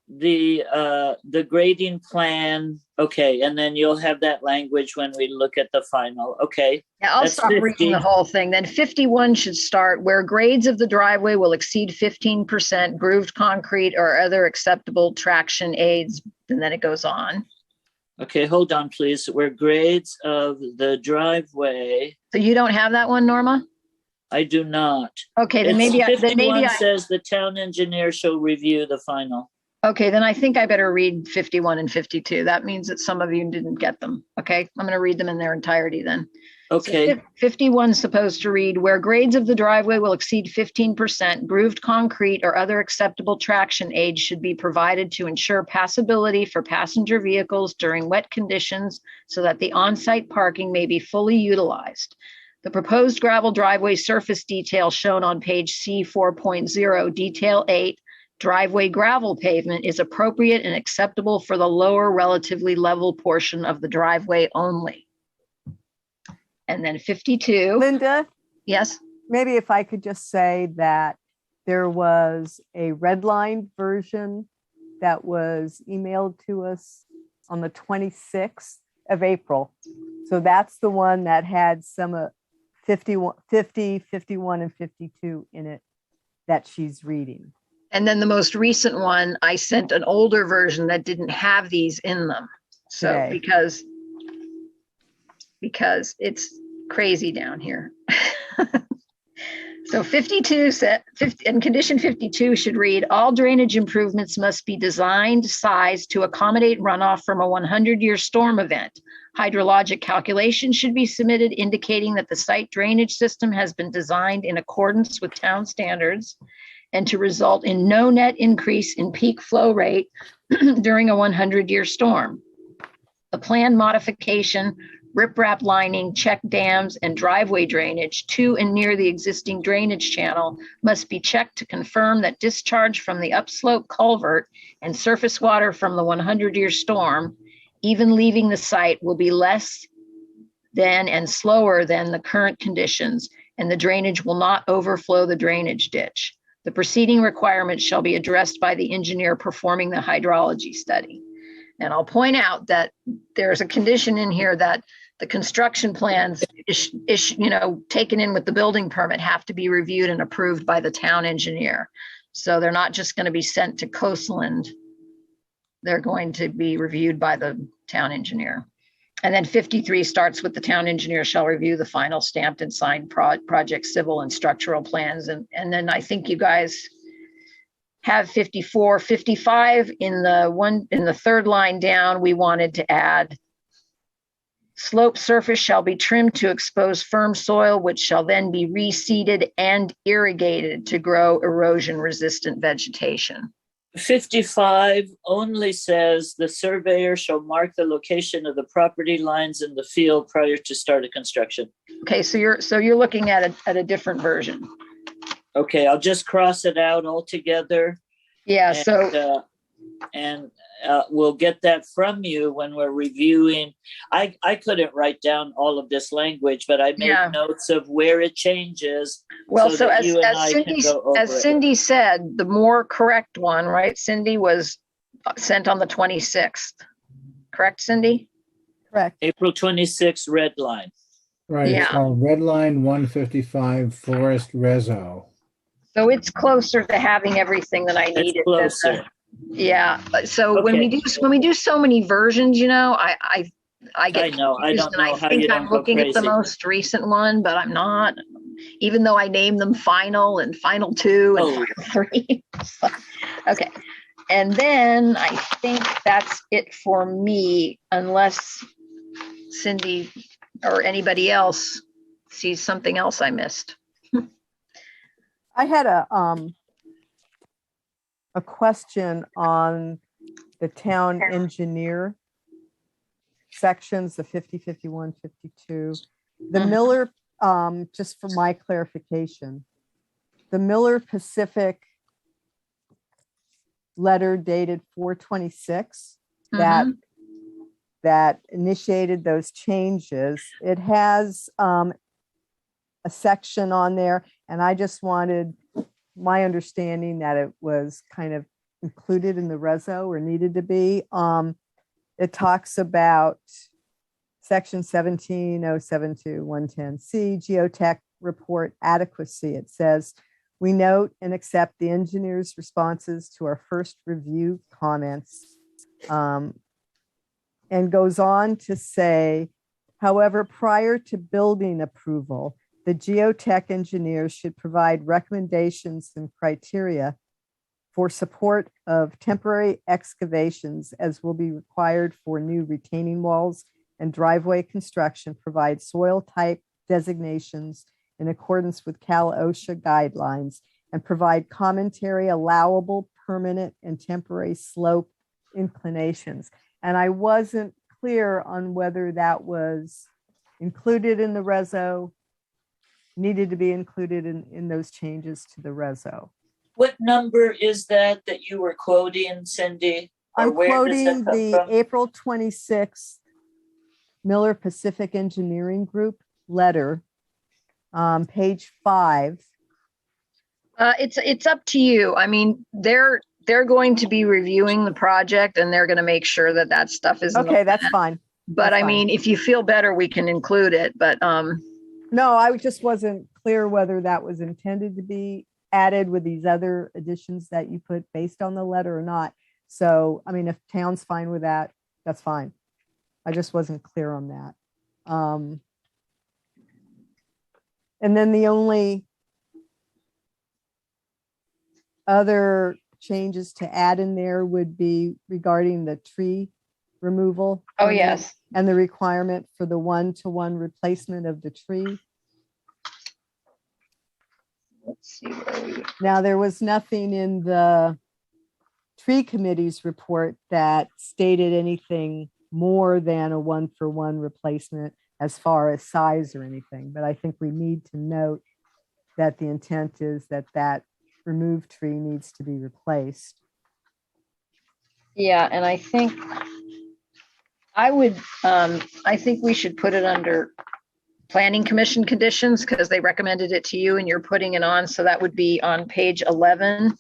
Speaker 1: the grading plan. Okay, and then you'll have that language when we look at the final. Okay.
Speaker 3: yeah, I'll
Speaker 1: That's
Speaker 3: stop reading
Speaker 1: 50.
Speaker 3: the whole thing. Then 51 should start where grades of the driveway will exceed 15%, grooved concrete or other acceptable traction aids, and then it goes on.
Speaker 1: Okay, hold on, please. Where grades of the driveway,
Speaker 3: So you don't have that one, Norma?
Speaker 1: I do not.
Speaker 3: Okay, then
Speaker 1: It's
Speaker 3: maybe I,
Speaker 1: 51 says the town engineer shall review the final.
Speaker 3: okay, then I think I better read 51 and 52. That means that some of you didn't get them. Okay, I'm going to read them in their entirety then.
Speaker 1: Okay.
Speaker 3: So 51 is supposed to read, where grades of the driveway will exceed 15%, grooved concrete or other acceptable traction aids should be provided to ensure passability for passenger vehicles during wet conditions so that the on-site parking may be fully utilized. The proposed gravel driveway surface detail shown on page C 4.0, detail 8, driveway gravel pavement is appropriate and acceptable for the lower relatively level portion of the driveway only. And then 52,
Speaker 4: Linda,
Speaker 3: yes,
Speaker 4: maybe if I could just say that there was a redlined version that was emailed to us on the 26th of April. So that's the one that had some 50, 51, and 52 in it that she's reading.
Speaker 3: and then the most recent one, I sent an older version that didn't have these in them. So
Speaker 4: Today.
Speaker 3: because it's crazy down here. So 52 and condition 52 should read, all drainage improvements must be designed, sized to accommodate runoff from a 100-year storm event. Hydrologic calculations should be submitted indicating that the site drainage system has been designed in accordance with town standards and to result in no net increase in peak flow rate during a 100-year storm. The planned modification, riprap lining, check dams, and driveway drainage to and near the existing drainage channel must be checked to confirm that discharge from the upslope culvert and surface water from the 100-year storm, even leaving the site, will be less than and slower than the current conditions, and the drainage will not overflow the drainage ditch. The preceding requirements shall be addressed by the engineer performing the hydrology study. And I'll point out that there's a condition in here that the construction plans taken in with the building permit have to be reviewed and approved by the town engineer. So they're not just going to be sent to Coastland. They're going to be reviewed by the town engineer. And then 53 starts with the town engineer shall review the final stamped and signed project civil and structural plans. And then I think you guys have 54, 55 in the third line down. We wanted to add slope surface shall be trimmed to expose firm soil, which shall then be reseeded and irrigated to grow erosion resistant vegetation.
Speaker 1: 55 only says the surveyor shall mark the location of the property lines in the field prior to start of construction.
Speaker 3: Okay, so you're looking at a different version.
Speaker 1: Okay, I'll just cross it out altogether.
Speaker 3: Yeah,
Speaker 1: and we'll get that from you when we're reviewing. I couldn't write down all of this language, but I made notes of where it changes.
Speaker 3: Well,
Speaker 1: so that you and
Speaker 3: as
Speaker 1: I can go over it.
Speaker 3: Cindy said, the more correct one, right? Cindy was sent on the 26th. Correct, Cindy?
Speaker 4: Correct.
Speaker 1: April 26th, red line.
Speaker 7: Right, it's
Speaker 3: Yeah.
Speaker 7: called Red Line 155 Forest Reso.
Speaker 3: So it's closer to having everything that I
Speaker 1: It's
Speaker 3: needed.
Speaker 1: closer.
Speaker 3: Yeah. So when
Speaker 1: Okay.
Speaker 3: we do so many versions, you know, I get
Speaker 1: I know. I
Speaker 3: confused,
Speaker 1: don't
Speaker 3: and I
Speaker 1: know how
Speaker 3: think
Speaker 1: you
Speaker 3: I'm
Speaker 1: don't go
Speaker 3: looking at the
Speaker 1: crazy.
Speaker 3: most recent one, but I'm not. Even though I named them Final and Final 2 and
Speaker 1: Oh.
Speaker 3: Final 3. So, okay. And then I think that's it for me, unless Cindy or anybody else sees something else I missed.
Speaker 4: I had a question on the town engineer sections, the 50, 51, 52. The Miller, just for my clarification, the Miller Pacific letter dated 4/26 that initiated those changes, it has a section on there, and I just wanted my understanding that it was kind of included in the reso or needed to be. It talks about section 17072-110C, geotech report adequacy. It says, we note and accept the engineer's responses to our first review comments, and goes on to say, however, prior to building approval, the geotech engineers should provide recommendations and criteria for support of temporary excavations as will be required for new retaining walls and driveway construction, provide soil type designations in accordance with Cal OSHA guidelines, and provide commentary allowable permanent and temporary slope inclinations. And I wasn't clear on whether that was included in the reso, needed to be included in those changes to the reso.
Speaker 1: What number is that you were quoting, Cindy? Or
Speaker 4: I'm
Speaker 1: where does that
Speaker 4: quoting
Speaker 1: come
Speaker 4: the
Speaker 1: from?
Speaker 4: April 26th Miller Pacific Engineering Group letter, page 5.
Speaker 3: It's up to you. I mean, they're going to be reviewing the project, and they're going to make sure that that stuff is in the
Speaker 4: Okay, that's
Speaker 3: plan.
Speaker 4: fine.
Speaker 3: But
Speaker 4: That's
Speaker 3: I
Speaker 4: fine.
Speaker 3: mean, if you feel better, we can include it. But
Speaker 4: No, I just wasn't clear whether that was intended to be added with these other additions that you put based on the letter or not. So, I mean, if town's fine with that, that's fine. I just wasn't clear on that. And then the only other changes to add in there would be regarding the tree removal.
Speaker 3: oh
Speaker 4: permit
Speaker 3: yes,
Speaker 4: And the requirement for the 1-to-1 replacement of the tree.
Speaker 3: let's see where we.
Speaker 4: Now, there was nothing in the tree committee's report that stated anything more than a 1-for-1 replacement as far as size or anything, but I think we need to note that the intent is that that removed tree needs to be replaced.
Speaker 3: Yeah, and I think I think we should put it under planning commission conditions because they recommended it to you and you're putting it on. So that would be on page 11.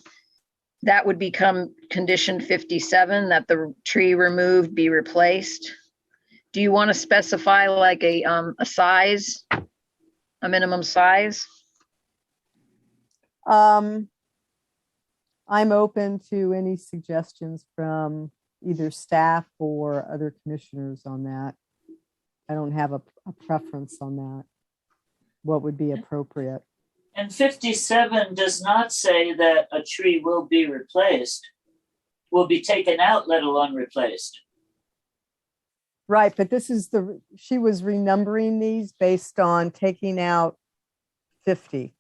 Speaker 3: That would become condition 57, that the tree removed be replaced. Do you want to specify like a size, a minimum size?
Speaker 4: I'm open to any suggestions from either staff or other commissioners on that. I don't have a preference on that. What would be appropriate?
Speaker 1: And 57 does not say that a tree will be replaced, will be taken out, let alone replaced.
Speaker 4: Right, but this is she was renumbering these based on taking out 50.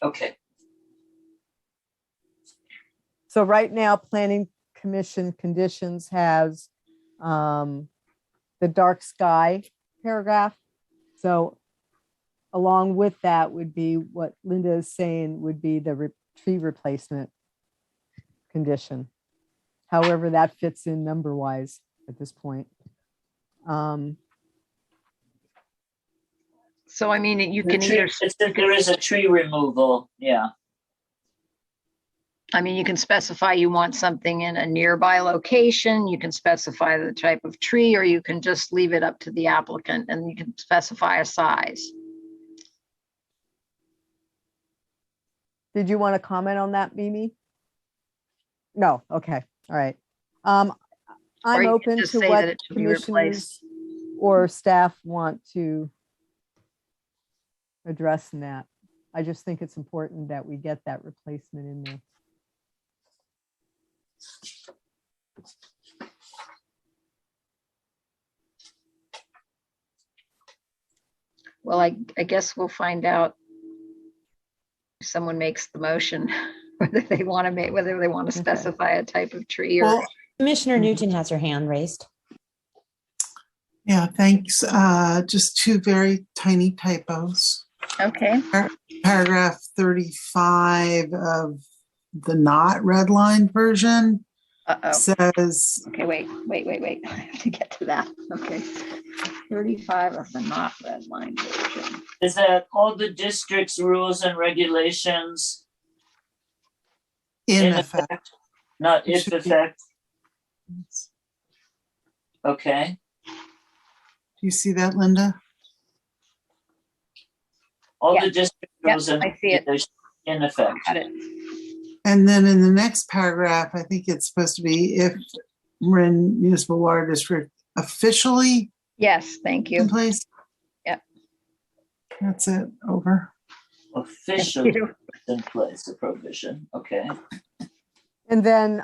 Speaker 1: Okay.
Speaker 4: So right now, planning commission conditions has the dark sky paragraph. So along with that would be what Linda is saying would be the tree replacement condition. However, that fits in number wise at this point.
Speaker 3: So I mean, you can either.
Speaker 1: There is a tree removal, yeah.
Speaker 3: I mean, you can specify you want something in a nearby location, you can specify the type of tree, or you can just leave it up to the applicant and you can specify a size.
Speaker 4: Did you want to comment on that, Mimi? No, okay, all right.
Speaker 3: Or
Speaker 4: I'm
Speaker 3: you can
Speaker 4: open
Speaker 3: just
Speaker 4: to
Speaker 3: say
Speaker 4: what
Speaker 3: that it should be
Speaker 4: commissioners or staff want to address in that. I just think it's important that we get that replacement in there.
Speaker 3: Well, I guess we'll find out if someone makes the motion, whether they want to
Speaker 4: Okay.
Speaker 3: specify a type of tree or.
Speaker 2: Well,
Speaker 12: Commissioner Newton has her hand raised.
Speaker 2: yeah, thanks. Just two very tiny typos.
Speaker 3: Okay,
Speaker 2: Paragraph 35 of the not redlined version
Speaker 3: uh-oh.
Speaker 2: says,
Speaker 3: Okay, wait. I have to get to that. Okay. 35 of the not red line version.
Speaker 1: Is that all the district's rules and regulations
Speaker 2: in effect.
Speaker 1: not
Speaker 2: It
Speaker 1: if
Speaker 2: should be.
Speaker 1: effect? Okay,
Speaker 2: Do you see that, Linda?
Speaker 1: all
Speaker 3: Yeah.
Speaker 1: the district
Speaker 3: Yep,
Speaker 1: rules and
Speaker 3: I see it.
Speaker 1: regulations in effect.
Speaker 3: Got it.
Speaker 2: And then in the next paragraph, I think it's supposed to be if Marin Municipal Water District officially
Speaker 3: Yes, thank
Speaker 2: in
Speaker 3: you.
Speaker 2: place.
Speaker 3: Yep.
Speaker 2: That's it, over.
Speaker 1: Officially
Speaker 3: Thank you.
Speaker 1: in place, the provision, okay.
Speaker 4: And then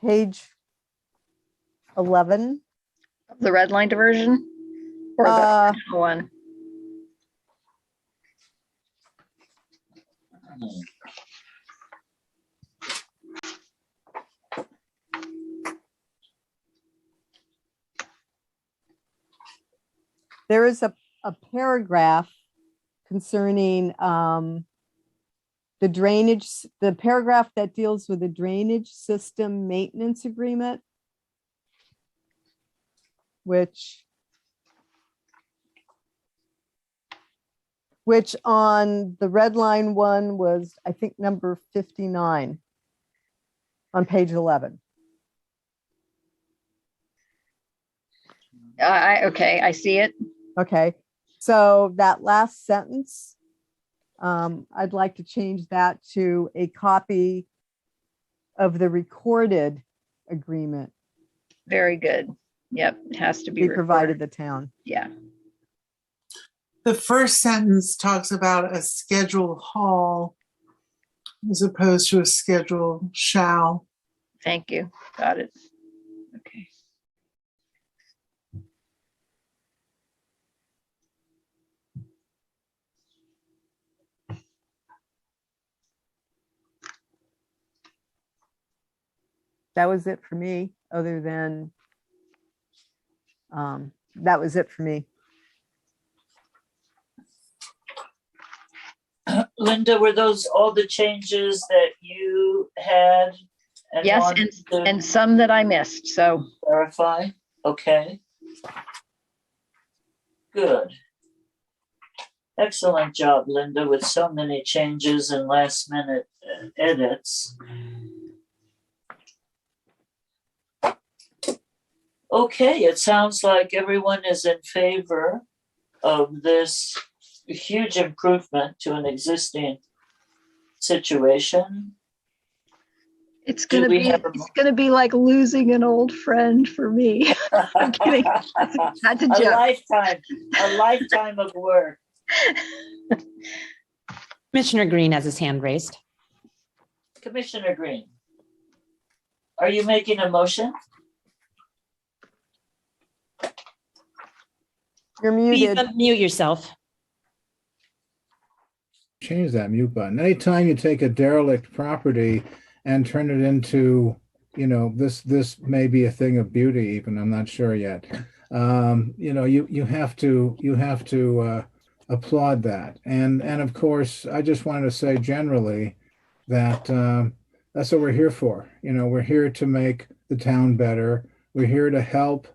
Speaker 4: page 11.
Speaker 3: The red line version or the original one?
Speaker 4: There is a paragraph concerning the drainage, the paragraph that deals with the drainage system maintenance agreement, which on the red line one was, I think, number 59 on page 11.
Speaker 3: Okay, I see it.
Speaker 4: Okay, so that last sentence, I'd like to change that to a copy of the recorded agreement
Speaker 3: Very good. Yep, it has to be
Speaker 4: be provided
Speaker 3: recorded.
Speaker 4: the town.
Speaker 3: Yeah,
Speaker 2: The first sentence talks about a scheduled haul as opposed to a scheduled shall.
Speaker 3: thank you. Got it. Okay.
Speaker 4: That was it for me, other than, that was it for me.
Speaker 1: Linda, were those all the changes that you had? And
Speaker 3: Yes,
Speaker 1: wanted to
Speaker 3: and some that I missed. So
Speaker 1: clarify? Okay. Good. Excellent job, Linda, with so many changes and last minute edits. Okay, it sounds like everyone is in favor of this huge improvement to an existing situation.
Speaker 3: it's
Speaker 1: Do
Speaker 3: gonna
Speaker 1: we
Speaker 3: be
Speaker 1: have a
Speaker 3: it's gonna be like losing an old friend for me. I'm kidding. That's a joke.
Speaker 1: A lifetime of work.
Speaker 12: Commissioner Green has his hand raised.
Speaker 1: Commissioner Green, are you making a motion?
Speaker 4: You're
Speaker 12: Please
Speaker 4: muted.
Speaker 12: unmute yourself.
Speaker 7: Change that mute button. Anytime you take a derelict property and turn it into, this may be a thing of beauty even, I'm not sure yet. You have to applaud that. And of course, I just wanted to say generally that that's what we're here for. We're here to make the town better. We're here to help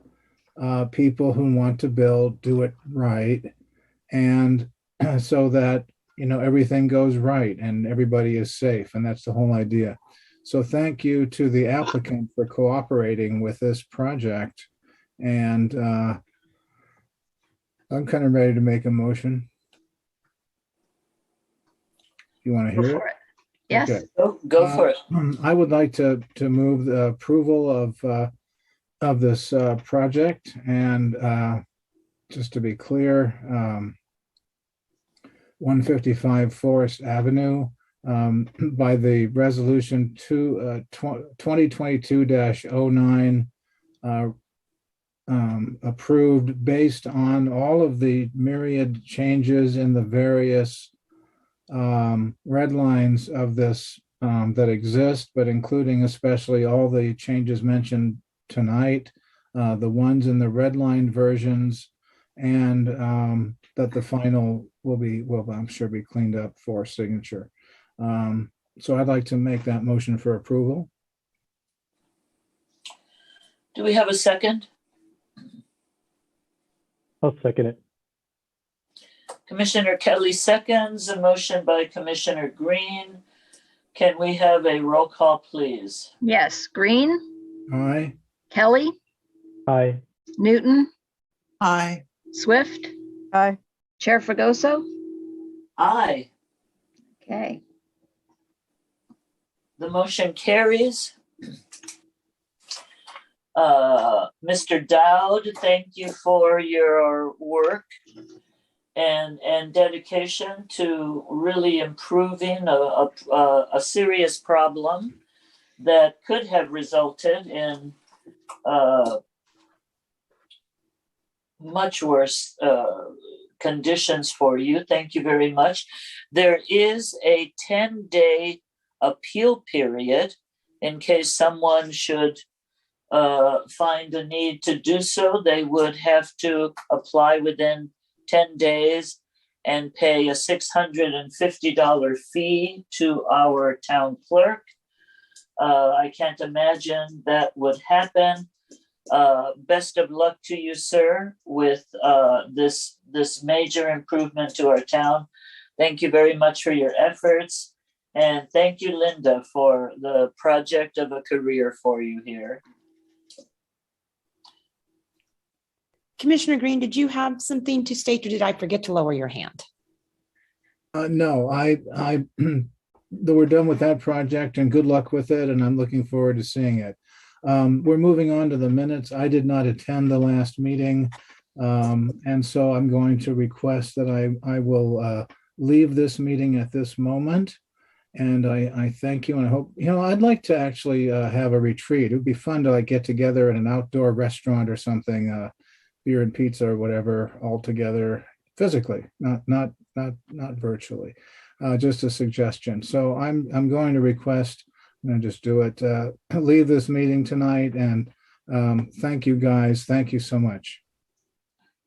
Speaker 7: people who want to build do it right, and so that everything goes right and everybody is safe. And that's the whole idea. So thank you to the applicant for cooperating with this project. And I'm kind of ready to make a motion. You want to
Speaker 3: Go
Speaker 7: hear it?
Speaker 3: for it. Yes.
Speaker 7: Okay.
Speaker 1: Go for it.
Speaker 7: I would like to move the approval of this project. And just to be clear, 155 Forest Avenue by the resolution 2022-09 approved based on all of the myriad changes in the various red lines of this that exist, but including especially all the changes mentioned tonight, the ones in the red line versions, and that the final will I'm sure be cleaned up for signature. So I'd like to make that motion for approval.
Speaker 1: Do we have a second?
Speaker 8: I'll second it.
Speaker 1: Commissioner Kelly seconds, a motion by Commissioner Green. Can we have a roll call, please?
Speaker 3: Yes. Green,
Speaker 7: Aye.
Speaker 3: Kelly,
Speaker 8: Aye.
Speaker 3: Newton,
Speaker 2: Aye.
Speaker 3: Swift,
Speaker 4: Aye.
Speaker 3: Chair Fregoso.
Speaker 1: Aye.
Speaker 3: Okay.
Speaker 1: The motion carries. Mr. Dowd, thank you for your work and dedication to really improving a serious problem that could have resulted in much worse conditions for you. Thank you very much. There is a 10-day appeal period in case someone should find a need to do so. They would have to apply within 10 days and pay a $650 fee to our town clerk. I can't imagine that would happen. Best of luck to you, sir, with this major improvement to our town. Thank you very much for your efforts. And thank you, Linda, for the project of a career for you here.
Speaker 12: Commissioner Green, did you have something to state, or did I forget to lower your hand?
Speaker 7: No, I we're done with that project, and good luck with it. And I'm looking forward to seeing it. We're moving on to the minutes. I did not attend the last meeting. And so I'm going to request that I will leave this meeting at this moment. And I thank you, and I hope, I'd like to actually have a retreat. It would be fun to get together at an outdoor restaurant or something, beer and pizza or whatever, all together physically, not virtually. Just a suggestion. So I'm going to request, I'm going to just do it, leave this meeting tonight, and thank you guys. Thank you so much.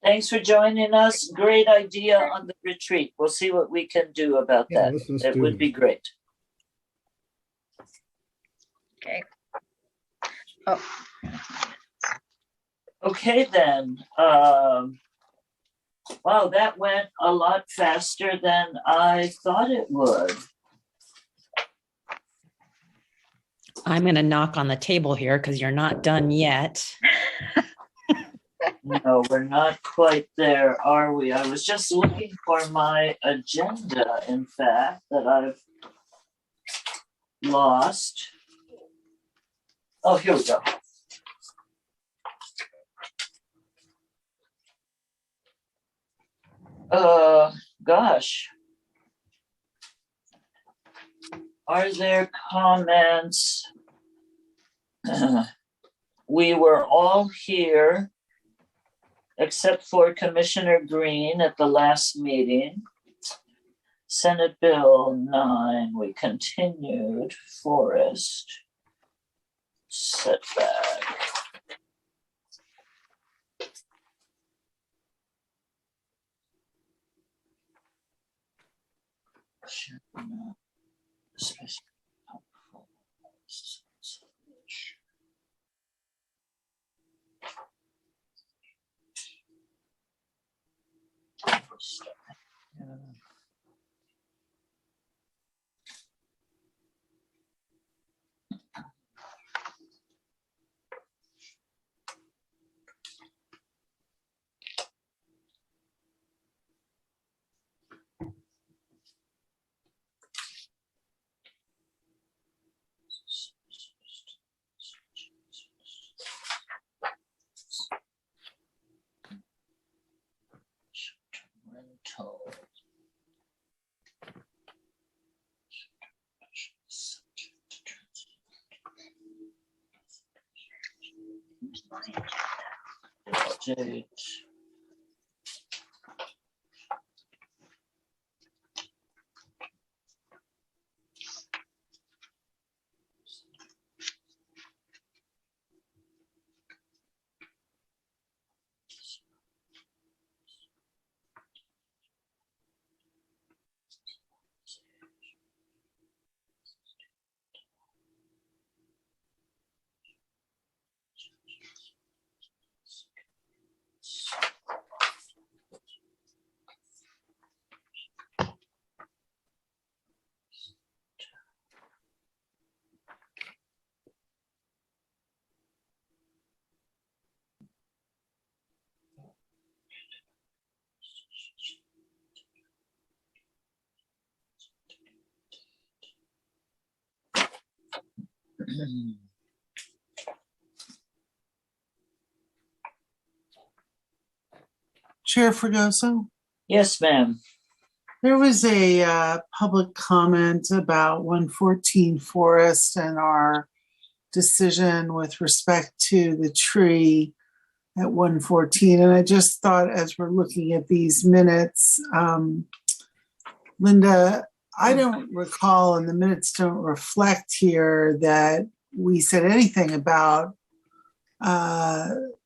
Speaker 1: Thanks for joining us. Great idea on the retreat. We'll see what we can do about that. It would be great.
Speaker 3: Okay. Oh.
Speaker 1: Okay, then. Wow, that went a lot faster than I thought it would.
Speaker 12: I'm going to knock on the table here because you're not done yet.
Speaker 1: No, we're not quite there, are we? I was just looking for my agenda, in fact, that I've lost. Oh, here we go. Gosh. Are there comments? We were all here except for Commissioner Green at the last meeting. Senate Bill 9, we continued. Forest setback. Stage.
Speaker 2: Chair Fregoso,
Speaker 1: Yes, ma'am.
Speaker 2: there was a public comment about 114 Forest and our decision with respect to the tree at 114. And I just thought, as we're looking at these minutes, Linda, I don't recall, and the minutes don't reflect here, that we said anything about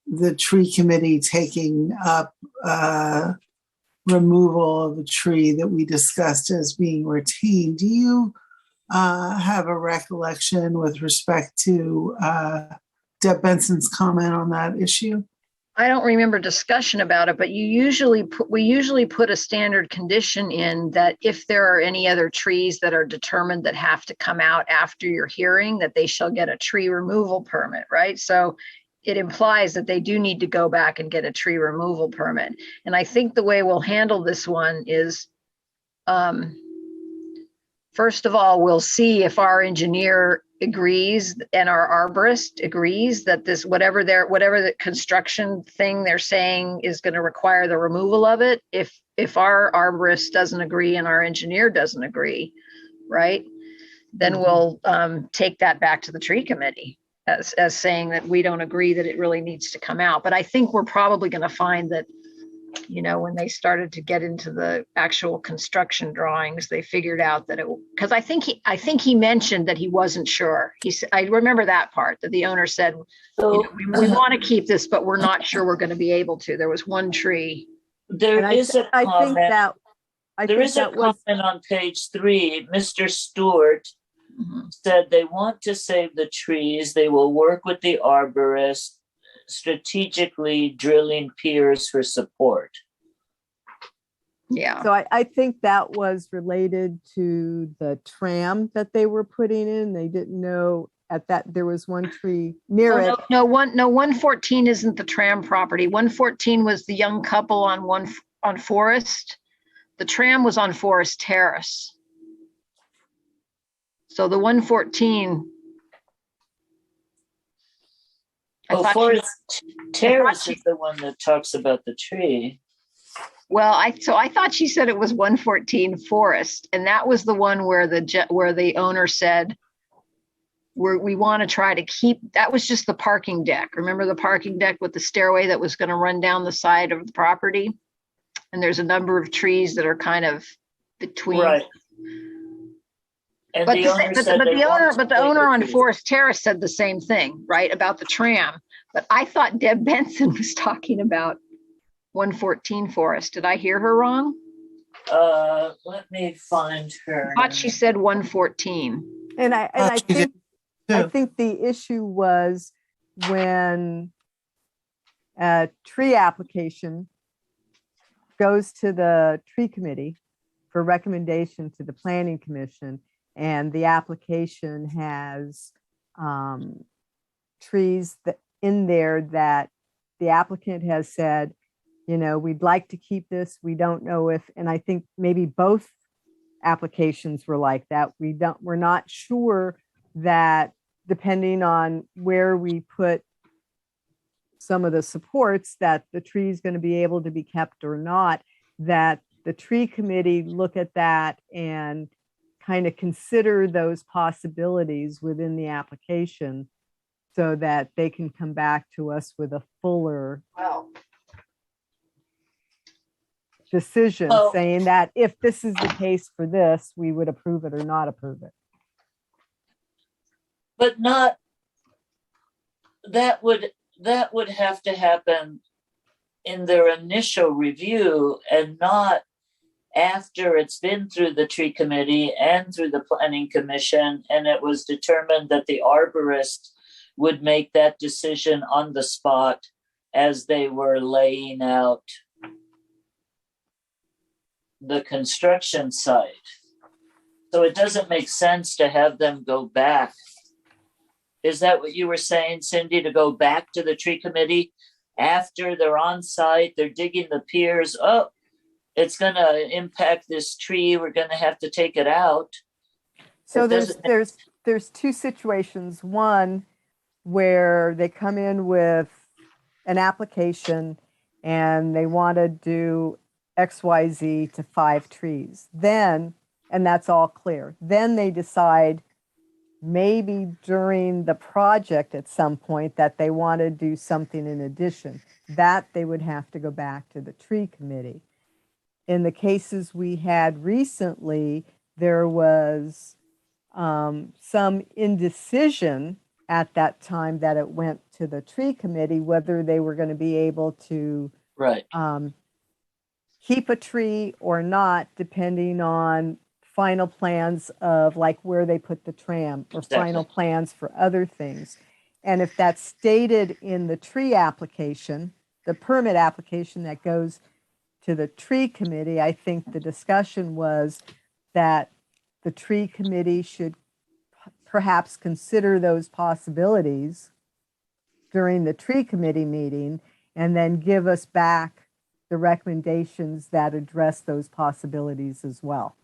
Speaker 2: the tree committee taking up removal of a tree that we discussed as being retained. Do you have a recollection with respect to Deb Benson's comment on that issue?
Speaker 3: I don't remember discussion about it, but we usually put a standard condition in that if there are any other trees that are determined that have to come out after your hearing, that they shall get a tree removal permit, right? So it implies that they do need to go back and get a tree removal permit. And I think the way we'll handle this one is, first of all, we'll see if our engineer agrees and our arborist agrees that this, whatever the construction thing they're saying is going to require the removal of it. If our arborist doesn't agree and our engineer doesn't agree, right, then we'll take that back to the tree committee as saying that we don't agree that it really needs to come out. But I think we're probably going to find that, you know, when they started to get into the actual construction drawings, they figured out that because I think he mentioned that he wasn't sure. I remember that part, that the owner said,
Speaker 1: So
Speaker 3: you know, we want to keep this, but we're not sure we're going to be able to. There was one tree.
Speaker 1: there is a
Speaker 4: I think
Speaker 1: comment.
Speaker 4: that I
Speaker 1: There
Speaker 4: think
Speaker 1: is a
Speaker 4: that was
Speaker 1: comment on page 3. Mr. Stewart said they want to save the trees. They will work with the arborist, strategically drilling piers for support.
Speaker 3: Yeah.
Speaker 4: so I think that was related to the tram that they were putting in. They didn't know at that there was one tree near it.
Speaker 3: No, 114 isn't the tram property. 114 was the young couple on Forest. The tram was on Forest Terrace. So the 114.
Speaker 1: Forest Terrace is the one that talks about the tree.
Speaker 3: Well, I thought she said it was 114 Forest, and that was the one where the owner said we want to try to keep. That was just the parking deck. Remember the parking deck with the stairway that was going to run down the side of the property? And there's a number of trees that are kind of between.
Speaker 1: Right. And
Speaker 3: But the owner on Forest Terrace said the same thing, right, about the tram. But I thought Deb Benson was talking about 114 Forest. Did I hear her wrong?
Speaker 1: Let me find her.
Speaker 3: I thought she said 114.
Speaker 4: And I think the issue was when a tree application goes to the tree committee for recommendation to the planning commission, and the application has trees in there that the applicant has said, you know, we'd like to keep this. We don't know if, and I think maybe both applications were like that. We're not sure that depending on where we put some of the supports, that the tree is going to be able to be kept or not, that the tree committee look at that and kind of consider those possibilities within the application so that they can come back to us with a fuller decision
Speaker 1: Oh.
Speaker 4: saying that if this is the case for this, we would approve it or not approve it.
Speaker 1: But not, that would have to happen in their initial review and not after it's been through the tree committee and through the planning commission, and it was determined that the arborist would make that decision on the spot as they were laying out the construction site. So it doesn't make sense to have them go back. Is that what you were saying, Cindy, to go back to the tree committee after they're on site, they're digging the piers? Oh, it's going to impact this tree. We're going to have to take it out.
Speaker 4: So
Speaker 1: It doesn't-
Speaker 4: there's two situations. One where they come in with an application and they want to do XYZ to 5 trees. Then, and that's all clear. Then they decide maybe during the project at some point that they want to do something in addition. That they would have to go back to the tree committee. In the cases we had recently, there was some indecision at that time that it went to the tree committee, whether they were going to be able to
Speaker 1: Right.
Speaker 4: keep a tree or not, depending on final plans of like where they put the tram or final
Speaker 1: Exactly.
Speaker 4: plans for other things. And if that's stated in the tree application, the permit application that goes to the tree committee, I think the discussion was that the tree committee should perhaps consider those possibilities during the tree committee meeting and then give us back the recommendations that address those possibilities as well.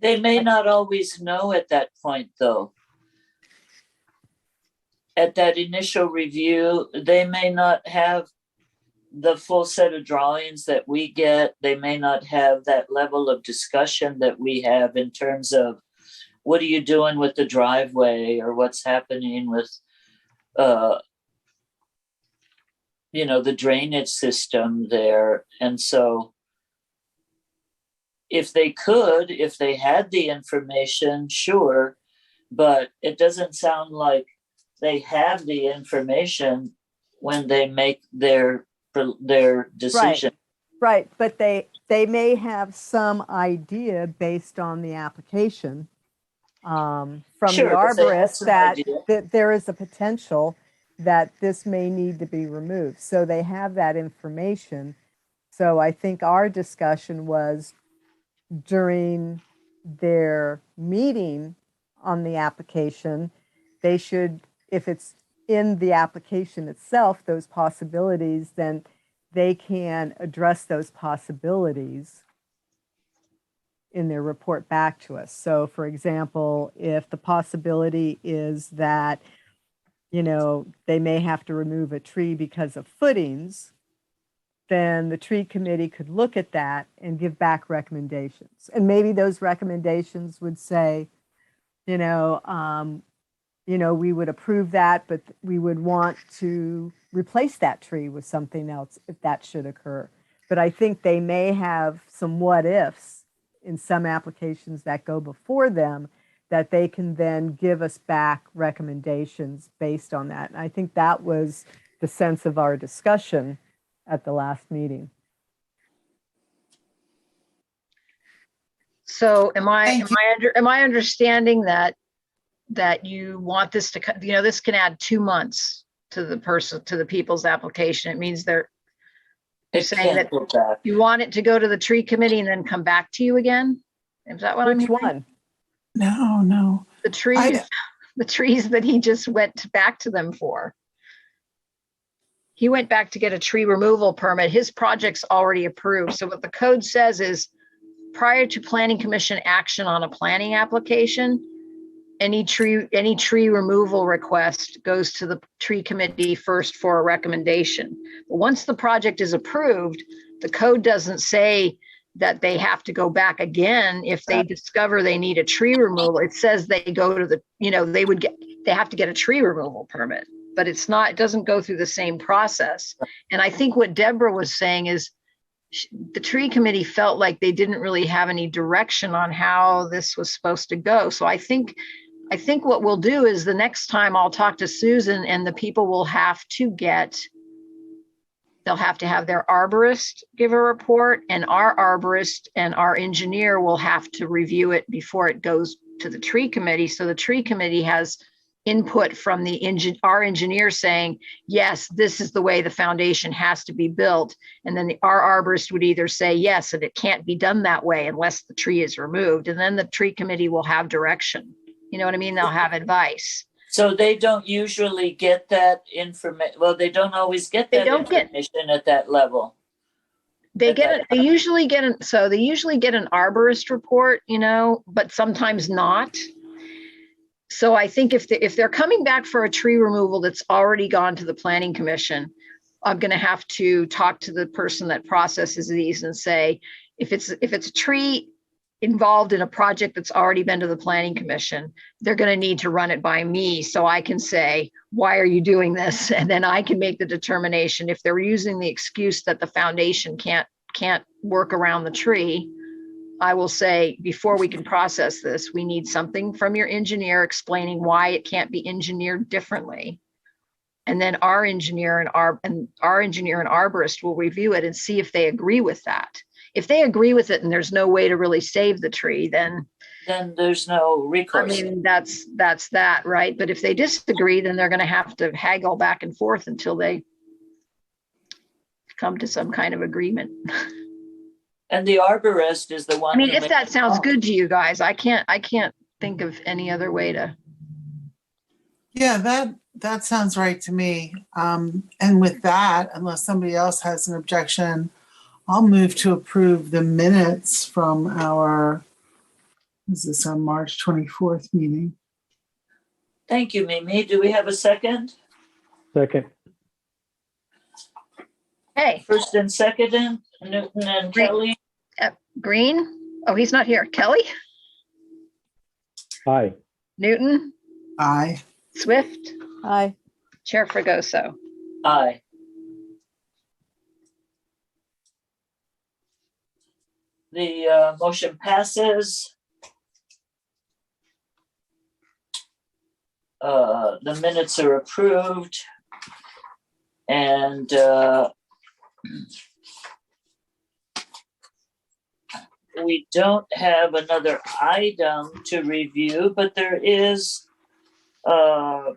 Speaker 1: They may not always know at that point, though. At that initial review, they may not have the full set of drawings that we get. They may not have that level of discussion that we have in terms of what are you doing with the driveway or what's happening with, the drainage system there. And so if they had the information, sure, but it doesn't sound like they have the information when they make their decision.
Speaker 4: Right, but they may have some idea based on the application from
Speaker 1: Sure,
Speaker 4: the
Speaker 1: if they have
Speaker 4: arborist
Speaker 1: some
Speaker 4: that
Speaker 1: idea.
Speaker 4: there is a potential that this may need to be removed. So they have that information. So I think our discussion was during their meeting on the application, they should, if it's in the application itself, those possibilities, then they can address those possibilities in their report back to us. So for example, if the possibility is that, they may have to remove a tree because of footings, then the tree committee could look at that and give back recommendations. And maybe those recommendations would say, we would approve that, but we would want to replace that tree with something else if that should occur. But I think they may have some what ifs in some applications that go before them that they can then give us back recommendations based on that. And I think that was the sense of our discussion at the last meeting.
Speaker 3: So am I
Speaker 2: Thank you.
Speaker 3: am I understanding that you want this to, this can add 2 months to the people's application? It means you're
Speaker 1: It
Speaker 3: saying
Speaker 1: can't
Speaker 3: that
Speaker 1: go back.
Speaker 3: you want it to go to the tree committee and then come back to you again? Is that what I'm
Speaker 4: Which
Speaker 3: hearing?
Speaker 4: one?
Speaker 2: No.
Speaker 3: The trees, the trees that he just went back to them for. He went back to get a tree removal permit. His project's already approved. So what the code says is prior to planning commission action on a planning application, any tree removal request goes to the tree committee first for a recommendation. But once the project is approved, the code doesn't say that they have to go back again if they discover they need a tree removal. It says they go to they would they have to get a tree removal permit, but it doesn't go through the same process. And I think what Deborah was saying is the tree committee felt like they didn't really have any direction on how this was supposed to go. So I think what we'll do is the next time I'll talk to Susan, and the people will have to they'll have to have their arborist give a report, and our arborist and our engineer will have to review it before it goes to the tree committee. So the tree committee has input from our engineer saying, yes, this is the way the foundation has to be built. And then our arborist would either say yes, and it can't be done that way unless the tree is removed. And then the tree committee will have direction. You know what I mean? They'll have advice.
Speaker 1: So they don't usually get that information. Well, they don't always get that information at that level.
Speaker 3: They usually get an arborist report, but sometimes not. So I think if they're coming back for a tree removal that's already gone to the planning commission, I'm going to have to talk to the person that processes these and say, if it's a tree involved in a project that's already been to the planning commission, they're going to need to run it by me so I can say, why are you doing this? And then I can make the determination. If they're using the excuse that the foundation can't work around the tree, I will say, before we can process this, we need something from your engineer explaining why it can't be engineered differently. And then our engineer and arborist will review it and see if they agree with that. If they agree with it and there's no way to really save the tree, then
Speaker 1: there's no recourse.
Speaker 3: I mean, that's that, right? But if they disagree, then they're going to have to haggle back and forth until they come to some kind of agreement.
Speaker 1: And the arborist is the one.
Speaker 3: I mean, if that sounds good to you guys, I can't think of any other way to.
Speaker 2: Yeah, that sounds right to me. And with that, unless somebody else has an objection, I'll move to approve the minutes from our March 24th meeting.
Speaker 1: Thank you, Mimi. Do we have a second?
Speaker 8: Second.
Speaker 3: Hey.
Speaker 1: First and second, Newton and Kelly.
Speaker 3: Green? Oh, he's not here. Kelly?
Speaker 8: Aye.
Speaker 3: Newton?
Speaker 2: Aye.
Speaker 3: Swift?
Speaker 9: Aye.
Speaker 3: Chair Fregoso?
Speaker 1: Aye. The motion passes. The minutes are approved. And we don't have another item to review, but there is, are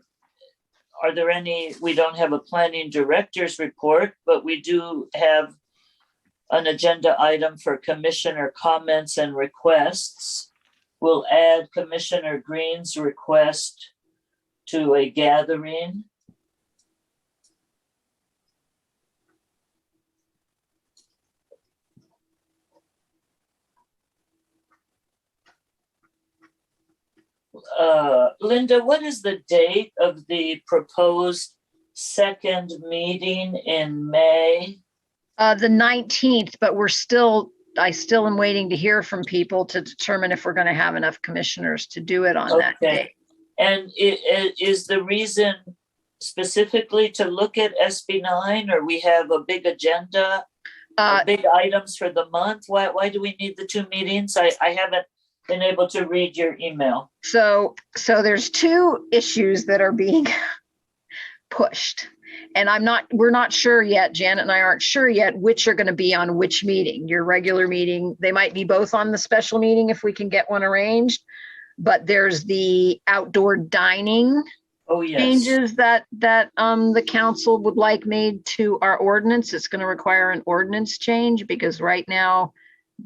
Speaker 1: there any, we don't have a planning director's report, but we do have an agenda item for commissioner comments and requests. We'll add Commissioner Green's request to a gathering. Linda, what is the date of the proposed second meeting in May?
Speaker 3: The 19th, but I still am waiting to hear from people to determine if we're going to have enough commissioners to do it on that day.
Speaker 1: And is the reason specifically to look at SB9, or we have a big agenda, big items for the month? Why do we need the two meetings? I haven't been able to read your email.
Speaker 3: So there's two issues that are being pushed. And we're not sure yet, Janet and I aren't sure yet which are going to be on which meeting. Your regular meeting, they might be both on the special meeting if we can get one arranged. But there's the outdoor dining changes that the council would like made to our ordinance. It's going to require an ordinance change because right now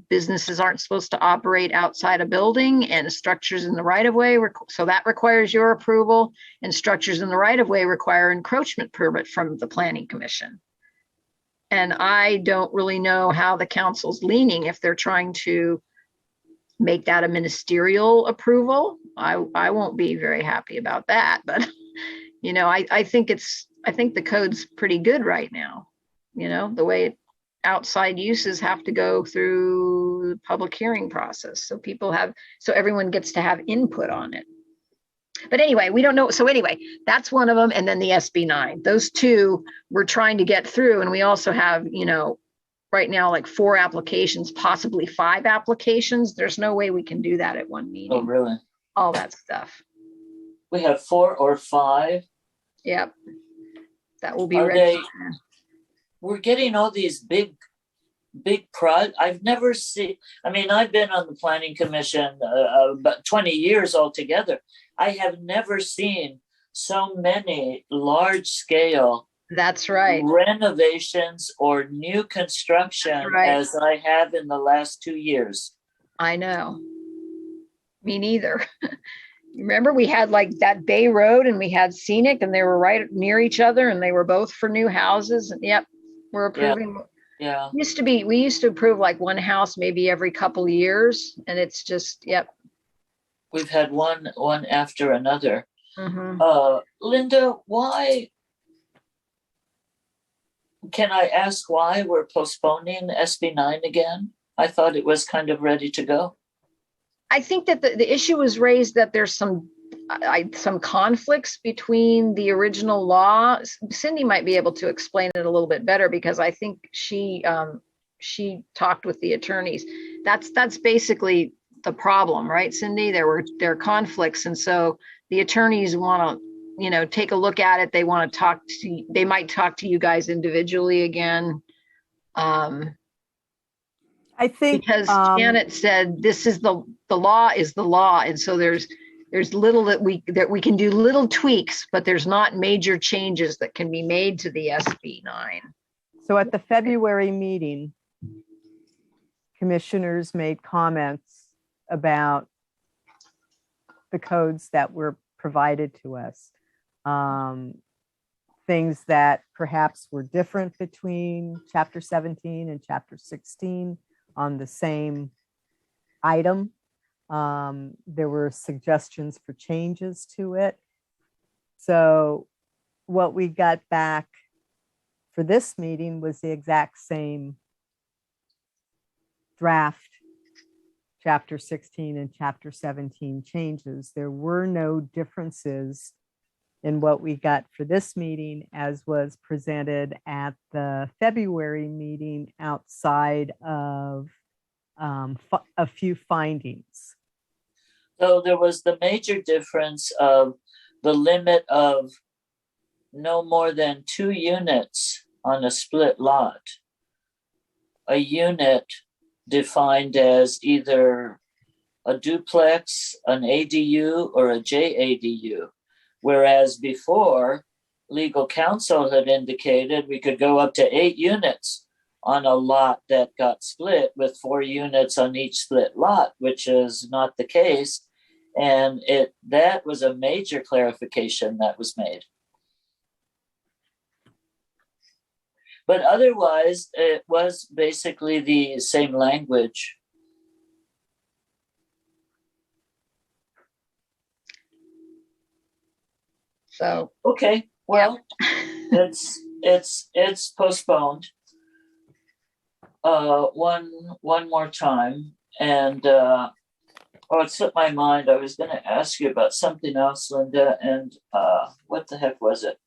Speaker 3: businesses aren't supposed to operate outside a building, and structures in the right of way. So that requires your approval, and structures in the right of way require encroachment permit from the planning commission. And I don't really know how the council's leaning if they're trying to make that a ministerial approval. I won't be very happy about that, but I think the code's pretty good right now. The way outside uses have to go through the public hearing process. So everyone gets to have input on it. But anyway, we don't know. So anyway, that's one of them. And then the SB9, those two we're trying to get through. And we also have, right now, like 4 applications, possibly 5 applications. There's no way we can do that at one
Speaker 1: Oh,
Speaker 3: meeting,
Speaker 1: really?
Speaker 3: all that stuff.
Speaker 1: We have 4 or 5.
Speaker 3: Yep. That will be
Speaker 1: Are
Speaker 3: ready.
Speaker 1: We're getting all these big I've never seen, I've been on the planning commission about 20 years altogether. I have never seen so many large scale
Speaker 3: That's right.
Speaker 1: renovations or new construction
Speaker 3: That's right.
Speaker 1: as I have in the last 2 years.
Speaker 3: I know. Me neither. Remember, we had like that Bay Road and we had Scenic and they were right near each other and they were both for new houses. And yep, we're approving.
Speaker 1: Yeah.
Speaker 3: We used to approve like one house maybe every couple of years, and it's just, yep.
Speaker 1: We've had one after another.
Speaker 3: Mhm.
Speaker 1: Linda, can I ask why we're postponing SB9 again? I thought it was kind of ready to go.
Speaker 3: I think that the issue was raised that there's some conflicts between the original law. Cindy might be able to explain it a little bit better because I think she talked with the attorneys. That's basically the problem, right, Cindy? There are conflicts, and so the attorneys want to, take a look at it. They want to they might talk to you guys individually again.
Speaker 4: I think
Speaker 3: Because Janet said this is the law is the law, and so there's little that we can do, little tweaks, but there's not major changes that can be made to the SB9.
Speaker 4: so at the February meeting, commissioners made comments about the codes that were provided to us. Things that perhaps were different between chapter 17 and chapter 16 on the same item. There were suggestions for changes to it. So what we got back for this meeting was the exact same draft chapter 16 and chapter 17 changes. There were no differences in what we got for this meeting as was presented at the February meeting outside of a few findings.
Speaker 1: So there was the major difference of the limit of no more than 2 units on a split lot. A unit defined as either a duplex, an ADU, or a JADU. Whereas before, legal counsel had indicated we could go up to 8 units on a lot that got split with 4 units on each split lot, which is not the case. And that was a major clarification that was made. But otherwise, it was basically the same language.
Speaker 3: So
Speaker 1: okay, well, it's postponed. One more time, and it slipped my mind. I was going to ask you about something else, Linda, and what the heck was it?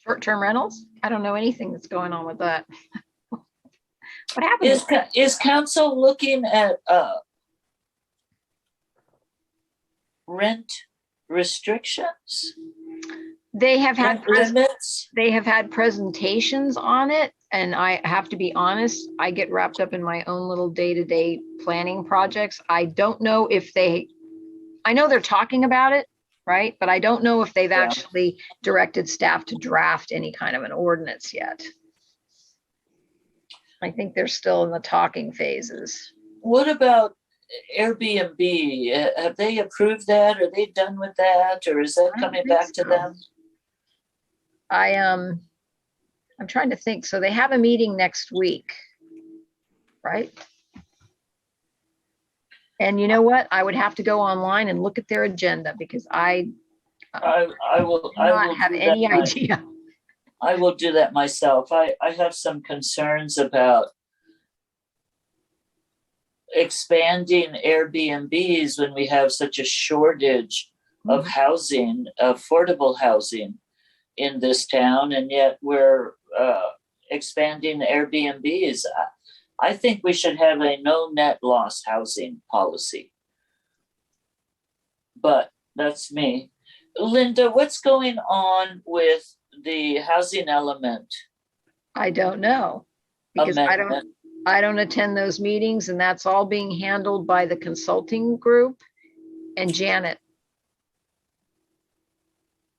Speaker 3: short-term rentals? I don't know anything that's going on with that. What happened?
Speaker 1: Is council looking at rent restrictions?
Speaker 3: They have had
Speaker 1: limits.
Speaker 3: They have had presentations on it, and I have to be honest, I get wrapped up in my own little day-to-day planning projects. I don't know if I know they're talking about it, right? But I don't know if they've actually directed staff to draft any kind of an ordinance yet. I think they're still in the talking phases.
Speaker 1: What about Airbnb? Have they approved that? Are they done with that? Or is that coming back to them?
Speaker 3: I'm trying to think. So they have a meeting next week, right? And you know what? I would have to go online and look at their agenda because I will not have any idea.
Speaker 1: I will do that myself. I have some concerns about expanding Airbnbs when we have such a shortage of housing, affordable housing in this town, and yet we're expanding Airbnbs. I think we should have a no net loss housing policy. But that's me. Linda, what's going on with the housing element
Speaker 3: I don't know. Because
Speaker 1: amendment?
Speaker 3: I don't attend those meetings, and that's all being handled by the consulting group and Janet.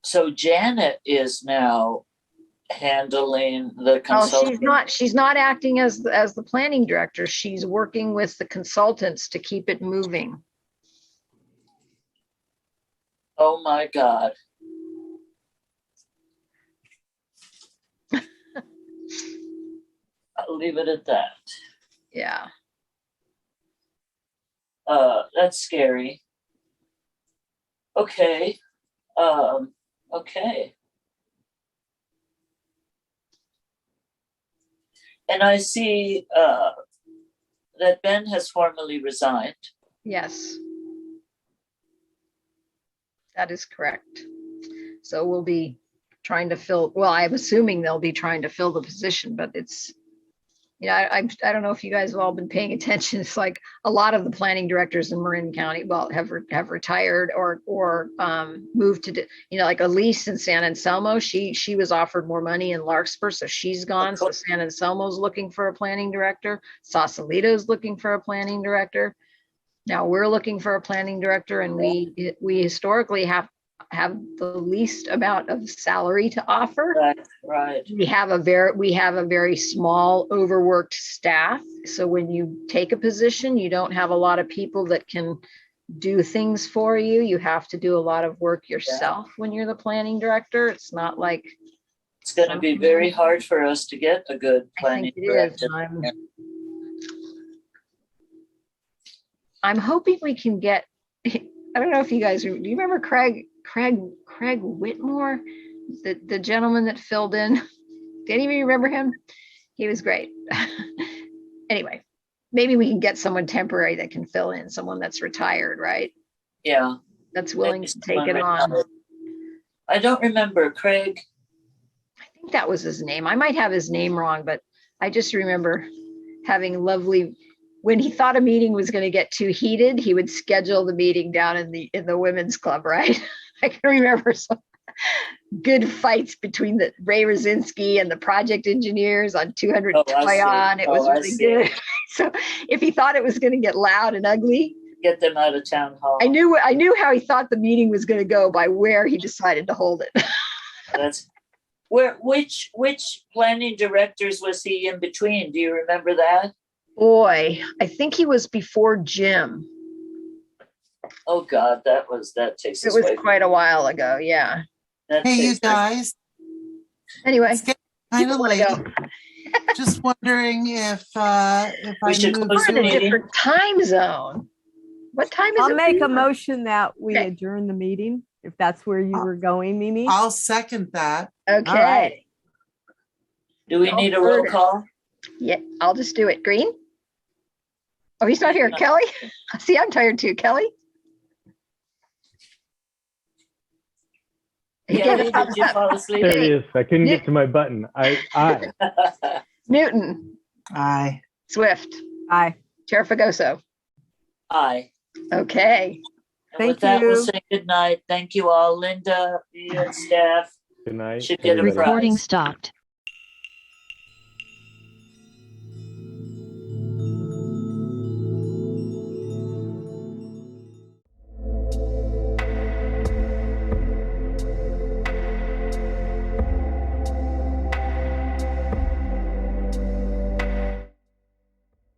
Speaker 1: So Janet is now handling the
Speaker 3: Oh,
Speaker 1: consulting.
Speaker 3: she's not acting as the planning director. She's working with the consultants to keep it moving.
Speaker 1: Oh my God. I'll leave it at that.
Speaker 3: Yeah.
Speaker 1: That's scary. Okay. Okay. And I see that Ben has formally resigned.
Speaker 3: Yes. That is correct. So we'll be trying to fill, well, I'm assuming they'll be trying to fill the position, but it's, you know, I don't know if you guys have all been paying attention. It's like a lot of the planning directors in Marin County, well, have retired or moved to, you know, like Elise in San Anselmo, she was offered more money in Larkspur, so she's gone. So San Anselmo's looking for a planning director. Sausalito's looking for a planning director. Now we're looking for a planning director, and we historically have the least amount of salary to offer.
Speaker 1: Right.
Speaker 3: We have a very small, overworked staff. So when you take a position, you don't have a lot of people that can do things for you. You have to do a lot of work yourself when you're the planning director. It's not like
Speaker 1: it's going to be very hard for us to get a good planning director.
Speaker 3: I'm hoping we can get, I don't know if you guys, do you remember Craig Whitmore, the gentleman that filled in? Did any of you remember him? He was great. Anyway, maybe we can get someone temporary that can fill in, someone that's retired, right?
Speaker 1: Yeah.
Speaker 3: That's willing to take it on.
Speaker 1: I don't remember Craig.
Speaker 3: I think that was his name. I might have his name wrong, but I just remember having lovely, when he thought a meeting was going to get too heated, he would schedule the meeting down in the women's club, right? I can remember some good fights between the Ray Rosinski and the project engineers on 200 Toyon. It was really good. So if he thought it was going to get loud and ugly,
Speaker 1: get them out of town hall.
Speaker 3: I knew how he thought the meeting was going to go by where he decided to hold it.
Speaker 1: That's which planning directors was he in between? Do you remember that?
Speaker 3: Boy, I think he was before Jim.
Speaker 1: Oh God, that takes us.
Speaker 3: It was quite a while ago. Yeah.
Speaker 2: Hey, you guys.
Speaker 3: Anyway,
Speaker 2: kind of late. Just wondering if
Speaker 1: we should close
Speaker 3: we're in a different time zone. What time is it?
Speaker 4: I'll make a motion that we adjourn the meeting, if that's where you were going, Mimi.
Speaker 2: I'll second that.
Speaker 3: Okay.
Speaker 4: All right.
Speaker 1: Do we need a roll call?
Speaker 3: Yeah, I'll just do it. Green? Oh, he's not here. Kelly? See, I'm tired too. Kelly?
Speaker 1: Kelly, did you fall asleep?
Speaker 8: There he is. I couldn't get to my button. Aye.
Speaker 3: Newton?
Speaker 2: Aye.
Speaker 3: Swift?
Speaker 4: Aye.
Speaker 3: Chair Fagoso?
Speaker 1: Aye.
Speaker 3: Okay.
Speaker 1: And with that, we'll say good night. Thank you all. Linda, you and staff
Speaker 8: Good night.
Speaker 1: should get a prize.
Speaker 14: Recording stopped.